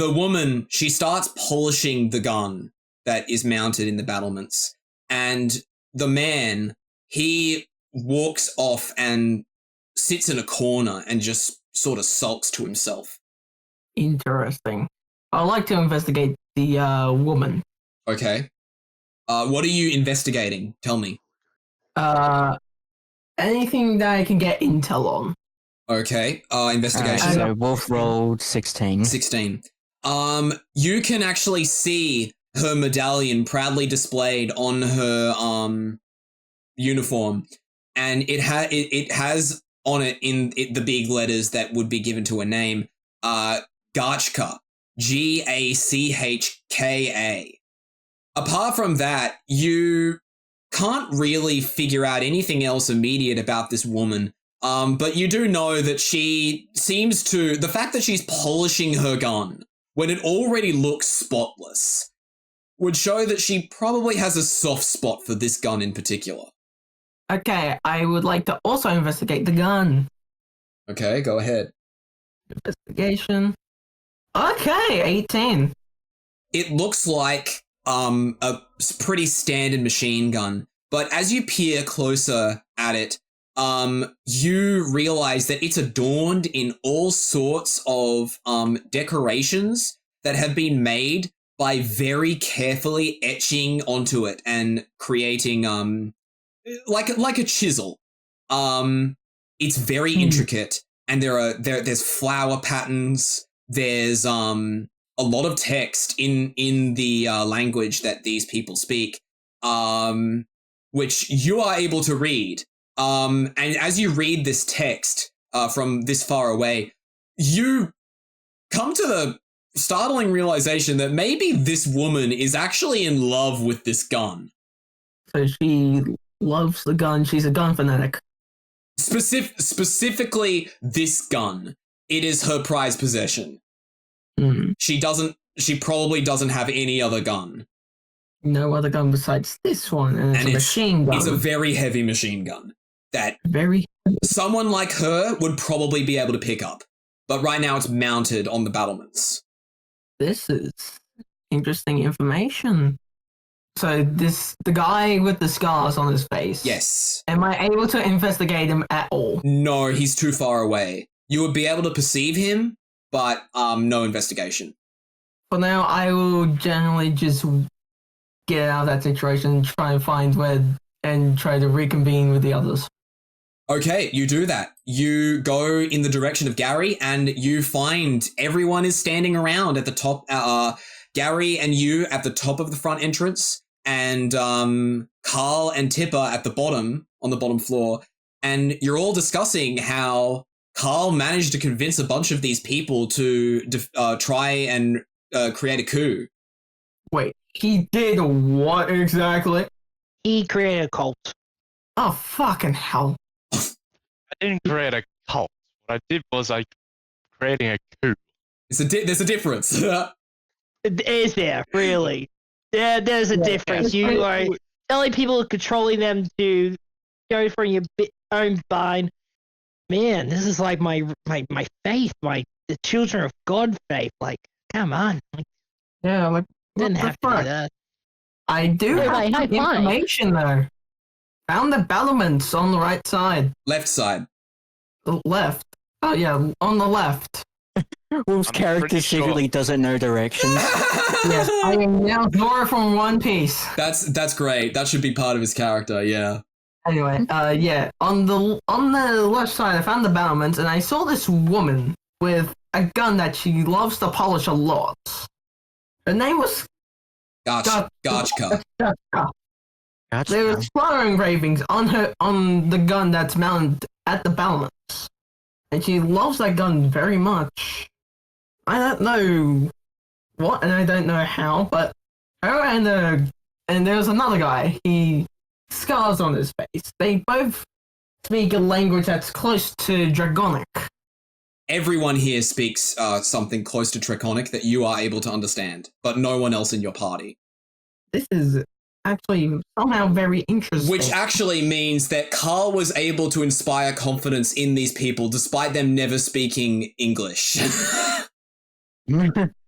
woman, she starts polishing the gun that is mounted in the battlements, and the man, he walks off and sits in a corner and just sort of sulks to himself. Interesting. I'd like to investigate the woman. Okay. What are you investigating? Tell me. Anything that I can get intel on. Okay. Investigation. So Wolf rolled 16. 16. You can actually see her medallion proudly displayed on her uniform, and it has on it the big letters that would be given to a name, Gachka, Gachka. Apart from that, you can't really figure out anything else immediate about this woman. But you do know that she seems to, the fact that she's polishing her gun when it already looks spotless would show that she probably has a soft spot for this gun in particular. Okay, I would like to also investigate the gun. Okay, go ahead. Investigation. Okay, 18. It looks like a pretty standard machine gun, but as you peer closer at it, you realize that it's adorned in all sorts of decorations that have been made by very carefully etching onto it and creating like a chisel. It's very intricate, and there's flower patterns. There's a lot of text in the language that these people speak, which you are able to read. And as you read this text from this far away, you come to the startling realization that maybe this woman is actually in love with this gun. So she loves the gun. She's a gun fanatic. Specifically, this gun. It is her prized possession. Hmm. She probably doesn't have any other gun. No other gun besides this one, and it's a machine gun. It's a very heavy machine gun that very someone like her would probably be able to pick up. But right now it's mounted on the battlements. This is interesting information. So the guy with the scars on his face. Yes. Am I able to investigate him at all? No, he's too far away. You would be able to perceive him, but no investigation. For now, I will generally just get out of that situation, try and find where, and try to reconvene with the others. Okay, you do that. You go in the direction of Gary, and you find everyone is standing around at the top. Gary and you at the top of the front entrance, and Karl and Tipper at the bottom, on the bottom floor. And you're all discussing how Karl managed to convince a bunch of these people to try and create a coup. Wait, he did what exactly? He created a cult. Oh, fucking hell. I didn't create a cult. What I did was I creating a coup. There's a difference. Is there, really? There's a difference. You are telling people, controlling them to go for your own bind. Man, this is like my faith, the children of God faith. Like, come on. Yeah, like, Didn't what have the to fuck? do that. I do Hey, have high some five. information though. Found the battlements on the right side. Left side. The left. Oh yeah, on the left. Wolf's I'm character pretty sure. secretly doesn't know directions. Yes, I am now Nora from One Piece. That's great. That should be part of his character, yeah. Anyway, yeah, on the left side, I found the battlements, and I saw this woman with a gun that she loves to polish a lot. Her name was Gotchka. Gotchka. Gotcha. There were splatter engravings on the gun that's mounted at the battlements, and she loves that gun very much. I don't know what, and I don't know how, but her and there was another guy. He scars on his face. They both speak a language that's close to Draconic. Everyone here speaks something close to Draconic that you are able to understand, but no one else in your party. This is actually somehow very interesting. Which actually means that Karl was able to inspire confidence in these people despite them never speaking English.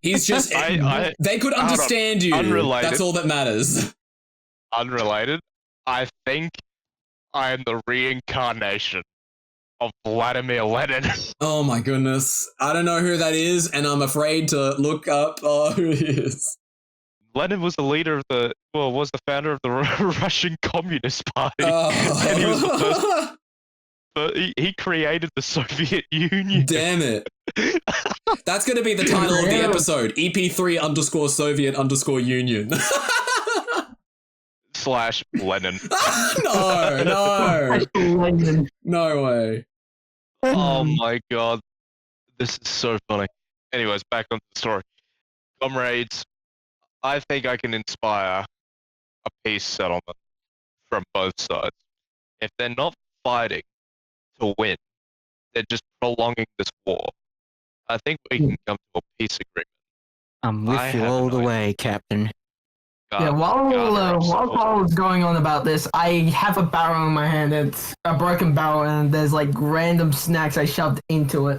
He's just... they could understand you. Unrelated. That's all that matters. Unrelated. I think I am the reincarnation of Vladimir Lenin. Oh my goodness. I don't know who that is, and I'm afraid to look up who he is. Lenin was the leader of was the founder of the Russian Communist Party. Oh. And he was the first, but he created the Soviet Union. Damn it. That's going to be the title of the episode. ep3 _Soviet _Union. / Lenin. No. No way. Oh my god. This is so funny. Anyways, back on the story. Comrades, I think I can inspire a peace settlement from both sides. If they're not fighting to win, they're just prolonging this war. I think we can come to a peace agreement. I'm with I you have all an the idea. way, Captain. Yeah, while Karl was going on about this, I have a barrel in my hand. It's a broken barrel, and there's like random snacks I shoved into it.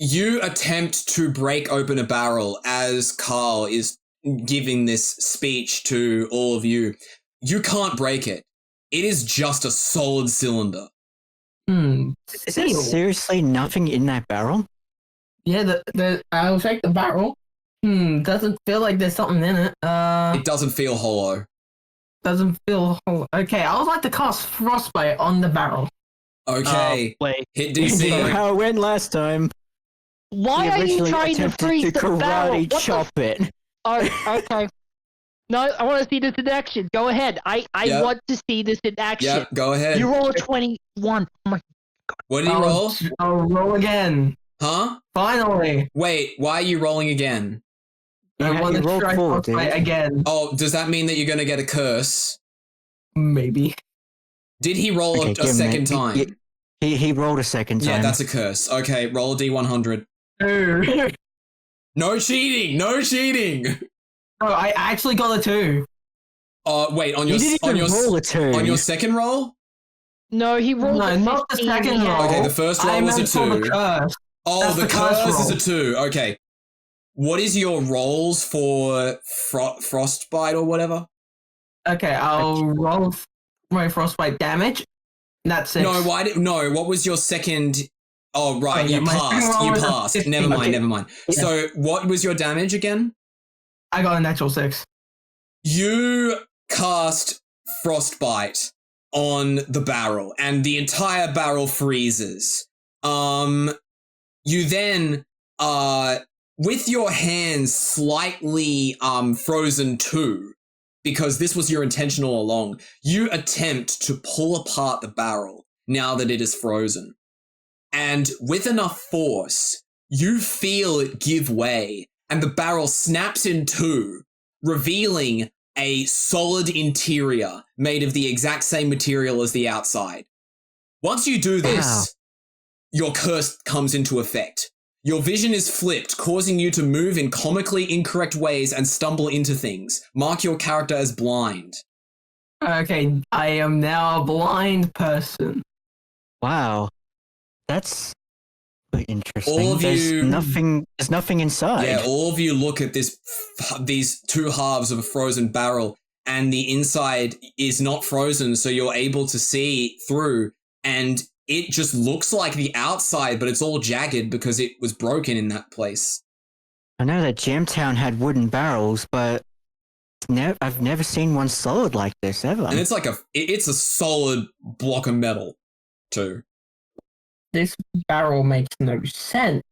You attempt to break open a barrel as Karl is giving this speech to all of you. You can't break it. It is just a solid cylinder. Is there Seal. seriously nothing in that barrel? Yeah, I'll take the barrel. Doesn't feel like there's something in it. It doesn't feel hollow. Doesn't feel whole. Okay, I would like to cast Frostbite on the barrel. Okay. Wait. Hit You know DC. how it went last time. Why He are you originally trying to attempted freeze to the barrel? karate What the chop it. Oh, okay. No, I want to see this in action. Go ahead. I Yep. want to see this in action. Yeah, go ahead. You roll a 21. Oh my. What did you roll? I'll roll again. Huh? Finally. Wait, why are you rolling again? I want to rolled try four, Frostbite dude. again. Oh, does that mean that you're going to get a curse? Maybe. Did he roll Okay, a give him second it. time? He rolled a second time. Yeah, that's a curse. Okay, roll a D100. Two. No cheating! No cheating! Bro, I actually got a 2. Wait, on your You didn't on even your roll a 2. on your second roll? No, he rolled No, a 15. not the second and he had- roll. Okay, the first roll I was a meant for 2. the curse. Oh, That's the the curse curse is a roll. 2. Okay. What is your rolls for frostbite or whatever? Okay, I'll roll my Frostbite damage. That's 6. No, what was your second? Oh, right, Oh, yeah, you my second passed. roll You was a passed. 15. Never mind, Okay. never mind. Yeah. So, what was your damage again? I got a natural 6. You cast frostbite on the barrel, and the entire barrel freezes. You then, with your hands slightly frozen too, because this was your intention all along, you attempt to pull apart the barrel now that it is frozen. And with enough force, you feel it give way, and the barrel snaps in two, revealing a solid interior made of the exact same material as the outside. Once you do this, Wow. your curse comes into effect. Your vision is flipped, causing you to move in comically incorrect ways and stumble into things. Mark your character as blind. Okay, I am now a blind person. Wow. That's quite interesting. All of there's you- there's nothing inside. Yeah, all of you look at these two halves of a frozen barrel, and the inside is not frozen, so you're able to see through, and it just looks like the outside, but it's all jagged because it was broken in that place. I know that Jamtown had wooden barrels, but I've never seen one solid like this ever. And it's like it's a solid block of metal, too. This barrel makes no sense.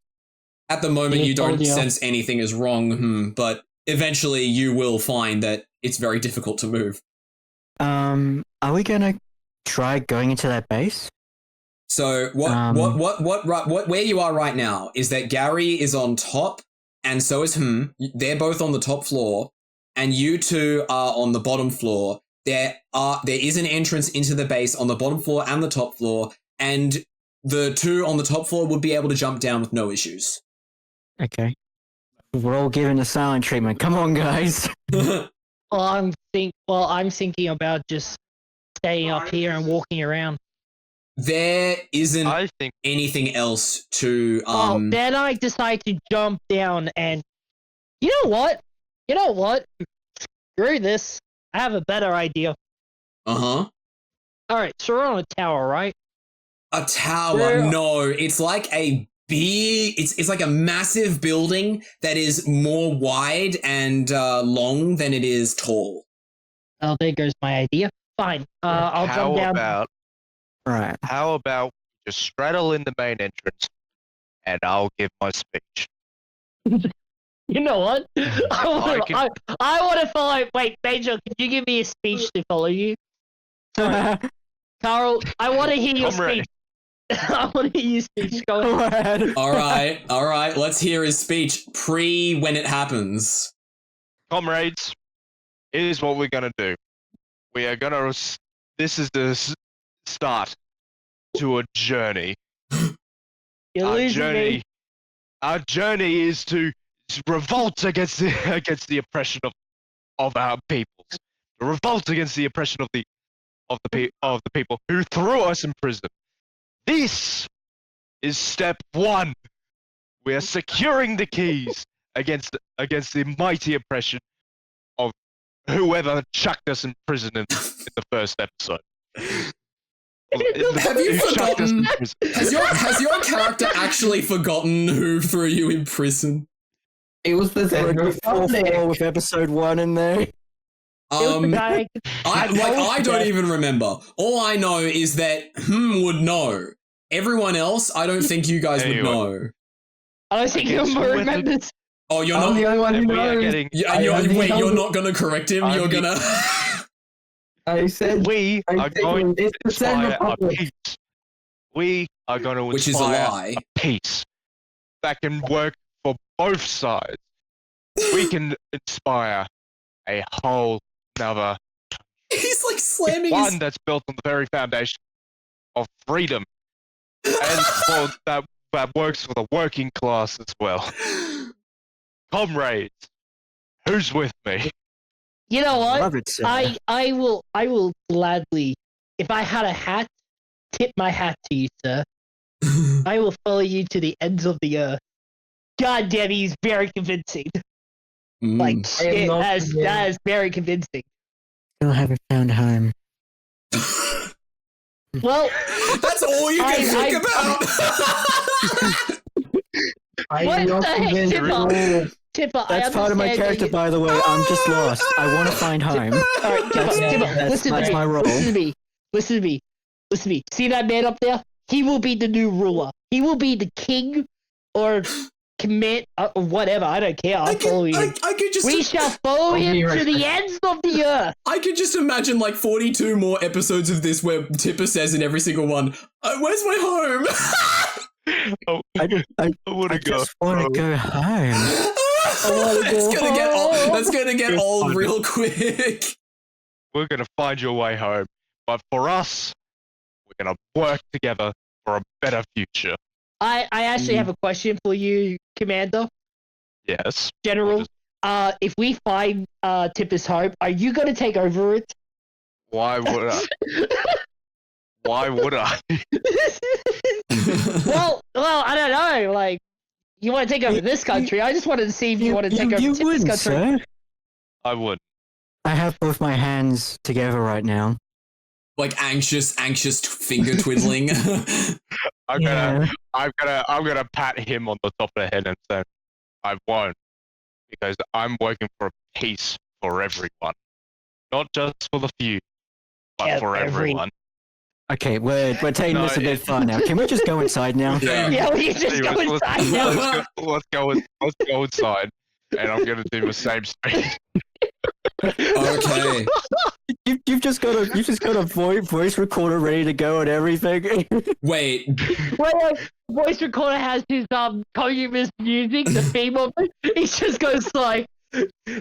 At the moment, Yeah, you don't told you. sense anything is wrong, but eventually you will find that it's very difficult to move. Are we gonna try going into that base? So where you are right now is that Gary is on top, and so is They're both on the top floor, and you two are on the bottom floor. There is an entrance into the base on the bottom floor and the top floor, and the two on the top floor would be able to jump down with no issues. Okay. We're all given the silent treatment. Come on, guys. Well, I'm thinking about just staying up here and walking around. There isn't I think anything else to Then I decide to jump down and you know what? Screw this. I have a better idea. Alright, so we're on a tower, right? A tower? Yeah. No, it's like a big. It's like a massive building that is more wide and long than it is tall. Oh, there goes my idea. Fine. I'll jump down. Right. How about just straddle in the main entrance, and I'll give my speech. You know what? I can- want to follow. Wait, Major, could you give me a speech to follow you? Sorry. Karl, I want to hear your Comrade. speech. I want to hear your speech. Go ahead. All right. Let's hear his speech when it happens. Comrades, here's what we're gonna do. We are gonna. This is the start to a journey. You're losing me. Our journey is to revolt against the oppression of our peoples. To revolt against the oppression of the people who threw us in prison. This is step 1. We are securing the keys against the mighty oppression of whoever chucked us in prison in the first episode. Have you Who chucked us in forgotten? prison. Has your character actually forgotten who threw you in prison? It was the Four with episode 1 in there. It was the guy. I don't even remember. All I know is that would know. Everyone else, I don't think you guys would Anyway. know. I don't think Okay, you so with the- remembers. Oh, you're I'm not. the only one who And we are knows. getting. Yeah, I am the wait, you're only- not gonna correct him. I'm You're the- gonna. I said We I are think going to it's the Zen inspire a Republic. peace. We are going to Which is a inspire lie. a peace that can work for both sides. We can inspire a whole nother He's like slamming one that's built on the very foundation of freedom, and well, that works for the working class as well. his. Comrades, who's with me? You know what? Love it, sir. I will gladly, if I had a hat, tip my hat to you, sir. I will follow you to the ends of the earth. God damn, he's very convincing. Like Mm. I am shit, not that is very convincing. Still haven't found home. Well, That's all you can think I What am not the heck, convinced. Tipper? Tipper, That's part of my character, by the way. I'm just lost. I want to find home. Alright, Tipper, That's- Tipper, listen to that's me. my role. Listen to me. Listen to me. Listen to me. See that man up there? He will be the new ruler. He will be the king or commit or whatever. I don't care. I'll follow him. I could just. We shall follow I'll him be to right the back. ends of the earth. I could just imagine like 42 more episodes of this where Tipper says in every single one, "Where's my home?" Oh, I want to go. just want to go home. That's gonna get old real quick. We're gonna find your way home, but for us, we're gonna work together for a better future. I actually have a question for you, Commander, Yes. General. If we find Tipper's home, are you gonna take over it? Why would I? Why would I? well, I don't know. Like, you want to take over this country? I just wanted to see if you want to take over you Tipper's wouldn't, country. sir. I would. I have both my hands together right now. Like anxious finger twiddling. I'm Yeah. gonna pat him on the top of the head and say, I won't, because I'm working for peace for everyone, not just for the few, but Yeah, for every- everyone. Okay, we're taking No, this a bit far now. Can we just go inside now? Yeah, we just Anyways, go inside now. let's go inside, and I'm gonna do the same speed. Okay. You've just got a voice recorder ready to go and everything. Wait. Wait, voice recorder has his communist music, the theme of it. He just goes like,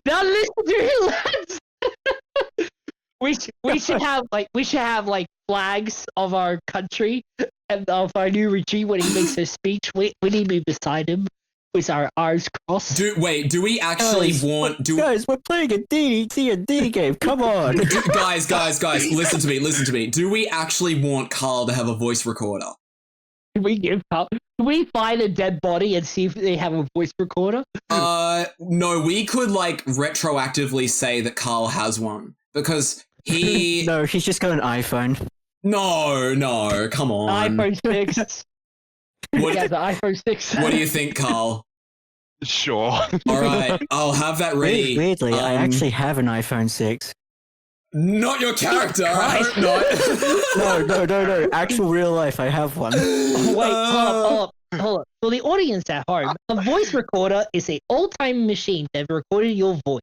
"Now listen to him, lads." we should have like flags of our country and of our new regime when he makes his speech. We need to be beside him with our arms crossed. Do we actually want? Guys, we're playing a D&D game. Come on. Guys, listen to me. Do we actually want Karl to have a voice recorder? Can we give up? Can we find a dead body and see if they have a voice recorder? No, we could like retroactively say that Karl has one because he. No, he's just got an iPhone. No, come on. iPhone 6. What, He has an iPhone 6. what do you think, Karl? Sure. All right, I'll have that ready. Weirdly, I Um, actually have an iPhone 6. Not your character. I hope not. No. Actual real life, I have one. Wait, hold up. For the audience at home, a voice recorder is an old-time machine that recorded your voice.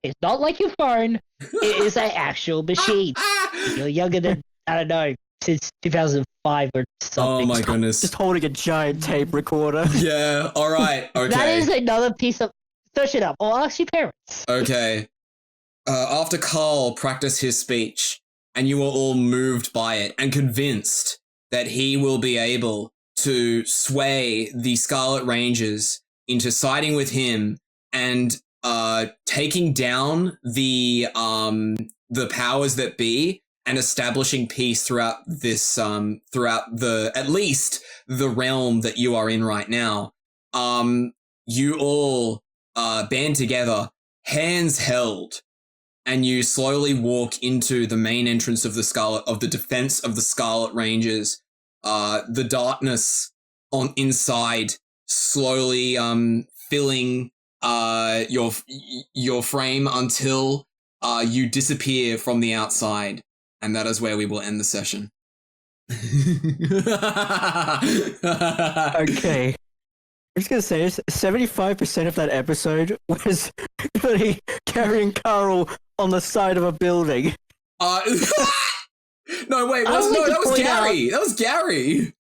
It's not like your phone. It is an actual machine. If you're younger than, I don't know, since 2005 or something. Oh my goodness. Just holding a giant tape recorder. Yeah. All right. Okay. That is another piece of... Search it up. Or ask your parents. Okay. After Karl practiced his speech, and you were all moved by it and convinced that he will be able to sway the Scarlet Rangers into siding with him and taking down the powers that be and establishing peace throughout this throughout the at least the realm that you are in right now. You all band together, hands held, and you slowly walk into the main entrance of the defense of the Scarlet Rangers. The darkness on inside slowly filling your frame until you disappear from the outside, and that is where we will end the session. Okay. was gonna say, 75% of that episode was really carrying Karl on the side of a building. No, wait, I would like to that was point Gary. That was Gary.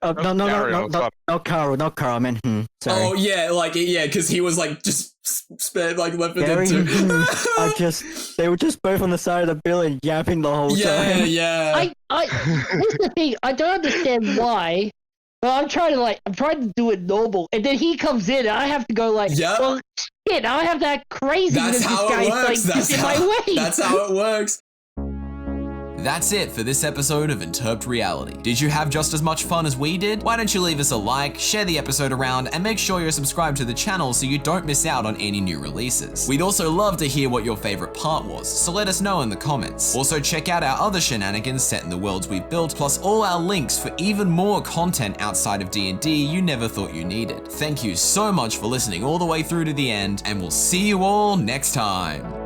No, not Karl, not Karl. I meant sorry. Oh yeah, because he was like just spared like left for Gary, dead too. they were just both on the side of the building yapping the whole time. Yeah. Here's the thing. I don't understand why, but I'm trying to do it normal, and then he comes in, and I have to go like, Yep. well, shit, I have to act crazy That's because how this it guy's works. like just in my way. That's how it works. That's it for this episode of Interp'd Reality. Did you have just as much fun as we did? Why don't you leave us a like, share the episode around, and make sure you're subscribed to the channel so you don't miss out on any new releases. We'd also love to hear what your favorite part was, so let us know in the comments. Also check out our other shenanigans set in the worlds we've built, plus all our links for even more content outside of D&D you never thought you needed. Thank you so much for listening all the way through to the end, and we'll see you all next time.